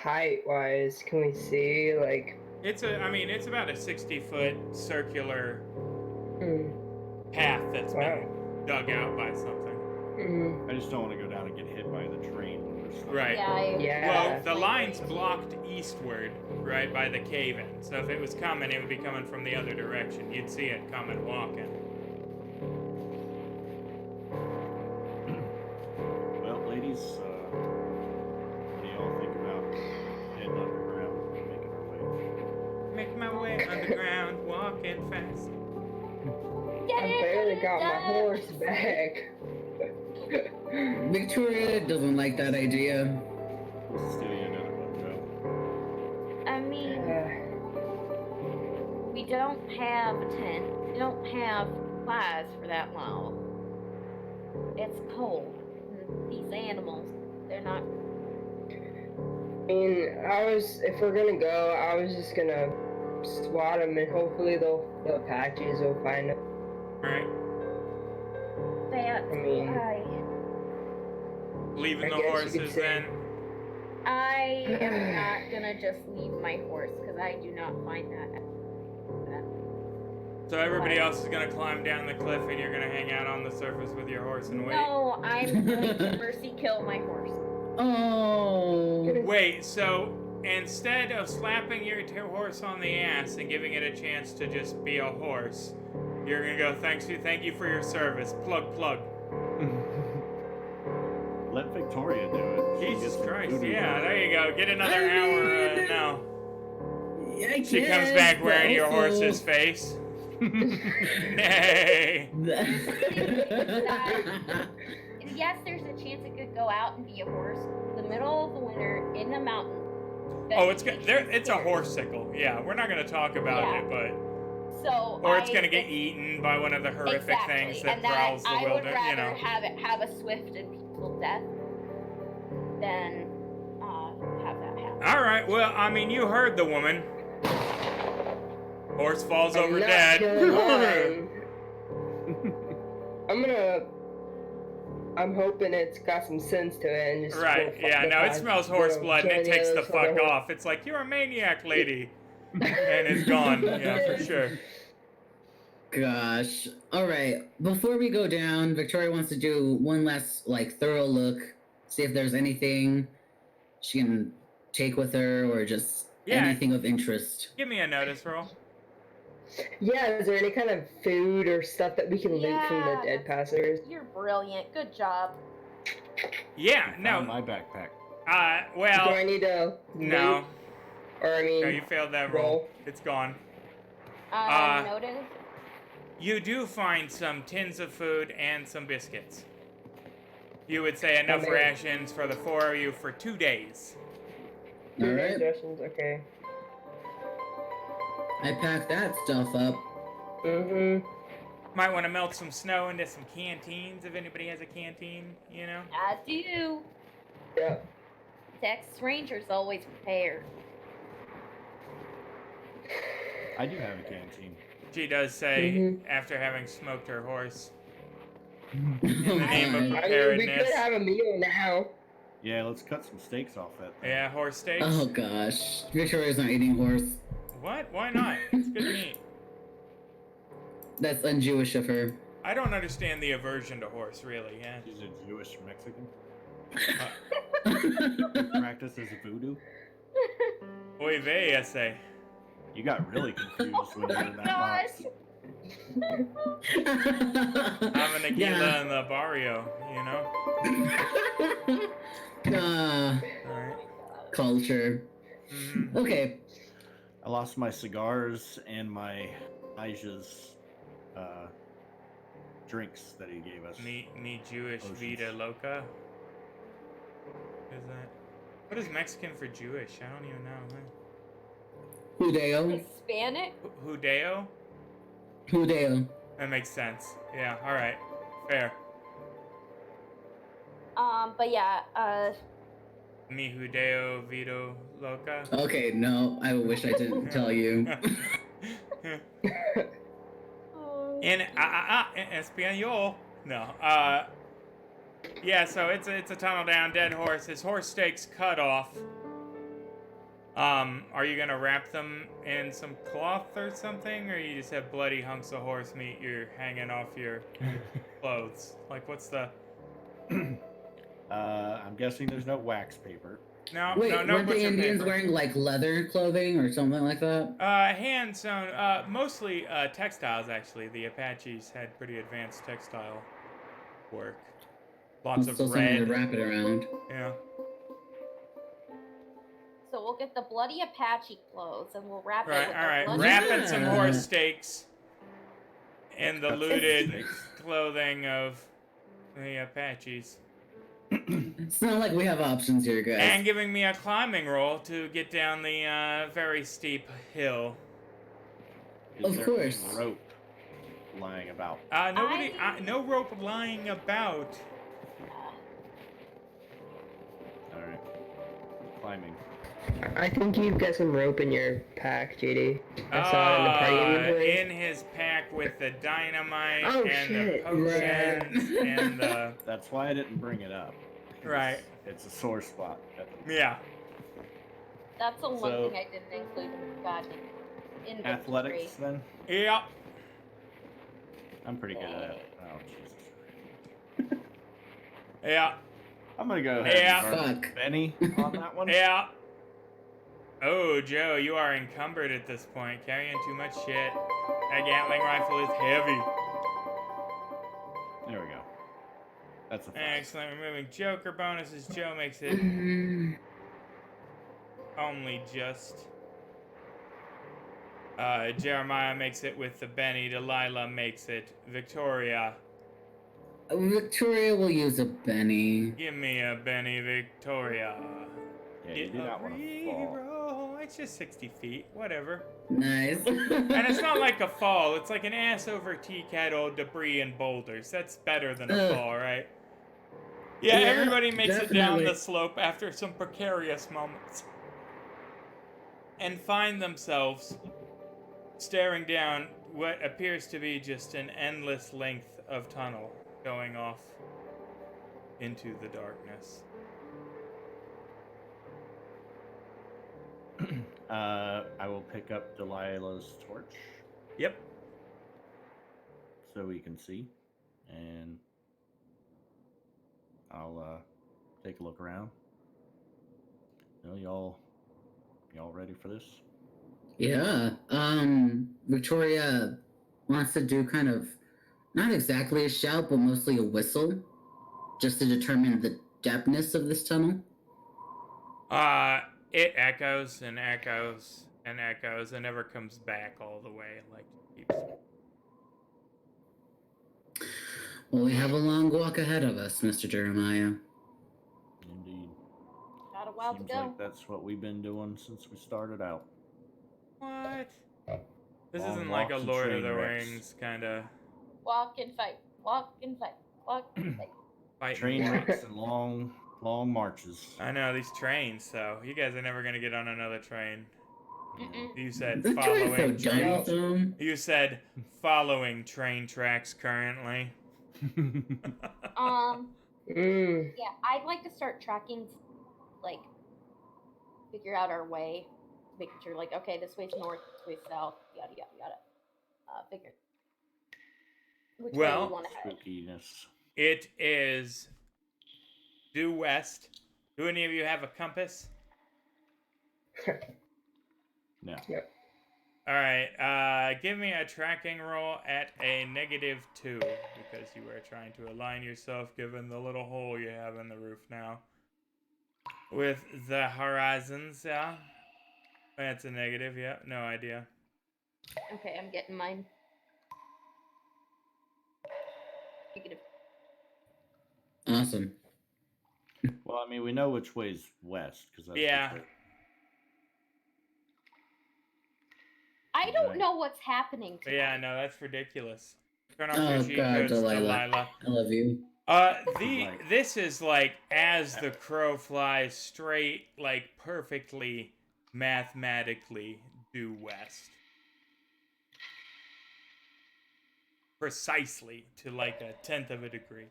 [SPEAKER 5] height-wise, can we see, like...
[SPEAKER 2] It's about a 60-foot circular
[SPEAKER 5] Mm,
[SPEAKER 2] path that's
[SPEAKER 5] Wow.
[SPEAKER 2] been dug out by something.
[SPEAKER 5] mm,
[SPEAKER 3] I just don't want to go down and get hit by the train when we're stuck.
[SPEAKER 2] Right.
[SPEAKER 5] Yeah.
[SPEAKER 2] Well, the line's blocked eastward, right, by the cave-in. So if it was coming, it would be coming from the other direction. You'd see it coming walking.
[SPEAKER 3] Well, ladies, what do y'all think about heading underground and making our way?
[SPEAKER 2] Make my way underground, walking fast.
[SPEAKER 5] I barely got my horse back.
[SPEAKER 6] Victoria doesn't like that idea.
[SPEAKER 3] Steal you another one, Joe.
[SPEAKER 4] I mean,
[SPEAKER 5] Uh,
[SPEAKER 4] we don't have a tent. We don't have supplies for that long. It's cold. And these animals, they're not.
[SPEAKER 5] I mean, if we're gonna go, I was just gonna swat them and hopefully the Apaches will find them.
[SPEAKER 2] Alright.
[SPEAKER 4] That
[SPEAKER 5] I mean-
[SPEAKER 2] Leaving
[SPEAKER 5] I
[SPEAKER 2] the
[SPEAKER 5] guess you could
[SPEAKER 2] horses
[SPEAKER 5] say-
[SPEAKER 2] then.
[SPEAKER 4] I am not gonna just leave my horse because I do not find that.
[SPEAKER 2] So everybody else is gonna climb down the cliff and you're gonna hang out on the surface with your horse and wait.
[SPEAKER 4] No, I'm going to mercy kill my horse.
[SPEAKER 6] Oh.
[SPEAKER 2] Wait, so instead of slapping your horse on the ass and giving it a chance to just be a horse, you're gonna go, thank you for your service. Plug.
[SPEAKER 3] Let Victoria do it. She gets
[SPEAKER 2] Jesus
[SPEAKER 3] some
[SPEAKER 2] Christ,
[SPEAKER 3] voodoo
[SPEAKER 2] yeah,
[SPEAKER 3] down.
[SPEAKER 2] there you go. Get another hour now.
[SPEAKER 6] Yeah, I
[SPEAKER 2] She comes
[SPEAKER 6] guess,
[SPEAKER 2] back
[SPEAKER 6] but
[SPEAKER 2] wearing your
[SPEAKER 6] also-
[SPEAKER 2] horse's face. Nay.
[SPEAKER 4] Yes, there's a chance it could go out and be a horse. The middle of the winter in the mountains.
[SPEAKER 2] Oh, it's a horsesicle. Yeah, we're not gonna talk about
[SPEAKER 4] Yeah.
[SPEAKER 2] it, but
[SPEAKER 4] So
[SPEAKER 2] or it's gonna get eaten by one of the horrific
[SPEAKER 4] exactly.
[SPEAKER 2] things that
[SPEAKER 4] and
[SPEAKER 2] prowls the
[SPEAKER 4] I would
[SPEAKER 2] wilderness.
[SPEAKER 4] rather
[SPEAKER 2] You know.
[SPEAKER 4] have a swift and peaceful death than have that happen.
[SPEAKER 2] All right. Well, I mean, you heard the woman. Horse falls
[SPEAKER 5] I'm
[SPEAKER 2] over
[SPEAKER 5] not
[SPEAKER 2] dead.
[SPEAKER 5] killing mine. I'm hoping it's got some sense to it and just
[SPEAKER 2] Right, yeah, no, it smells horse blood and it takes the fuck
[SPEAKER 5] off.
[SPEAKER 2] off. It's like, you're a maniac, lady. And it's gone, yeah, for sure.
[SPEAKER 6] Gosh. Alright, before we go down, Victoria wants to do one last, like, thorough look, see if there's anything she can take with her or just anything of interest.
[SPEAKER 2] Give me a notice roll.
[SPEAKER 5] Yeah, is there any kind of food or stuff that we can loot from the dead passengers?
[SPEAKER 4] You're brilliant. Good job.
[SPEAKER 2] Yeah,
[SPEAKER 3] Found
[SPEAKER 2] no.
[SPEAKER 3] my backpack.
[SPEAKER 2] Well.
[SPEAKER 5] Do I need to
[SPEAKER 2] no.
[SPEAKER 5] loot? Or I mean,
[SPEAKER 2] No, you failed that roll. It's gone.
[SPEAKER 4] Noted.
[SPEAKER 2] You do find some tins of food and some biscuits. You would say enough rations for the 4 of you for 2 days.
[SPEAKER 6] Alright.
[SPEAKER 5] Okay.
[SPEAKER 6] I packed that stuff up.
[SPEAKER 2] Might want to melt some snow into some canteens if anybody has a canteen, you know?
[SPEAKER 4] I do.
[SPEAKER 5] Yeah.
[SPEAKER 4] Texas Rangers always prepared.
[SPEAKER 3] I do have a canteen.
[SPEAKER 2] She does say, after having smoked her horse. In the name of
[SPEAKER 5] I mean, we
[SPEAKER 2] preparedness.
[SPEAKER 5] could have a meal now.
[SPEAKER 3] Yeah, let's cut some steaks off that thing.
[SPEAKER 2] Yeah, horse steaks.
[SPEAKER 6] Oh gosh. Victoria's not eating horse.
[SPEAKER 2] What? Why not? It's good meat.
[SPEAKER 6] That's un-Jewish of her.
[SPEAKER 2] I don't understand the aversion to horse, really, yeah.
[SPEAKER 3] She's a Jewish Mexican. Practices voodoo.
[SPEAKER 2] Oy vey, I say.
[SPEAKER 3] You got really confused when you were in that box.
[SPEAKER 2] Having a tequila in the barrio, you know? Alright.
[SPEAKER 6] Culture. Okay.
[SPEAKER 3] I lost my cigars and my Elijah's drinks that he gave us.
[SPEAKER 2] Me Jewish
[SPEAKER 3] Oceans.
[SPEAKER 2] Vida Loca? Is that? What is Mexican for Jewish? I don't even know.
[SPEAKER 6] Judeo.
[SPEAKER 4] Hispanic?
[SPEAKER 2] Judeo?
[SPEAKER 6] Judeo.
[SPEAKER 2] That makes sense. Yeah, alright. Fair.
[SPEAKER 4] But yeah,
[SPEAKER 2] Mi Judeo Vito Loca?
[SPEAKER 6] Okay, no, I wish I didn't tell you.
[SPEAKER 2] En español. No. Yeah, so it's a tunnel down, dead horse. His horse steaks cut off. Are you gonna wrap them in some cloth or something, or you just have bloody hunks of horse meat you're hanging off your clothes? Like, what's the?
[SPEAKER 3] I'm guessing there's no wax paper.
[SPEAKER 2] No,
[SPEAKER 6] Wait,
[SPEAKER 2] no
[SPEAKER 6] weren't the
[SPEAKER 2] butcher
[SPEAKER 6] Indians
[SPEAKER 2] paper.
[SPEAKER 6] wearing like leather clothing or something like that?
[SPEAKER 2] Hand sewn, mostly textiles actually. The Apaches had pretty advanced textile work. Lots of
[SPEAKER 6] Still something
[SPEAKER 2] red.
[SPEAKER 6] to wrap it around.
[SPEAKER 2] Yeah.
[SPEAKER 4] so we'll get the bloody Apache clothes and we'll wrap
[SPEAKER 2] Right,
[SPEAKER 4] it with
[SPEAKER 2] alright.
[SPEAKER 4] the bloody...
[SPEAKER 2] Wrapping some
[SPEAKER 6] Yeah.
[SPEAKER 2] horse steaks in the
[SPEAKER 3] Cut some
[SPEAKER 2] looted
[SPEAKER 3] steaks.
[SPEAKER 2] clothing of the Apaches.
[SPEAKER 6] It's not like we have options here, guys.
[SPEAKER 2] And giving me a climbing roll to get down the very steep hill.
[SPEAKER 3] Is
[SPEAKER 6] Of
[SPEAKER 3] there
[SPEAKER 6] course.
[SPEAKER 3] any rope lying about?
[SPEAKER 2] No rope lying about.
[SPEAKER 3] Alright. Climbing.
[SPEAKER 5] I think you've got some rope in your pack, JD. I saw it in the party inventory.
[SPEAKER 2] In his pack with the dynamite
[SPEAKER 5] Oh,
[SPEAKER 2] and
[SPEAKER 5] shit.
[SPEAKER 2] the potions and the...
[SPEAKER 3] That's why I didn't bring it up.
[SPEAKER 2] Right.
[SPEAKER 3] It's a sore spot.
[SPEAKER 2] Yeah.
[SPEAKER 4] That's the one
[SPEAKER 3] So-
[SPEAKER 4] thing I didn't include in the goddamn inventory.
[SPEAKER 3] Athletics, then?
[SPEAKER 2] Yep.
[SPEAKER 3] I'm pretty good at it. Oh, Jesus.
[SPEAKER 2] Yeah.
[SPEAKER 3] I'm gonna go ahead
[SPEAKER 2] Yeah.
[SPEAKER 3] and burn
[SPEAKER 6] Fuck.
[SPEAKER 3] Benny on that one.
[SPEAKER 2] Yeah. Oh, Joe, you are encumbered at this point, carrying too much shit. That Gatling rifle is heavy.
[SPEAKER 3] There we go. That's a fact.
[SPEAKER 2] Excellent. Removing Joker bonuses. Joe makes it only just. Jeremiah makes it with the Benny. Delilah makes it. Victoria.
[SPEAKER 6] Victoria will use a Benny.
[SPEAKER 2] Give me a Benny, Victoria.
[SPEAKER 3] Yeah, you do
[SPEAKER 2] Get
[SPEAKER 3] not
[SPEAKER 2] a
[SPEAKER 3] want to fall.
[SPEAKER 2] reroll. It's just 60 feet. Whatever.
[SPEAKER 6] Nice.
[SPEAKER 2] And it's not like a fall. It's like an ass over tea kettle, debris, and boulders. That's better than a fall, right? Yeah,
[SPEAKER 6] Yeah,
[SPEAKER 2] everybody makes it down
[SPEAKER 6] definitely.
[SPEAKER 2] the slope after some precarious moments. And find themselves staring down what appears to be just an endless length of tunnel going off into the darkness.
[SPEAKER 3] I will pick up Delilah's torch
[SPEAKER 2] Yep.
[SPEAKER 3] so we can see, and I'll take a look around. Y'all ready for this?
[SPEAKER 6] Yeah. Victoria wants to do kind of not exactly a shout, but mostly a whistle, just to determine the depthness of this tunnel.
[SPEAKER 2] It echoes and echoes and echoes and never comes back all the way. Like keeps.
[SPEAKER 6] Well, we have a long walk ahead of us, Mr. Jeremiah.
[SPEAKER 3] Indeed.
[SPEAKER 4] Got a while
[SPEAKER 3] Seems
[SPEAKER 4] to go.
[SPEAKER 3] like that's what we've been doing since we started out.
[SPEAKER 2] What? This
[SPEAKER 3] Long
[SPEAKER 2] isn't like a
[SPEAKER 3] walks and
[SPEAKER 2] Lord of
[SPEAKER 3] train
[SPEAKER 2] the
[SPEAKER 3] wrecks.
[SPEAKER 2] Rings kind of
[SPEAKER 4] Walk and fight. Walk and fight. Walk and fight.
[SPEAKER 2] fight.
[SPEAKER 3] Train wrecks and long marches.
[SPEAKER 2] I know these trains, though. You guys are never gonna get on another train.
[SPEAKER 4] Mm-mm.
[SPEAKER 2] You said
[SPEAKER 6] The train's so
[SPEAKER 2] following
[SPEAKER 6] done
[SPEAKER 2] train.
[SPEAKER 6] with them.
[SPEAKER 2] You said following train tracks currently.
[SPEAKER 4] Yeah, I'd like to start tracking, like, figure out our way, making sure, like, okay, this way's north, this way's south, yada yada yada. Figure which way
[SPEAKER 2] Well,
[SPEAKER 4] we want to head.
[SPEAKER 3] Spookiness.
[SPEAKER 2] It is due west. Do any of you have a compass?
[SPEAKER 3] No.
[SPEAKER 2] All right. Give me a tracking roll at a -2 because you are trying to align yourself given the little hole you have in the roof now with the horizons. Yeah, that's a negative. Yeah, no idea.
[SPEAKER 4] Okay, I'm getting mine. Negative.
[SPEAKER 6] Awesome.
[SPEAKER 3] Well, I mean, we know which way's west because that's
[SPEAKER 2] Yeah.
[SPEAKER 3] which way.
[SPEAKER 4] I don't
[SPEAKER 3] Right.
[SPEAKER 4] know what's happening
[SPEAKER 2] But
[SPEAKER 4] tonight.
[SPEAKER 2] yeah, no, that's ridiculous. Turn off
[SPEAKER 6] Oh
[SPEAKER 2] your cheat
[SPEAKER 6] God,
[SPEAKER 2] codes,
[SPEAKER 6] Delilah. I love you.
[SPEAKER 2] This is like as the crow flies straight, like perfectly mathematically due west. Precisely to like a 1/10 of a degree.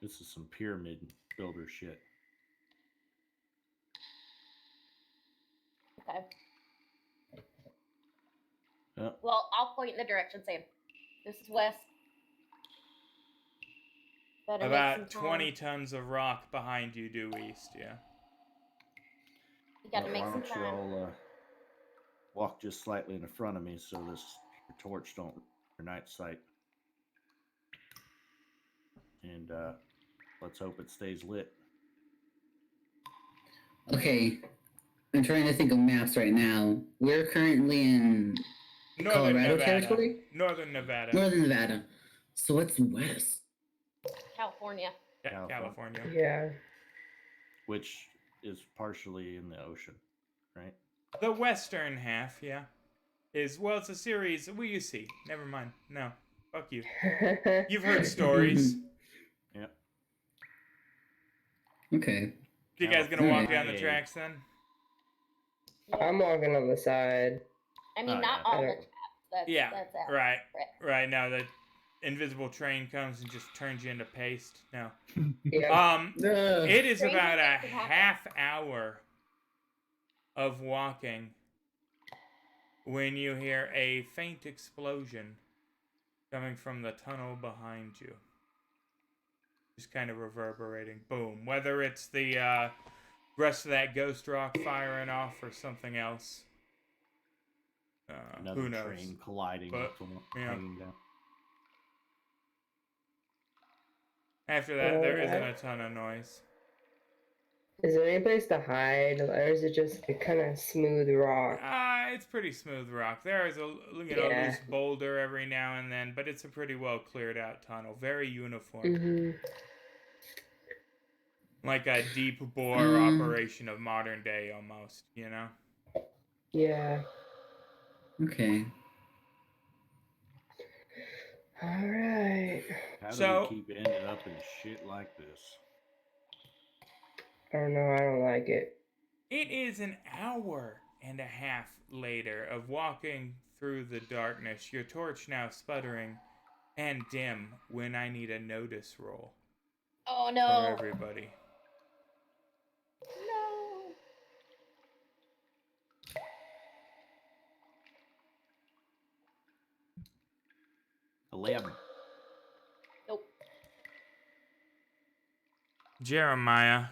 [SPEAKER 3] This is some pyramid builder shit.
[SPEAKER 4] Okay.
[SPEAKER 3] Yep.
[SPEAKER 4] Well, I'll point in the direction saying, this is west. Better make some
[SPEAKER 2] About
[SPEAKER 4] time.
[SPEAKER 2] 20 tons of rock behind you due east, yeah.
[SPEAKER 4] You gotta
[SPEAKER 3] Well,
[SPEAKER 4] make
[SPEAKER 3] why
[SPEAKER 4] some
[SPEAKER 3] don't you
[SPEAKER 4] time.
[SPEAKER 3] all walk just slightly in front of me so this torch don't your night sight. And let's hope it stays lit.
[SPEAKER 6] Okay, I'm trying to think of maps right now. We're currently in Colorado territory?
[SPEAKER 2] Northern Nevada.
[SPEAKER 6] Northern Nevada. So what's west?
[SPEAKER 4] California.
[SPEAKER 2] California.
[SPEAKER 5] Yeah.
[SPEAKER 3] Which is partially in the ocean, right?
[SPEAKER 2] The western half, yeah. It's a series. Well, you see. Never mind. No. Fuck you. You've heard stories.
[SPEAKER 3] Yep.
[SPEAKER 6] Okay.
[SPEAKER 2] You guys gonna walk down the
[SPEAKER 3] Hey.
[SPEAKER 2] tracks then?
[SPEAKER 5] I'm walking on the side.
[SPEAKER 4] I mean,
[SPEAKER 3] Oh,
[SPEAKER 4] not
[SPEAKER 3] yeah.
[SPEAKER 4] on
[SPEAKER 5] I
[SPEAKER 4] the
[SPEAKER 5] don't-
[SPEAKER 4] tracks. That's
[SPEAKER 2] Yeah.
[SPEAKER 4] out.
[SPEAKER 2] Right. Right now the invisible train comes and just turns you into paste. No.
[SPEAKER 5] Yeah.
[SPEAKER 2] It is
[SPEAKER 4] Stranger
[SPEAKER 2] about a
[SPEAKER 4] things have
[SPEAKER 2] half hour of walking when you hear a faint explosion coming from the tunnel behind you. Just kind of reverberating. Boom. Whether it's the rest of that ghost rock firing off or something else.
[SPEAKER 3] Another
[SPEAKER 2] who knows?
[SPEAKER 3] train colliding
[SPEAKER 2] But,
[SPEAKER 3] with someone
[SPEAKER 2] yeah.
[SPEAKER 3] hanging down.
[SPEAKER 2] After that, there isn't a ton of noise.
[SPEAKER 5] Is there any place to hide, or is it just a kind of smooth rock?
[SPEAKER 2] It's pretty smooth rock. There is a
[SPEAKER 5] Yeah.
[SPEAKER 2] loose boulder every now and then, but it's a pretty well cleared out tunnel. Very uniform.
[SPEAKER 5] Mm-hmm.
[SPEAKER 2] Like a deep bore operation of modern day almost, you know?
[SPEAKER 5] Yeah.
[SPEAKER 6] Okay.
[SPEAKER 5] All right.
[SPEAKER 3] How do
[SPEAKER 2] So-
[SPEAKER 3] we keep ending up in shit like this?
[SPEAKER 5] I don't know. I don't like it.
[SPEAKER 2] It is an hour and a half later of walking through the darkness, your torch now sputtering and dim when I need a notice roll
[SPEAKER 4] Oh
[SPEAKER 2] for
[SPEAKER 4] no.
[SPEAKER 2] everybody.
[SPEAKER 4] No.
[SPEAKER 3] 11.
[SPEAKER 4] Nope.
[SPEAKER 2] Jeremiah,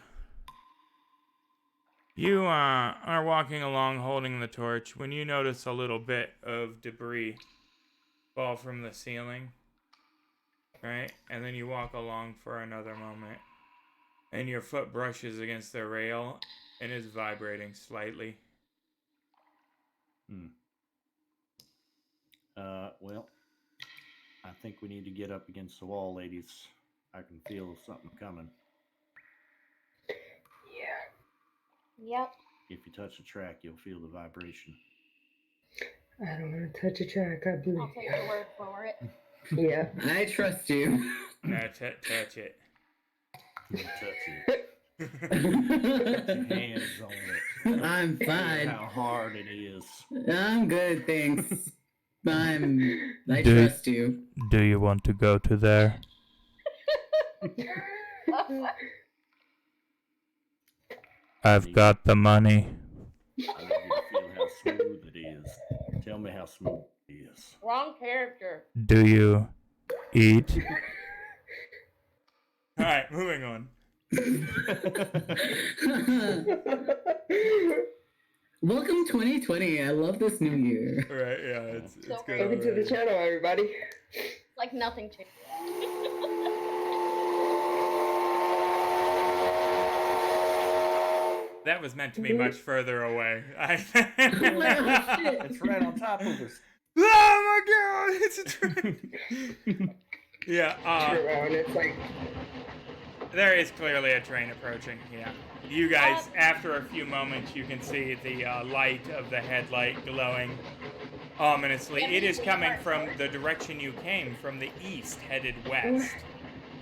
[SPEAKER 2] you are walking along holding the torch when you notice a little bit of debris fall from the ceiling, right? And then you walk along for another moment, and your foot brushes against the rail and is vibrating slightly.
[SPEAKER 3] Well, I think we need to get up against the wall, ladies. I can feel something coming.
[SPEAKER 4] Yep.
[SPEAKER 3] If you touch the track, you'll feel the vibration.
[SPEAKER 5] I don't want to touch a track. I believe
[SPEAKER 4] I'll take your word for it.
[SPEAKER 5] you. Yeah.
[SPEAKER 6] I trust you.
[SPEAKER 2] Touch it.
[SPEAKER 3] You touch it. Put your hands on it.
[SPEAKER 6] I'm
[SPEAKER 3] Feel
[SPEAKER 6] fine.
[SPEAKER 3] how hard it is.
[SPEAKER 6] I'm good, thanks. I trust you.
[SPEAKER 2] Do you want to go to there? I've got the money.
[SPEAKER 3] I want you to feel how smooth it is. Tell me how smooth it is.
[SPEAKER 4] Wrong character.
[SPEAKER 2] Do you eat? Alright, moving on.
[SPEAKER 6] Welcome 2020. I love this new year.
[SPEAKER 2] Right, yeah, it's
[SPEAKER 4] So
[SPEAKER 2] good.
[SPEAKER 5] Welcome to the
[SPEAKER 2] already.
[SPEAKER 5] channel, everybody.
[SPEAKER 4] Like nothing changed.
[SPEAKER 2] That was meant to be much further away.
[SPEAKER 3] It's right on top of us.
[SPEAKER 2] Oh my god, it's a train! Yeah,
[SPEAKER 5] Turn around, it's like,
[SPEAKER 2] there is clearly a train approaching, yeah. You guys, after a few moments, you can see the light of the headlight glowing ominously. It is coming from the direction you came, from the east, headed west.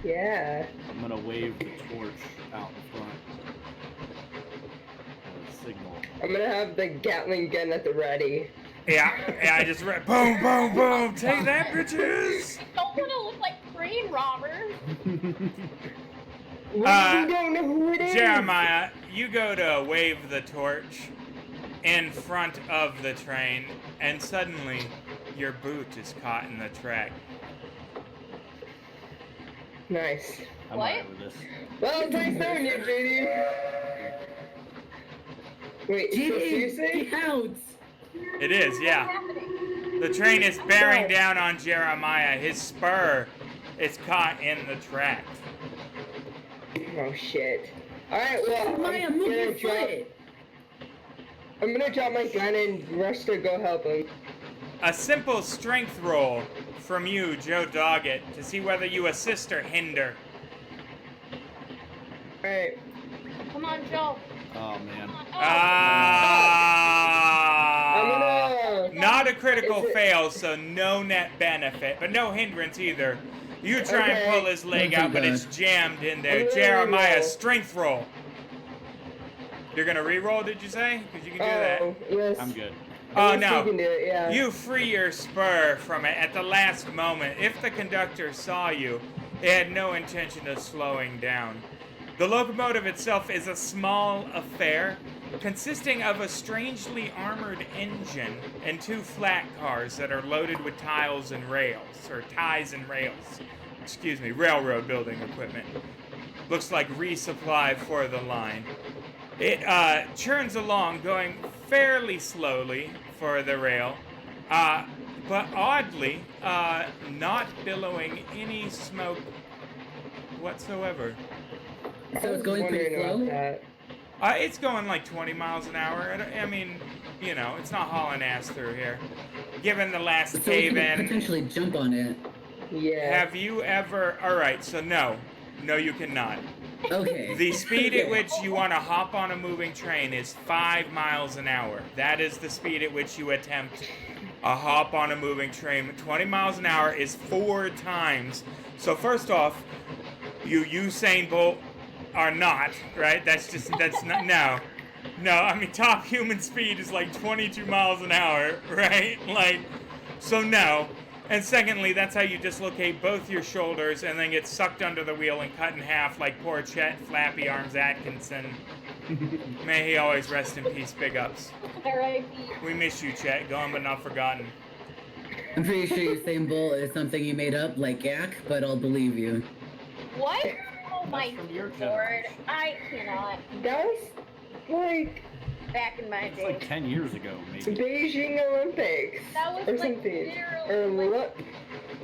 [SPEAKER 5] yeah.
[SPEAKER 3] I'm gonna wave the torch out in front. Signal.
[SPEAKER 5] I'm gonna have the Gatling gun at the ready.
[SPEAKER 2] Yeah, I just read, boom, boom, boom, take that, bitches!
[SPEAKER 4] Don't want to look like train robbers.
[SPEAKER 5] We don't know who it is.
[SPEAKER 2] Jeremiah, you go to wave the torch in front of the train, and suddenly your boot is caught in the track.
[SPEAKER 5] Nice.
[SPEAKER 3] I'm
[SPEAKER 4] What?
[SPEAKER 3] alright with this.
[SPEAKER 5] Well, it's nice knowing you, JD. Wait, so seriously?
[SPEAKER 6] Get out!
[SPEAKER 2] It is, yeah.
[SPEAKER 4] Happening.
[SPEAKER 2] The train is bearing down on Jeremiah. His spur is caught in the track.
[SPEAKER 5] Oh shit. Alright, well,
[SPEAKER 6] Maya, move your foot!
[SPEAKER 5] I'm gonna drop my gun and rush to go help him.
[SPEAKER 2] A simple strength roll from you, Joe Doggett, to see whether you assist or hinder.
[SPEAKER 5] Alright.
[SPEAKER 4] Come on, Joe.
[SPEAKER 3] Oh man.
[SPEAKER 4] Come on.
[SPEAKER 5] I'm gonna...
[SPEAKER 2] Not a critical
[SPEAKER 5] Is it-
[SPEAKER 2] fail, so no net benefit, but no hindrance either. You try and
[SPEAKER 5] Okay.
[SPEAKER 2] pull his leg
[SPEAKER 6] Oh,
[SPEAKER 2] out, but
[SPEAKER 6] God.
[SPEAKER 2] it's jammed in there.
[SPEAKER 5] I'm gonna
[SPEAKER 2] Jeremiah,
[SPEAKER 5] re-roll.
[SPEAKER 2] strength roll. You're gonna re-roll, did you say? Because you can do that.
[SPEAKER 5] Oh, yes.
[SPEAKER 3] I'm good.
[SPEAKER 2] Oh,
[SPEAKER 5] Yes,
[SPEAKER 2] no.
[SPEAKER 5] You can do it, yeah.
[SPEAKER 2] You free your spur from it at the last moment. If the conductor saw you, it had no intention of slowing down. The locomotive itself is a small affair, consisting of a strangely armored engine and two flat cars that are loaded with tiles and rails, or ties and rails. Excuse me, railroad building equipment. Looks like resupply for the line. It churns along, going fairly slowly for the rail, but oddly, not billowing any smoke whatsoever.
[SPEAKER 6] So it's going pretty
[SPEAKER 5] Wondering
[SPEAKER 6] slow?
[SPEAKER 5] about that.
[SPEAKER 2] It's going like 20 miles an hour. I mean, you know, it's not hauling ass through here. Given the last
[SPEAKER 6] So we
[SPEAKER 2] cave
[SPEAKER 6] can
[SPEAKER 2] in,
[SPEAKER 6] potentially jump on it.
[SPEAKER 5] Yeah.
[SPEAKER 2] have you ever... Alright, so no. No, you cannot.
[SPEAKER 6] Okay.
[SPEAKER 2] The speed at which you want to hop on a moving train is 5 miles an hour. That is the speed at which you attempt a hop on a moving train. 20 miles an hour is 4 times. So first off, you Usain Bolt are not, right? That's not, no. No, I mean, top human speed is like 22 miles an hour, right? Like, so no. And secondly, that's how you dislocate both your shoulders and then get sucked under the wheel and cut in half like poor Chet Flappy Arms Atkinson. May he always rest in peace, big ups.
[SPEAKER 4] R.I.P.
[SPEAKER 2] We miss you, Chet, gone but not forgotten.
[SPEAKER 6] I'm pretty sure Usain Bolt is something you made up, like Yak, but I'll believe you.
[SPEAKER 4] What? Oh my
[SPEAKER 3] from your
[SPEAKER 4] lord.
[SPEAKER 3] generation.
[SPEAKER 4] I cannot.
[SPEAKER 5] That was like
[SPEAKER 4] Back in my
[SPEAKER 3] It's
[SPEAKER 4] day.
[SPEAKER 3] like 10 years ago, maybe.
[SPEAKER 5] Beijing Olympics
[SPEAKER 4] That was
[SPEAKER 5] or
[SPEAKER 4] like
[SPEAKER 5] something.
[SPEAKER 4] literally
[SPEAKER 5] Or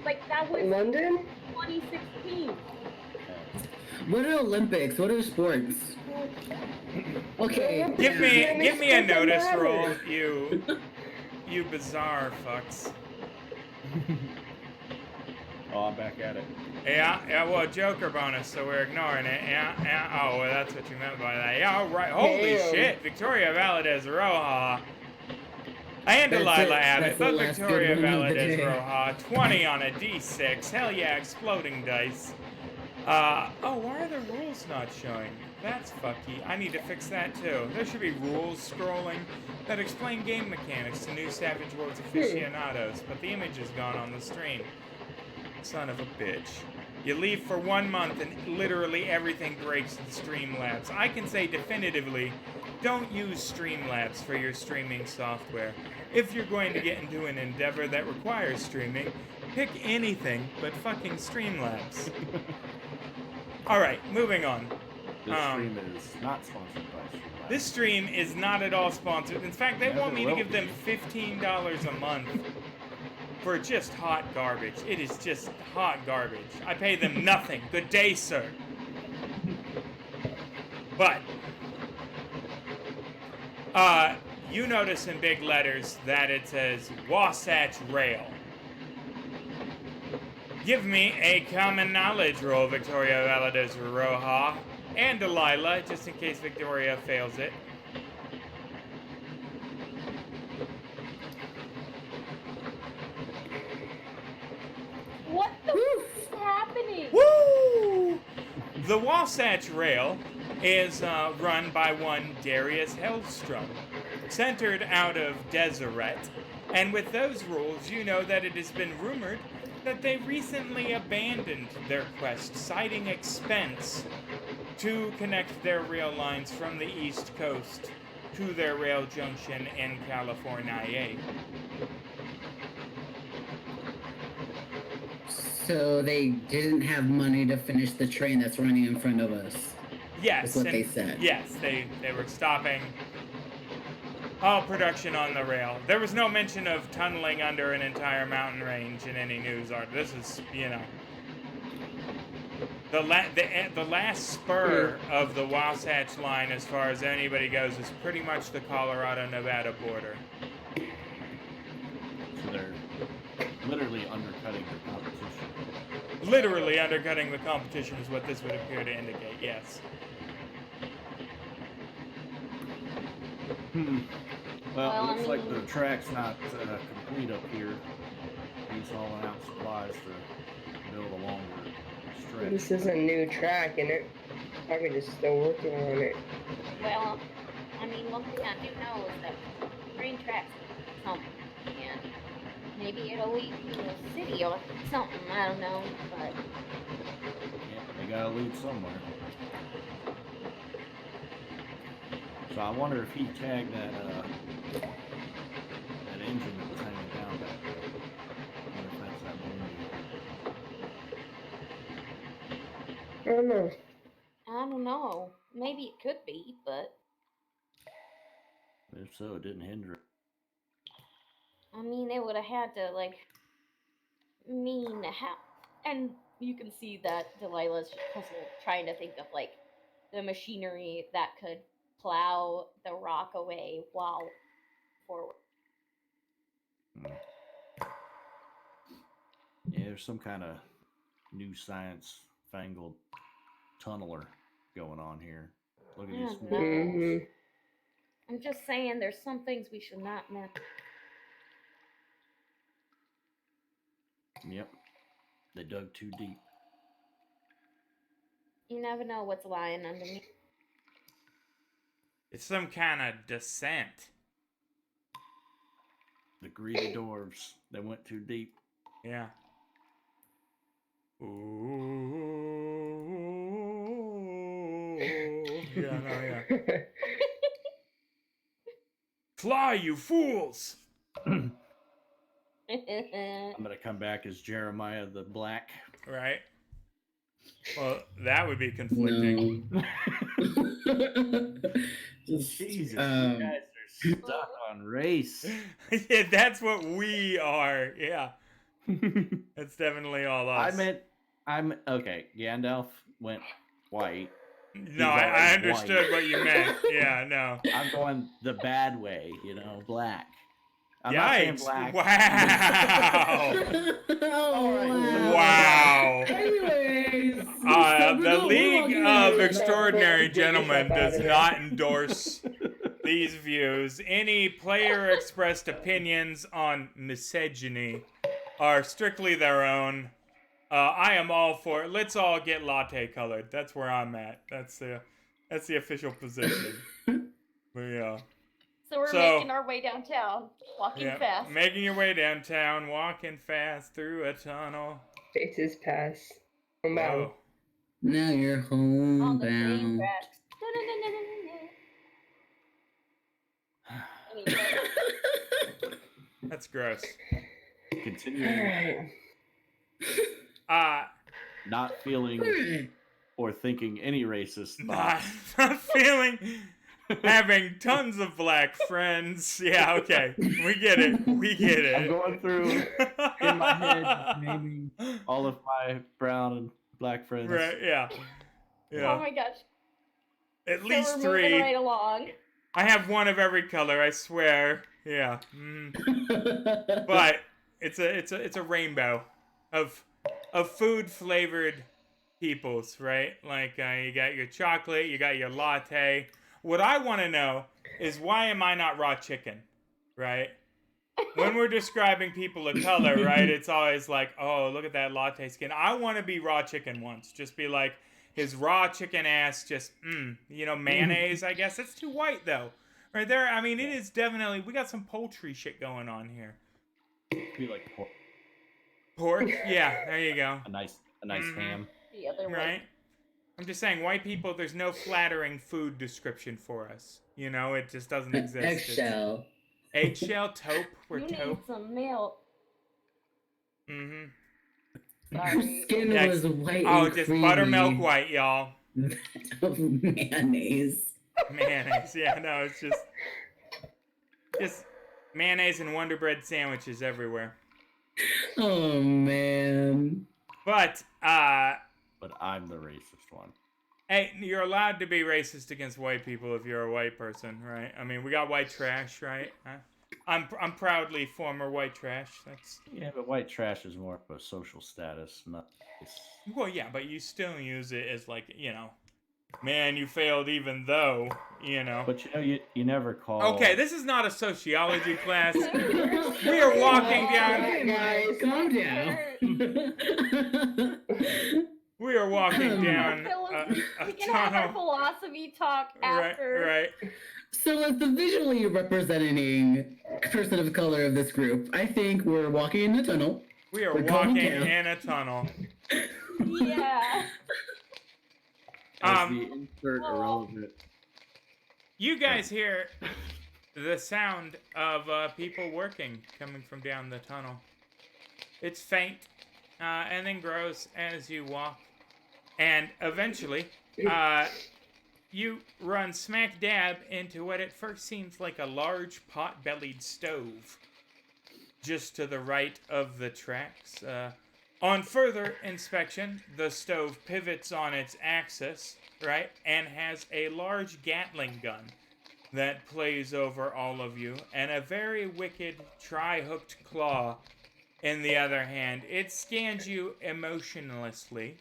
[SPEAKER 4] like that was
[SPEAKER 5] London?
[SPEAKER 4] 2016.
[SPEAKER 6] What are Olympics? What are sports? Okay.
[SPEAKER 2] Give me a notice roll,
[SPEAKER 5] Matter.
[SPEAKER 2] you bizarre fucks.
[SPEAKER 3] Oh, I'm back at it.
[SPEAKER 2] Yeah, well, Joker bonus, so we're ignoring it. Yeah, oh, well, that's what you meant by that. Yeah, all right. Holy
[SPEAKER 5] Damn.
[SPEAKER 2] shit, Victoria Valadez Roja. And
[SPEAKER 6] That's
[SPEAKER 2] Delilah
[SPEAKER 6] it.
[SPEAKER 2] Abbott,
[SPEAKER 6] That's the
[SPEAKER 2] but
[SPEAKER 6] last
[SPEAKER 2] Victoria
[SPEAKER 6] good one of the
[SPEAKER 2] Valadez
[SPEAKER 6] day.
[SPEAKER 2] Roja. 20 on a d6. Hell yeah, exploding dice. Oh, why are the rules not showing? That's fucky. I need to fix that too. There should be rules scrolling that explain game mechanics to new Savage Worlds aficionados, but the image is gone on the stream. Son of a bitch. You leave for 1 month and literally everything breaks in Streamlabs. I can say definitively, don't use Streamlabs for your streaming software. If you're going to get into an endeavor that requires streaming, pick anything but fucking Streamlabs. Alright, moving on.
[SPEAKER 3] This stream is not sponsored by Streamlabs.
[SPEAKER 2] This stream is not at all sponsored. In fact, they
[SPEAKER 3] Never
[SPEAKER 2] want me to
[SPEAKER 3] will
[SPEAKER 2] give them
[SPEAKER 3] be.
[SPEAKER 2] $15 a month for just hot garbage. It is just hot garbage. I pay them nothing. Good day, sir. But, you notice in big letters that it says Wasatch Rail. Give me a common knowledge roll, Victoria Valadez Roja, and Delilah, just in case Victoria fails it.
[SPEAKER 4] What the f is happening?
[SPEAKER 2] Woo! The Wasatch Rail is run by one Darius Hellstromme, centered out of Deseret. And with those rules, you know that it has been rumored that they recently abandoned their quest, citing expense to connect their rail lines from the East Coast to their rail junction in California.
[SPEAKER 6] So they didn't have money to finish the train that's running in front of us.
[SPEAKER 2] Yes,
[SPEAKER 6] That's what
[SPEAKER 2] and
[SPEAKER 6] they said.
[SPEAKER 2] Yes, they were stopping all production on the rail. There was no mention of tunneling under an entire mountain range in any news article. This is, the last spur of the Wasatch Line, as far as anybody goes, is pretty much the Colorado-Nevada border.
[SPEAKER 3] So they're literally undercutting the competition.
[SPEAKER 2] Literally undercutting the competition is what this would appear to indicate, yes.
[SPEAKER 3] Well,
[SPEAKER 4] Well,
[SPEAKER 3] it looks
[SPEAKER 4] I
[SPEAKER 3] like the
[SPEAKER 4] mean-
[SPEAKER 3] track's not complete up here. He's hauling out supplies to build a longer stretch.
[SPEAKER 5] This is a new track, and it probably just still working on it.
[SPEAKER 4] Well, I mean, one thing I do know is that train tracks something, and maybe it'll lead to a city or something. I don't know, but
[SPEAKER 3] Yeah, they gotta lead somewhere. So I wonder if he tagged that engine that was hanging down back there. I wonder if that's that balloon.
[SPEAKER 5] I don't know.
[SPEAKER 4] I don't know. Maybe it could be, but
[SPEAKER 3] If so, it didn't hinder it.
[SPEAKER 4] I mean, it would have had to how. And you can see that Delilah's puzzled, trying to think of the machinery that could plow the rock away while forward.
[SPEAKER 3] Yeah, there's some kind of new science fangled tunneler going on here. Look at these small
[SPEAKER 4] No.
[SPEAKER 3] walls.
[SPEAKER 4] I'm just saying, there's some things we should not miss.
[SPEAKER 3] Yep. They dug too deep.
[SPEAKER 4] You never know what's lying underneath.
[SPEAKER 2] It's some kind of descent.
[SPEAKER 3] The greedy dwarves. They went too deep.
[SPEAKER 2] Yeah. Ooh. Yeah, no, yeah. Fly, you fools!
[SPEAKER 3] I'm gonna come back as Jeremiah the Black.
[SPEAKER 2] Right? Well, that would be conflicting.
[SPEAKER 6] No. Just,
[SPEAKER 3] Jesus,
[SPEAKER 6] um,
[SPEAKER 3] you guys are stuck on race.
[SPEAKER 2] Yeah, that's what we are. Yeah. That's definitely all us.
[SPEAKER 3] I'm okay. Gandalf went white.
[SPEAKER 2] No, I
[SPEAKER 3] already
[SPEAKER 2] understood
[SPEAKER 3] white.
[SPEAKER 2] what you meant. Yeah, no.
[SPEAKER 3] I'm going the bad way, black. I'm not saying
[SPEAKER 2] Yikes.
[SPEAKER 3] black.
[SPEAKER 2] Wow.
[SPEAKER 6] Oh,
[SPEAKER 2] Wow.
[SPEAKER 6] Anyways,
[SPEAKER 2] The League of Extraordinary Gentlemen does not endorse these views. Any player expressed opinions on misogyny are strictly their own. I am all for it. Let's all get latte colored. That's where I'm at. That's the official position. But yeah.
[SPEAKER 4] So we're making our way downtown, walking fast.
[SPEAKER 2] Making your way downtown, walking fast through a tunnel.
[SPEAKER 5] Faces pass. Homebound.
[SPEAKER 2] Whoa.
[SPEAKER 6] Now you're
[SPEAKER 4] On the train
[SPEAKER 6] homebound.
[SPEAKER 4] tracks. Anyway,
[SPEAKER 2] That's gross.
[SPEAKER 3] Continuing not feeling or thinking any racist
[SPEAKER 2] Not
[SPEAKER 3] thoughts.
[SPEAKER 2] feeling having tons of black friends. Yeah, okay. We get it. We get it.
[SPEAKER 3] I'm going through in my head naming all of my brown and black friends.
[SPEAKER 2] Right, yeah. Yeah.
[SPEAKER 4] oh my gosh.
[SPEAKER 2] At
[SPEAKER 4] So
[SPEAKER 2] least
[SPEAKER 4] we're
[SPEAKER 2] 3.
[SPEAKER 4] moving right along.
[SPEAKER 2] I have one of every color, I swear. Yeah. But it's a rainbow of food flavored peoples, right? Like you got your chocolate, you got your latte. What I want to know is why am I not raw chicken, right? When we're describing people of color, right? It's always like, oh, look at that latte skin. I want to be raw chicken once. Just be like his raw chicken ass, just mayonnaise. I guess it's too white though, right there. I mean, it is definitely. We got some poultry shit going on here.
[SPEAKER 3] Be like pork.
[SPEAKER 2] Pork, yeah. There you go.
[SPEAKER 3] A nice ham.
[SPEAKER 4] The other way.
[SPEAKER 2] Right? I'm just saying, white people, there's no flattering food description for us. It just doesn't exist.
[SPEAKER 6] Eggshell.
[SPEAKER 2] Eggshell, taupe, we're
[SPEAKER 4] You need
[SPEAKER 2] taupe.
[SPEAKER 4] some milk.
[SPEAKER 2] Mm-hmm.
[SPEAKER 4] Sorry.
[SPEAKER 6] Skin
[SPEAKER 2] Yeah,
[SPEAKER 6] was white
[SPEAKER 2] Oh,
[SPEAKER 6] and
[SPEAKER 2] just
[SPEAKER 6] creamy.
[SPEAKER 2] buttermilk white, y'all.
[SPEAKER 6] Mayonnaise.
[SPEAKER 2] Mayonnaise, yeah, no, it's just mayonnaise and Wonder Bread sandwiches everywhere.
[SPEAKER 6] Oh, man.
[SPEAKER 2] But
[SPEAKER 3] I'm the racist one.
[SPEAKER 2] hey, you're allowed to be racist against white people if you're a white person, right? I mean, we got white trash, right? I'm proudly former white trash. That's
[SPEAKER 3] Yeah, but white trash is more of a social status, not.
[SPEAKER 2] well, yeah, but you still use it as like, man, you failed even though,
[SPEAKER 3] But you never call.
[SPEAKER 2] Okay, this is not a sociology class. We are walking down.
[SPEAKER 6] Hey, guys, calm down.
[SPEAKER 2] We are walking down
[SPEAKER 4] We
[SPEAKER 2] a
[SPEAKER 4] can have our
[SPEAKER 2] tunnel.
[SPEAKER 4] philosophy talk
[SPEAKER 2] Right,
[SPEAKER 4] after.
[SPEAKER 2] right.
[SPEAKER 6] So, as the visually representing person of color of this group, I think we're walking in a tunnel.
[SPEAKER 2] We are
[SPEAKER 6] We're
[SPEAKER 2] walking
[SPEAKER 6] going down.
[SPEAKER 2] in a tunnel.
[SPEAKER 4] Yeah.
[SPEAKER 3] As the insert
[SPEAKER 4] Oh.
[SPEAKER 3] irrelevant.
[SPEAKER 2] You guys hear the sound of people working coming from down the tunnel. It's faint, and then grows as you walk. And eventually, you run smack dab into what at first seems like a large pot-bellied stove just to the right of the tracks. On further inspection, the stove pivots on its axis, right, and has a large Gatling gun that plays over all of you, and a very wicked tri-hooked claw in the other hand. It scans you emotionlessly,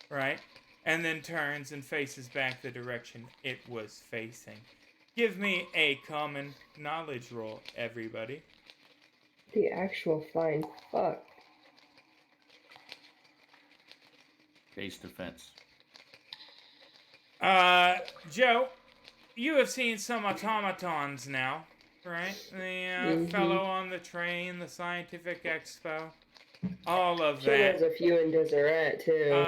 [SPEAKER 2] right, and then turns and faces back the direction it was facing. Give me a common knowledge roll, everybody.
[SPEAKER 5] The actual flying fuck.
[SPEAKER 3] Base defense.
[SPEAKER 2] Joe, you have seen some automatons now, right? The fellow on the train, the scientific expo, all of
[SPEAKER 5] She
[SPEAKER 2] that.
[SPEAKER 5] knows a few in Deseret too.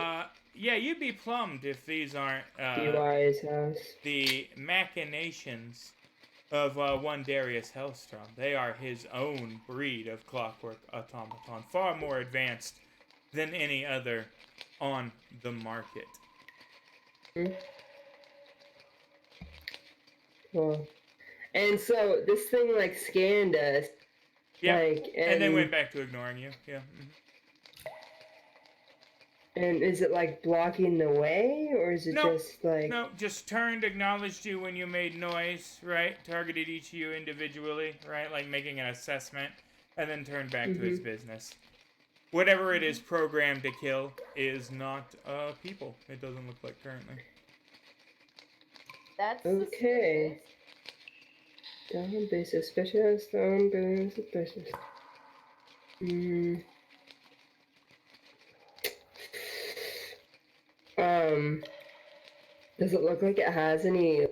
[SPEAKER 2] Yeah, you'd be plumbed if these aren't
[SPEAKER 5] DY's house.
[SPEAKER 2] the machinations of one Darius Hellstromme. They are his own breed of clockwork automaton, far more advanced than any other on the market.
[SPEAKER 5] Cool. And so this thing like scanned us.
[SPEAKER 2] Yeah,
[SPEAKER 5] Like,
[SPEAKER 2] and then went back to ignoring you. Yeah.
[SPEAKER 5] And is it like blocking the way, or is it just like?
[SPEAKER 2] No, just turned, acknowledged you when you made noise, right? Targeted each of you individually, right? Like making an assessment, and then turned back to his business. Whatever it is programmed to kill is not people. It doesn't look like currently.
[SPEAKER 4] That's
[SPEAKER 5] Okay. Down base suspicious. Down base suspicious. Does it look like it has any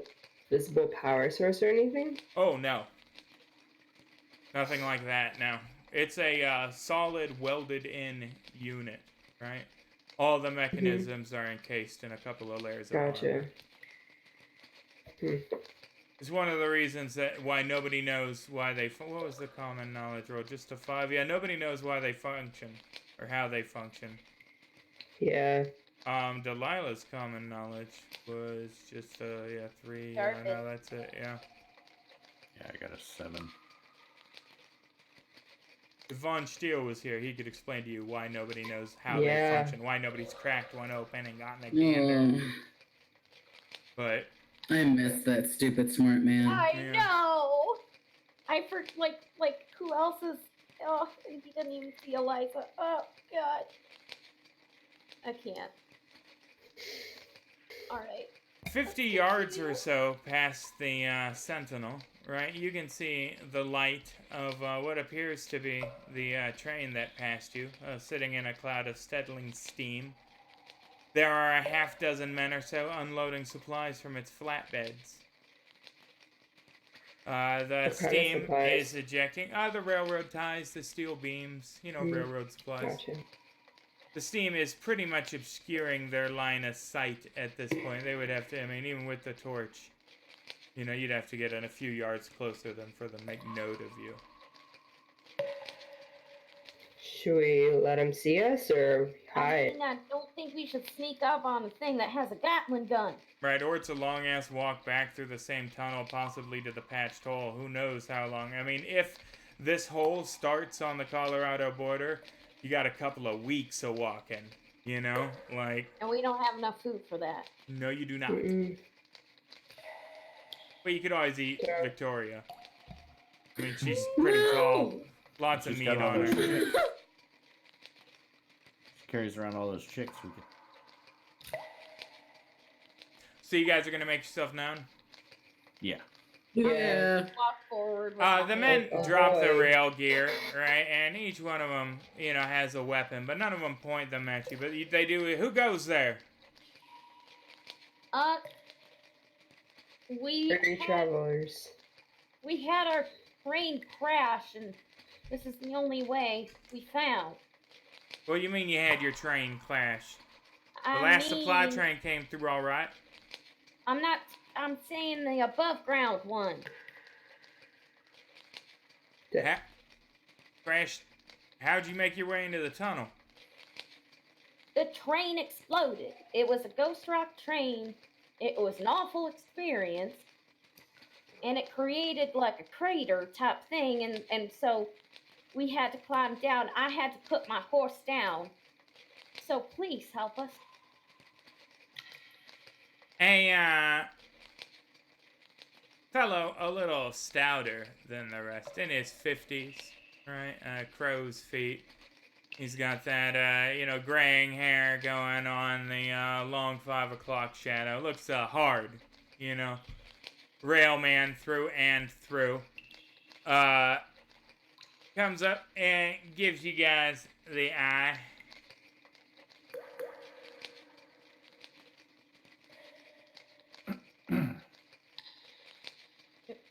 [SPEAKER 5] visible power source or anything?
[SPEAKER 2] Oh, no. Nothing like that, no. It's a solid welded-in unit, right? All the mechanisms are encased in a couple of layers of armor. It's one of the reasons that why nobody knows why they... What was the common knowledge roll? Just a 5? Yeah, nobody knows why they function, or how they function.
[SPEAKER 5] Yeah.
[SPEAKER 2] Delilah's common knowledge was just a 3.
[SPEAKER 4] Perfect.
[SPEAKER 2] No, that's it, yeah.
[SPEAKER 3] Yeah, I got a 7.
[SPEAKER 2] If Von Steele was here, he could explain to you why nobody knows how they function, why nobody's cracked one open and gotten a gander. But
[SPEAKER 6] I miss that stupid smart man.
[SPEAKER 4] I know. Like who else is? Oh, he didn't even see Eliza. Oh God, I can't. All right.
[SPEAKER 2] 50 yards or so past the Sentinel, right, you can see the light of what appears to be the train that passed you, sitting in a cloud of steadling steam. There are a half dozen men or so unloading supplies from its flatbeds. The steam is ejecting the railroad ties, the steel beams, railroad supplies.
[SPEAKER 5] Gotcha.
[SPEAKER 2] The steam is pretty much obscuring their line of sight at this point. They would have to, even with the torch, you'd have to get in a few yards closer than for them to make note of you.
[SPEAKER 5] Should we let him see us or hide?
[SPEAKER 4] I don't think we should sneak up on a thing that has a Gatling gun.
[SPEAKER 2] Right, or it's a long-ass walk back through the same tunnel, possibly to the patched hole. Who knows how long. If this hole starts on the Colorado border, you got a couple of weeks of walking, And
[SPEAKER 4] we don't have enough food for that.
[SPEAKER 2] No, you do not. But you could always eat Victoria. She's pretty tall. Lots of meat on her.
[SPEAKER 3] She carries around all those chicks.
[SPEAKER 2] So you guys are going to make yourself known?
[SPEAKER 3] Yeah.
[SPEAKER 5] Yeah.
[SPEAKER 4] Walk forward.
[SPEAKER 2] The men drop the rail gear, right? And each one of them, has a weapon, but none of them point them at you. But they do. Who goes there?
[SPEAKER 5] Three travelers.
[SPEAKER 4] We had our train crash, and this is the only way we found.
[SPEAKER 2] What do you mean you had your train crash? The last supply train came through all right?
[SPEAKER 4] I'm saying the above ground one.
[SPEAKER 2] Crashed. How'd you make your way into the tunnel?
[SPEAKER 4] The train exploded. It was a Ghost Rock train. It was an awful experience. And it created like a crater type thing. And so we had to climb down. I had to put my horse down. So please help us.
[SPEAKER 2] A fellow a little stouter than the rest, in his 50s, right? Crow's feet. He's got that, graying hair going on, the long 5 o'clock shadow. Looks hard, railman through and through. Comes up and gives you guys the eye.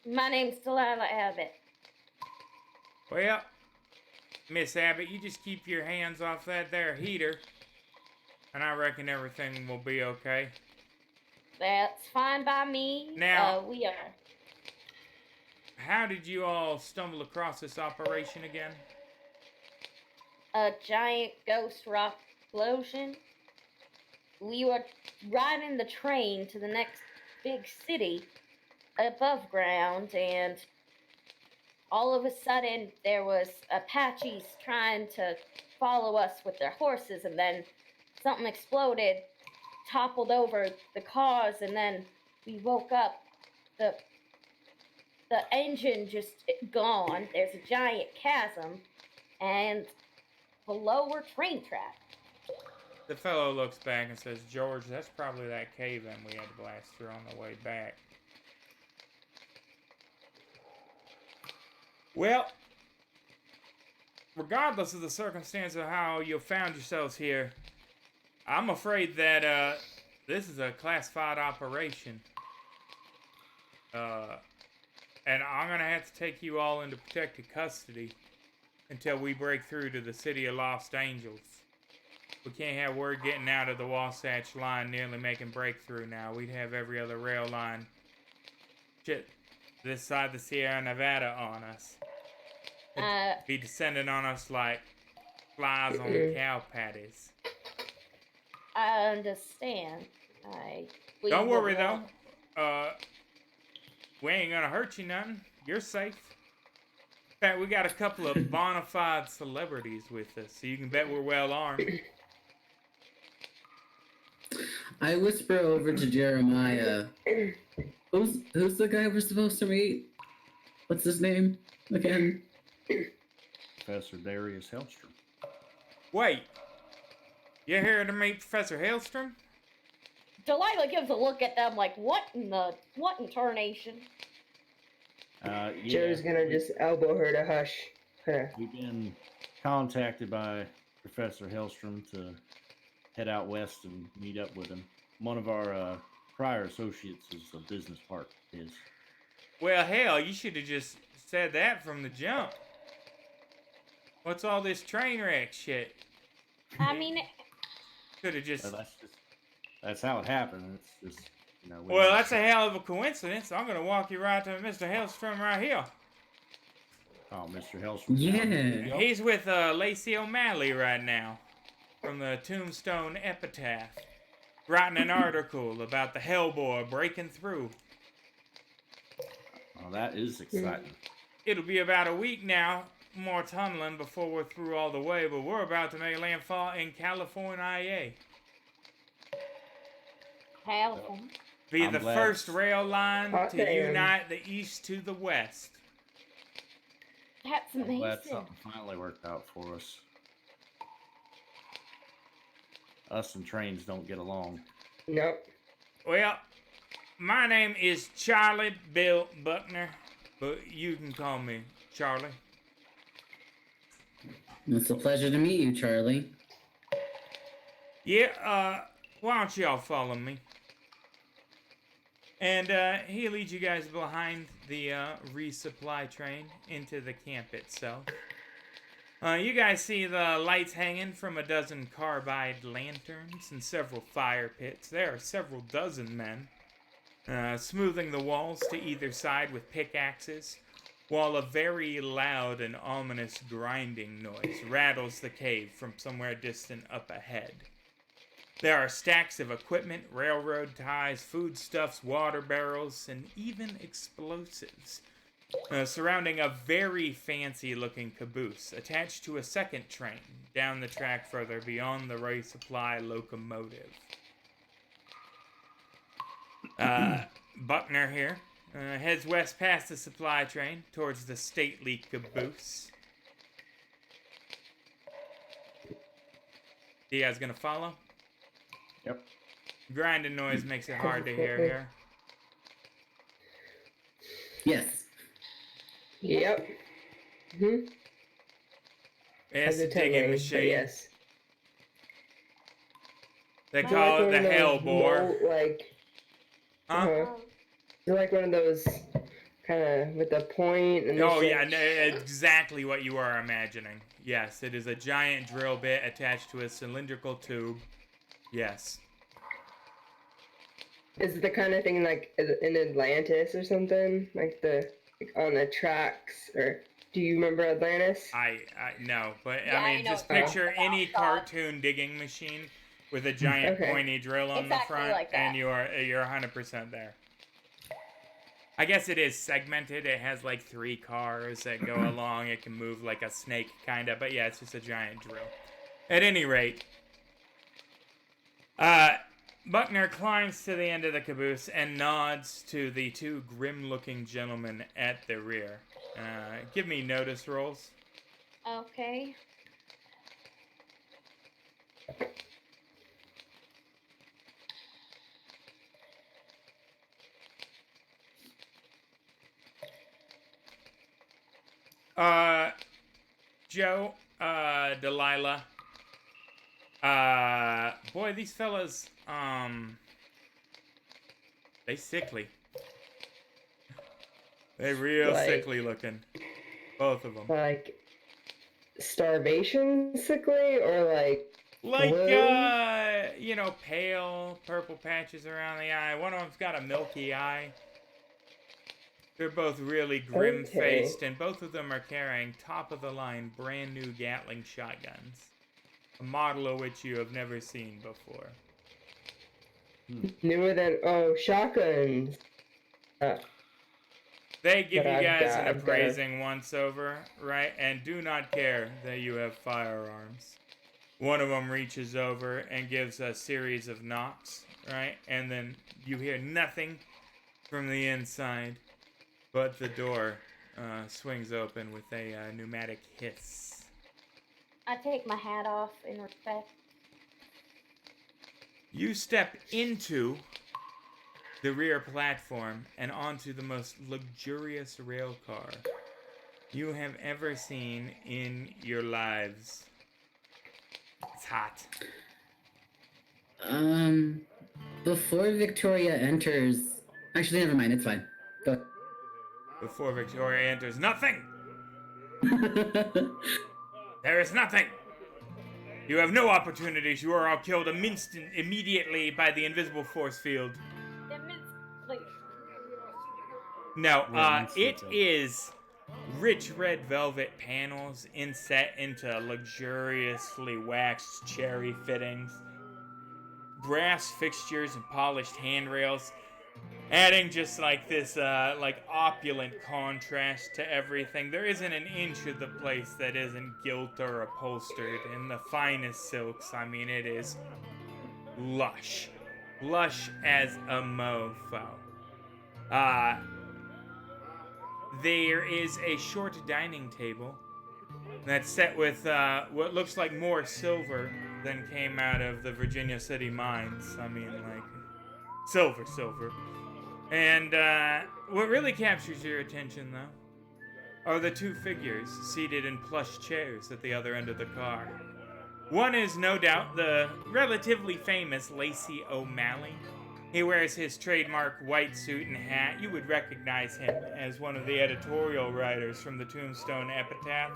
[SPEAKER 4] My name's Delilah Abbott.
[SPEAKER 2] Well, Miss Abbott, you just keep your hands off that there heater, and I reckon everything will be okay.
[SPEAKER 4] That's fine by me.
[SPEAKER 2] Now-
[SPEAKER 4] we are.
[SPEAKER 2] How did you all stumble across this operation again?
[SPEAKER 4] A giant ghost rock explosion. We were riding the train to the next big city above ground, and all of a sudden there was Apaches trying to follow us with their horses, and then something exploded, toppled over the cars, and then we woke up. The engine just gone. There's a giant chasm, and below were train tracks.
[SPEAKER 2] The fellow looks back and says, George, that's probably that cave-in we had to blast through on the way back. Well, regardless of the circumstance of how you found yourselves here, I'm afraid that this is a classified operation. And I'm going to have to take you all into protected custody until we break through to the city of Lost Angels. We can't have word getting out of the Wasatch line nearly making breakthrough now. We'd have every other rail line this side the Sierra Nevada on us. It'd be descending on us like flies on cow patties.
[SPEAKER 4] I understand.
[SPEAKER 2] Don't worry though. We ain't gonna hurt you nothing. You're safe. In fact, we got a couple of bona fide celebrities with us, so you can bet we're well armed.
[SPEAKER 6] I whisper over to Jeremiah. Who's the guy we're supposed to meet? What's his name again?
[SPEAKER 3] Professor Darius Hellstromme.
[SPEAKER 2] Wait. You're here to meet Professor Hellstromme?
[SPEAKER 4] Delilah gives a look at them like, what in tarnation?
[SPEAKER 3] Yeah,
[SPEAKER 5] Joe's gonna just elbow her to hush her.
[SPEAKER 3] We've been contacted by Professor Hellstromme to head out west and meet up with him. One of our prior associates is a business partner of his.
[SPEAKER 2] Well, hell, you should have just said that from the jump. What's all this train wreck shit?
[SPEAKER 4] I mean,
[SPEAKER 2] Could have just...
[SPEAKER 3] That's how it happened. It's just, you know.
[SPEAKER 2] Well, that's a hell of a coincidence. I'm gonna walk you right to Mr. Hellstromme right here.
[SPEAKER 3] Oh, Mr. Hellstromme.
[SPEAKER 6] Yeah.
[SPEAKER 2] He's with Lacey O'Malley right now from the Tombstone Epitaph, writing an article about the Hellboy breaking through.
[SPEAKER 3] Oh, that is exciting.
[SPEAKER 2] It'll be about a week now, more tunneling before we're through all the way, but we're about to make landfall in California.
[SPEAKER 4] California.
[SPEAKER 2] Be
[SPEAKER 3] I'm
[SPEAKER 2] the
[SPEAKER 3] glad.
[SPEAKER 2] first rail line
[SPEAKER 5] Hot
[SPEAKER 2] to
[SPEAKER 5] damn.
[SPEAKER 2] unite the east to the west.
[SPEAKER 4] That's
[SPEAKER 3] I'm
[SPEAKER 4] amazing.
[SPEAKER 3] glad something finally worked out for us. Us and trains don't get along.
[SPEAKER 5] Nope.
[SPEAKER 2] Well, my name is Charlie Bill Buckner, but you can call me Charlie.
[SPEAKER 6] It's a pleasure to meet you, Charlie.
[SPEAKER 2] Yeah, why don't y'all follow me? And he'll lead you guys behind the resupply train into the camp itself. You guys see the lights hanging from a dozen carbide lanterns and several fire pits. There are several dozen men smoothing the walls to either side with pickaxes, while a very loud and ominous grinding noise rattles the cave from somewhere distant up ahead. There are stacks of equipment, railroad ties, foodstuffs, water barrels, and even explosives surrounding a very fancy-looking caboose attached to a second train down the track further beyond the resupply locomotive. Buckner here heads west past the supply train towards the stately caboose. You guys gonna follow?
[SPEAKER 3] Yep.
[SPEAKER 2] Grinding noise makes it hard to hear here.
[SPEAKER 6] Yes.
[SPEAKER 5] Yep. Hmm.
[SPEAKER 2] It's a
[SPEAKER 5] Hesitantly,
[SPEAKER 2] digging
[SPEAKER 5] but
[SPEAKER 2] machine.
[SPEAKER 5] yes.
[SPEAKER 2] They
[SPEAKER 5] Is it
[SPEAKER 2] call it
[SPEAKER 5] one
[SPEAKER 2] the
[SPEAKER 5] of those
[SPEAKER 2] Hellbore.
[SPEAKER 5] like,
[SPEAKER 2] Huh?
[SPEAKER 5] Is it like one of those kind of with a point. And
[SPEAKER 2] Oh,
[SPEAKER 5] it's
[SPEAKER 2] yeah,
[SPEAKER 5] like-
[SPEAKER 2] no, exactly what you are imagining. Yes, it is a giant drill bit attached to a cylindrical tube. Yes.
[SPEAKER 5] Is it the kind of thing like in Atlantis or something? Like on the tracks? Or do you remember Atlantis?
[SPEAKER 2] I no, but
[SPEAKER 4] Yeah,
[SPEAKER 2] I
[SPEAKER 4] I
[SPEAKER 2] mean,
[SPEAKER 4] know
[SPEAKER 2] just
[SPEAKER 4] what you're
[SPEAKER 2] picture
[SPEAKER 4] talking
[SPEAKER 2] any
[SPEAKER 4] about, Sean.
[SPEAKER 2] cartoon digging machine with a giant
[SPEAKER 5] Okay.
[SPEAKER 2] pointy drill on
[SPEAKER 4] Exactly
[SPEAKER 2] the front,
[SPEAKER 4] like that.
[SPEAKER 2] and you're 100% there. I guess it is segmented. It has like 3 cars that go along. It can move like a snake, kind of. But yeah, it's just a giant drill. At any rate, Buckner climbs to the end of the caboose and nods to the 2 grim-looking gentlemen at the rear. Give me notice rolls.
[SPEAKER 4] Okay.
[SPEAKER 2] Joe, Delilah. Boy, these fellas, they sickly. They real
[SPEAKER 5] Like-
[SPEAKER 2] sickly looking. Both of them.
[SPEAKER 5] Like starvation sickly or like
[SPEAKER 2] Like,
[SPEAKER 5] blue?
[SPEAKER 2] you know, pale purple patches around the eye. One of them's got a milky eye. They're both really grim-faced, and both of them are carrying top-of-the-line brand new Gatling shotguns. A model of which you have never seen before.
[SPEAKER 5] Newer than shotguns.
[SPEAKER 2] They give
[SPEAKER 5] But
[SPEAKER 2] you guys an
[SPEAKER 5] I've got-
[SPEAKER 2] appraising once over, right? And do not care that you have firearms. One of them reaches over and gives a series of knocks, right? And then you hear nothing from the inside, but the door swings open with a pneumatic hiss.
[SPEAKER 4] I take my hat off in respect.
[SPEAKER 2] You step into the rear platform and onto the most luxurious rail car you have ever seen in your lives. It's hot.
[SPEAKER 6] Before Victoria enters... Actually, never mind, it's fine. Go.
[SPEAKER 2] Before Victoria enters, nothing! There is nothing! You have no opportunities. You are all killed immediately by the invisible force field. No, it is rich red velvet panels inset into luxuriously waxed cherry fittings, brass fixtures and polished handrails, adding just like this like opulent contrast to everything. There isn't an inch of the place that isn't gilt or upholstered in the finest silks. I mean, it is lush as a mofo. There is a short dining table that's set with what looks like more silver than came out of the Virginia City mines. I mean, like, silver. And what really captures your attention, though, are the 2 figures seated in plush chairs at the other end of the car. One is no doubt the relatively famous Lacey O'Malley. He wears his trademark white suit and hat. You would recognize him as one of the editorial writers from the Tombstone Epitaph.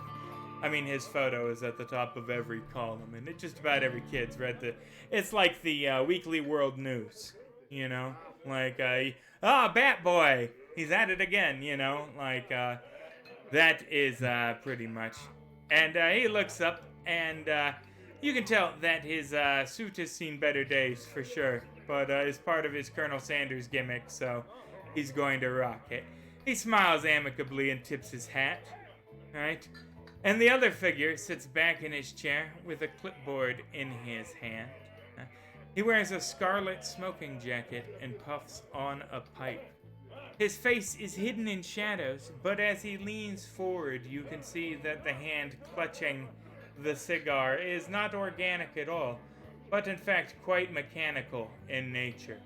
[SPEAKER 2] I mean, his photo is at the top of every column, and just about every kid's read the... It's like the Weekly World News, you know? Like, Bat Boy! He's at it again, you know? Like, that is pretty much. And he looks up, and you can tell that his suit has seen better days, for sure. But it's part of his Colonel Sanders gimmick, so he's going to rock it. He smiles amicably and tips his hat, right? And the other figure sits back in his chair with a clipboard in his hand. He wears a scarlet smoking jacket and puffs on a pipe. His face is hidden in shadows, but as he leans forward, you can see that the hand clutching the cigar is not organic at all, but in fact quite mechanical in nature.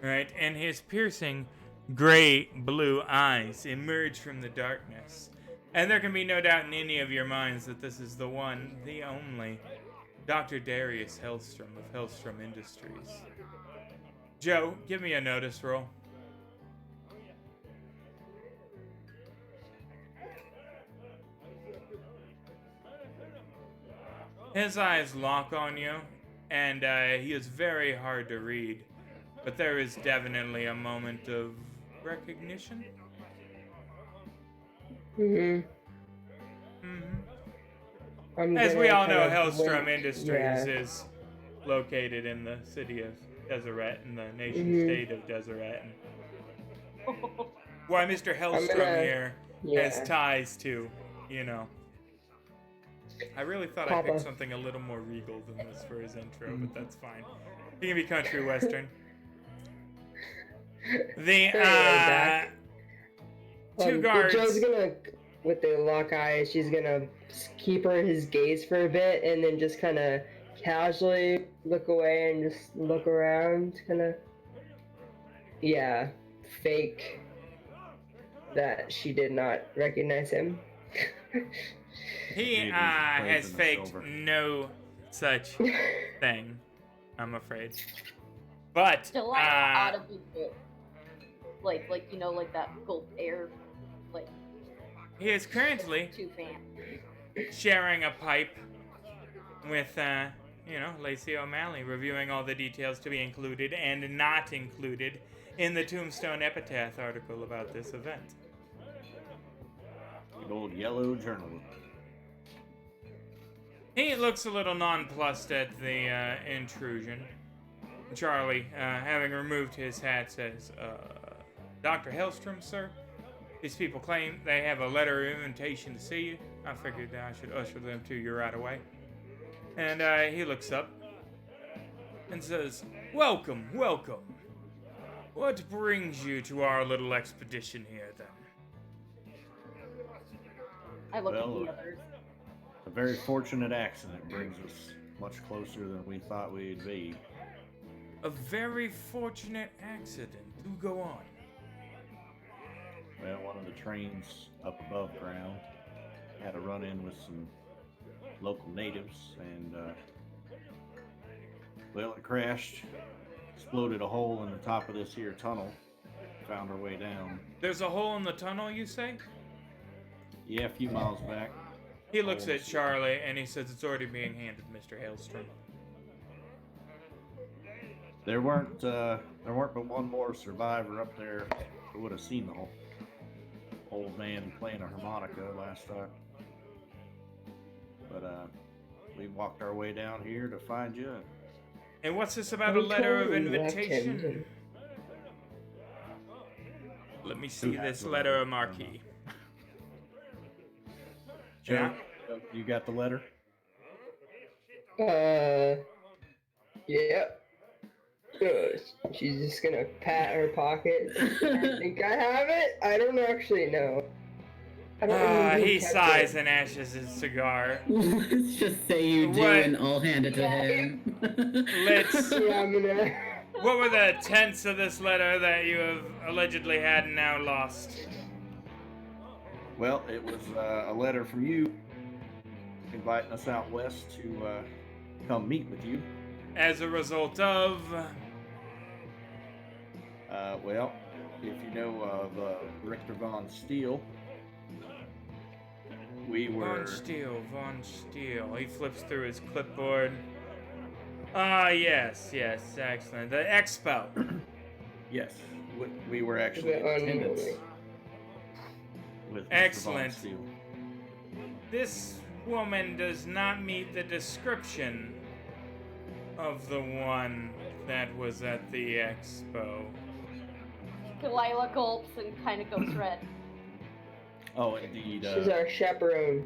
[SPEAKER 2] Right? And his piercing gray-blue eyes emerge from the darkness. And there can be no doubt in any of your minds that this is the one, the only, Dr. Darius Hellstromme of Hellstromme Industries. Joe, give me a notice roll. His eyes lock on you, and he is very hard to read. But there is definitely a moment of recognition.
[SPEAKER 5] Mm-hmm.
[SPEAKER 2] As we all know, Hellstromme Industries is located in the city of Deseret, in the nation-state of Deseret. Why Mr. Hellstromme here has ties to, you know. I really thought I picked something a little more regal than this for his intro, but that's fine. He can be country western. The two guards.
[SPEAKER 5] Joe's gonna, with the lock eyes, she's gonna keep his gaze for a bit, and then just kind of casually look away and just look around, kind of. Yeah, fake that she did not recognize him.
[SPEAKER 2] He has faked no such thing, I'm afraid. But
[SPEAKER 4] Delilah ought to be good. Like you know, like that gold air, like.
[SPEAKER 2] He is currently
[SPEAKER 4] Too fan.
[SPEAKER 2] sharing a pipe with, you know, Lacey O'Malley, reviewing all the details to be included and not included in the Tombstone Epitaph article about this event.
[SPEAKER 3] Good old yellow journal.
[SPEAKER 2] He looks a little nonplussed at the intrusion. Charlie, having removed his hat, says, Dr. Hellstromme, sir? These people claim they have a letter of invitation to see you. I figured I should usher them to you right away. And he looks up and says, Welcome, welcome. What brings you to our little expedition here, then?
[SPEAKER 4] I look at the others.
[SPEAKER 3] A very fortunate accident brings us much closer than we thought we'd be.
[SPEAKER 2] A very fortunate accident. Do go on.
[SPEAKER 3] Well, one of the trains up above ground had a run-in with some local natives, and, well, it crashed, exploded a hole in the top of this here tunnel, found our way down.
[SPEAKER 2] There's a hole in the tunnel, you say?
[SPEAKER 3] Yeah, a few miles back.
[SPEAKER 2] He looks at Charlie, and he says it's already being handed, Mr. Hellstromme.
[SPEAKER 3] There weren't but one more survivor up there who would have seen the old man playing a harmonica last time. But we walked our way down here to find you.
[SPEAKER 2] And what's this about a letter of invitation? Let me see this letter of marquee.
[SPEAKER 3] Joe, you got the letter?
[SPEAKER 5] Yep. Good. She's just gonna pat her pocket. I think I have it. I don't actually know. I don't remember who
[SPEAKER 2] He
[SPEAKER 5] kept
[SPEAKER 2] sighs
[SPEAKER 5] it.
[SPEAKER 2] and ashes his cigar.
[SPEAKER 6] Let's just say you do,
[SPEAKER 2] What?
[SPEAKER 6] and I'll hand it to him.
[SPEAKER 2] Let's.
[SPEAKER 5] Yeah, I'm gonna.
[SPEAKER 2] What were the tenets of this letter that you have allegedly had and now lost?
[SPEAKER 3] Well, it was a letter from you inviting us out west to come meet with you.
[SPEAKER 2] As a result of.
[SPEAKER 3] Well, if you know of Richter von Steele, we were...
[SPEAKER 2] Von Steele. He flips through his clipboard. Ah, yes, excellent. The Expo.
[SPEAKER 3] Yes, we were actually in attendance with Mr.
[SPEAKER 2] Excellent.
[SPEAKER 3] Von Steele.
[SPEAKER 2] This woman does not meet the description of the one that was at the Expo.
[SPEAKER 4] Delilah gulps and kind of goes red.
[SPEAKER 3] Oh, indeed.
[SPEAKER 5] She's our chaperone.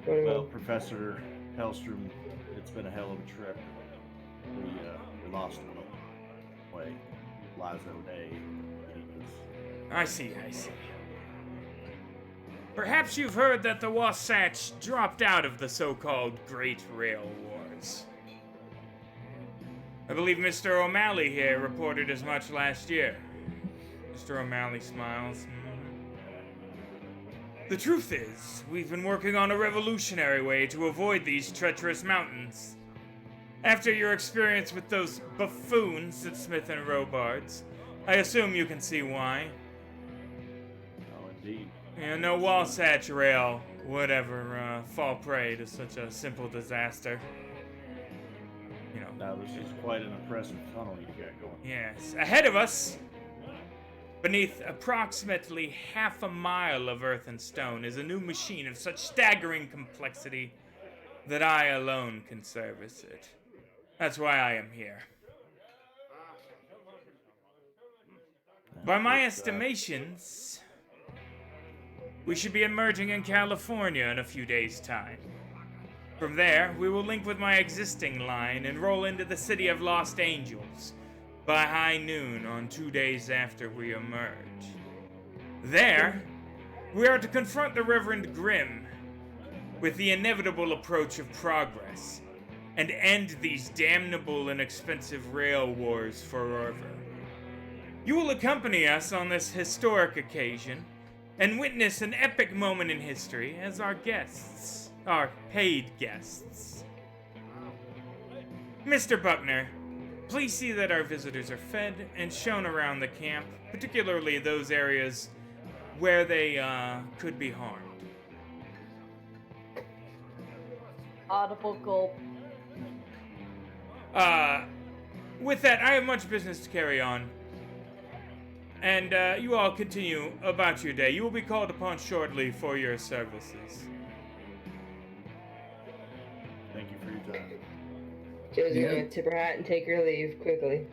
[SPEAKER 3] Well, Professor Hellstromme, it's been a hell of a trip. We lost him on the way. Lizo Day.
[SPEAKER 2] I see. Perhaps you've heard that the Wasatch dropped out of the so-called Great Rail Wars. I believe Mr. O'Malley here reported as much last year. Mr. O'Malley smiles. The truth is, we've been working on a revolutionary way to avoid these treacherous mountains. After your experience with those buffoons at Smith and Robards, I assume you can see why.
[SPEAKER 3] Oh, indeed.
[SPEAKER 2] No Wasatch Rail fall prey to such a simple disaster. You know.
[SPEAKER 3] Now, this is quite an impressive tunnel you got going.
[SPEAKER 2] Yes. Ahead of us, beneath approximately half a mile of earth and stone, is a new machine of such staggering complexity that I alone can service it. That's why I am here. By my estimations, we should be emerging in California in a few days' time. From there, we will link with my existing line and roll into the city of Lost Angels by high noon on 2 days after we emerge. There, we are to confront the Reverend Grimm with the inevitable approach of progress and end these damnable and expensive rail wars forever. You will accompany us on this historic occasion and witness an epic moment in history as our guests, our paid guests. Mr. Buckner, please see that our visitors are fed and shown around the camp, particularly those areas where they could be harmed.
[SPEAKER 4] Audible gulp.
[SPEAKER 2] With that, I have much business to carry on. And you all continue about your day. You will be called upon shortly for your services.
[SPEAKER 3] Thank you for your time.
[SPEAKER 5] Joe's gonna tip her hat and take her leave quickly.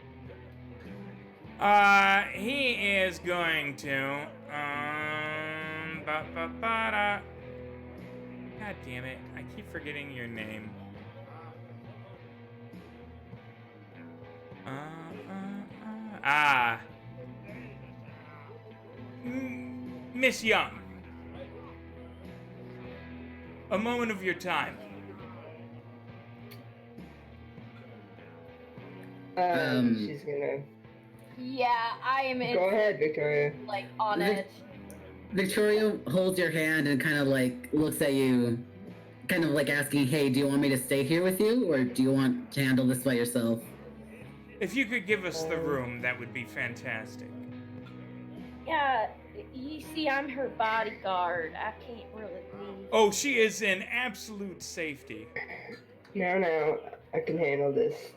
[SPEAKER 2] He is going to, God damn it, I keep forgetting your name. Miss Young. A moment of your time.
[SPEAKER 5] She's gonna...
[SPEAKER 4] Yeah, I am in.
[SPEAKER 5] Go ahead, Victoria.
[SPEAKER 4] Like, on edge.
[SPEAKER 6] Victoria holds your hand and kind of like looks at you, kind of like asking, hey, do you want me to stay here with you, or do you want to handle this by yourself?
[SPEAKER 2] If you could give us the room, that would be fantastic.
[SPEAKER 4] Yeah, you see, I'm her bodyguard. I can't really leave.
[SPEAKER 2] Oh, she is in absolute safety.
[SPEAKER 5] No, I can handle this.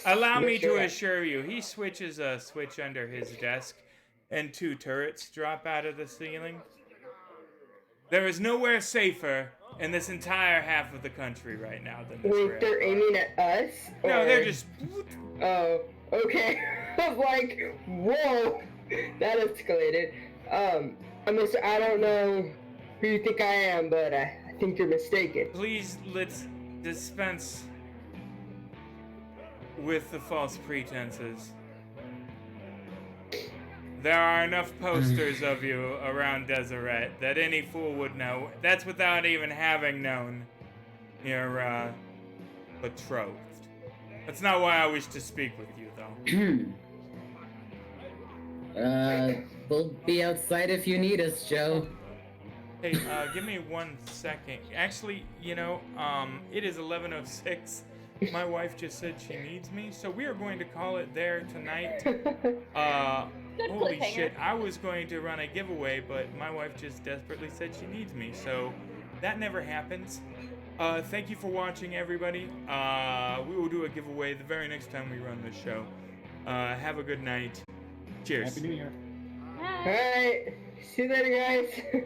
[SPEAKER 2] Allow me to assure you, he switches a switch under his desk, and 2 turrets drop out of the ceiling. There is nowhere safer in this entire half of the country right now than this.
[SPEAKER 5] Wait, they're aiming at us?
[SPEAKER 2] No, they're just...
[SPEAKER 5] Oh, okay. I was like, whoa, that escalated. I don't know who you think I am, but I think you're mistaken.
[SPEAKER 2] Please, let's dispense with the false pretenses. There are enough posters of you around Deseret that any fool would know. That's without even having known you're, betrothed. That's not why I wish to speak with you, though.
[SPEAKER 6] We'll be outside if you need us, Joe.
[SPEAKER 2] Hey, give me 1 second. Actually, you know, it is 11:06. My wife just said she needs me, so we are going to call it there tonight. Holy shit, I was going to run a giveaway, but my wife just desperately said she needs me, so that never happens. Thank you for watching, everybody. We will do a giveaway the very next time we run this show. Have a good night. Cheers.
[SPEAKER 3] Happy New Year.
[SPEAKER 5] Alright, see you later, guys.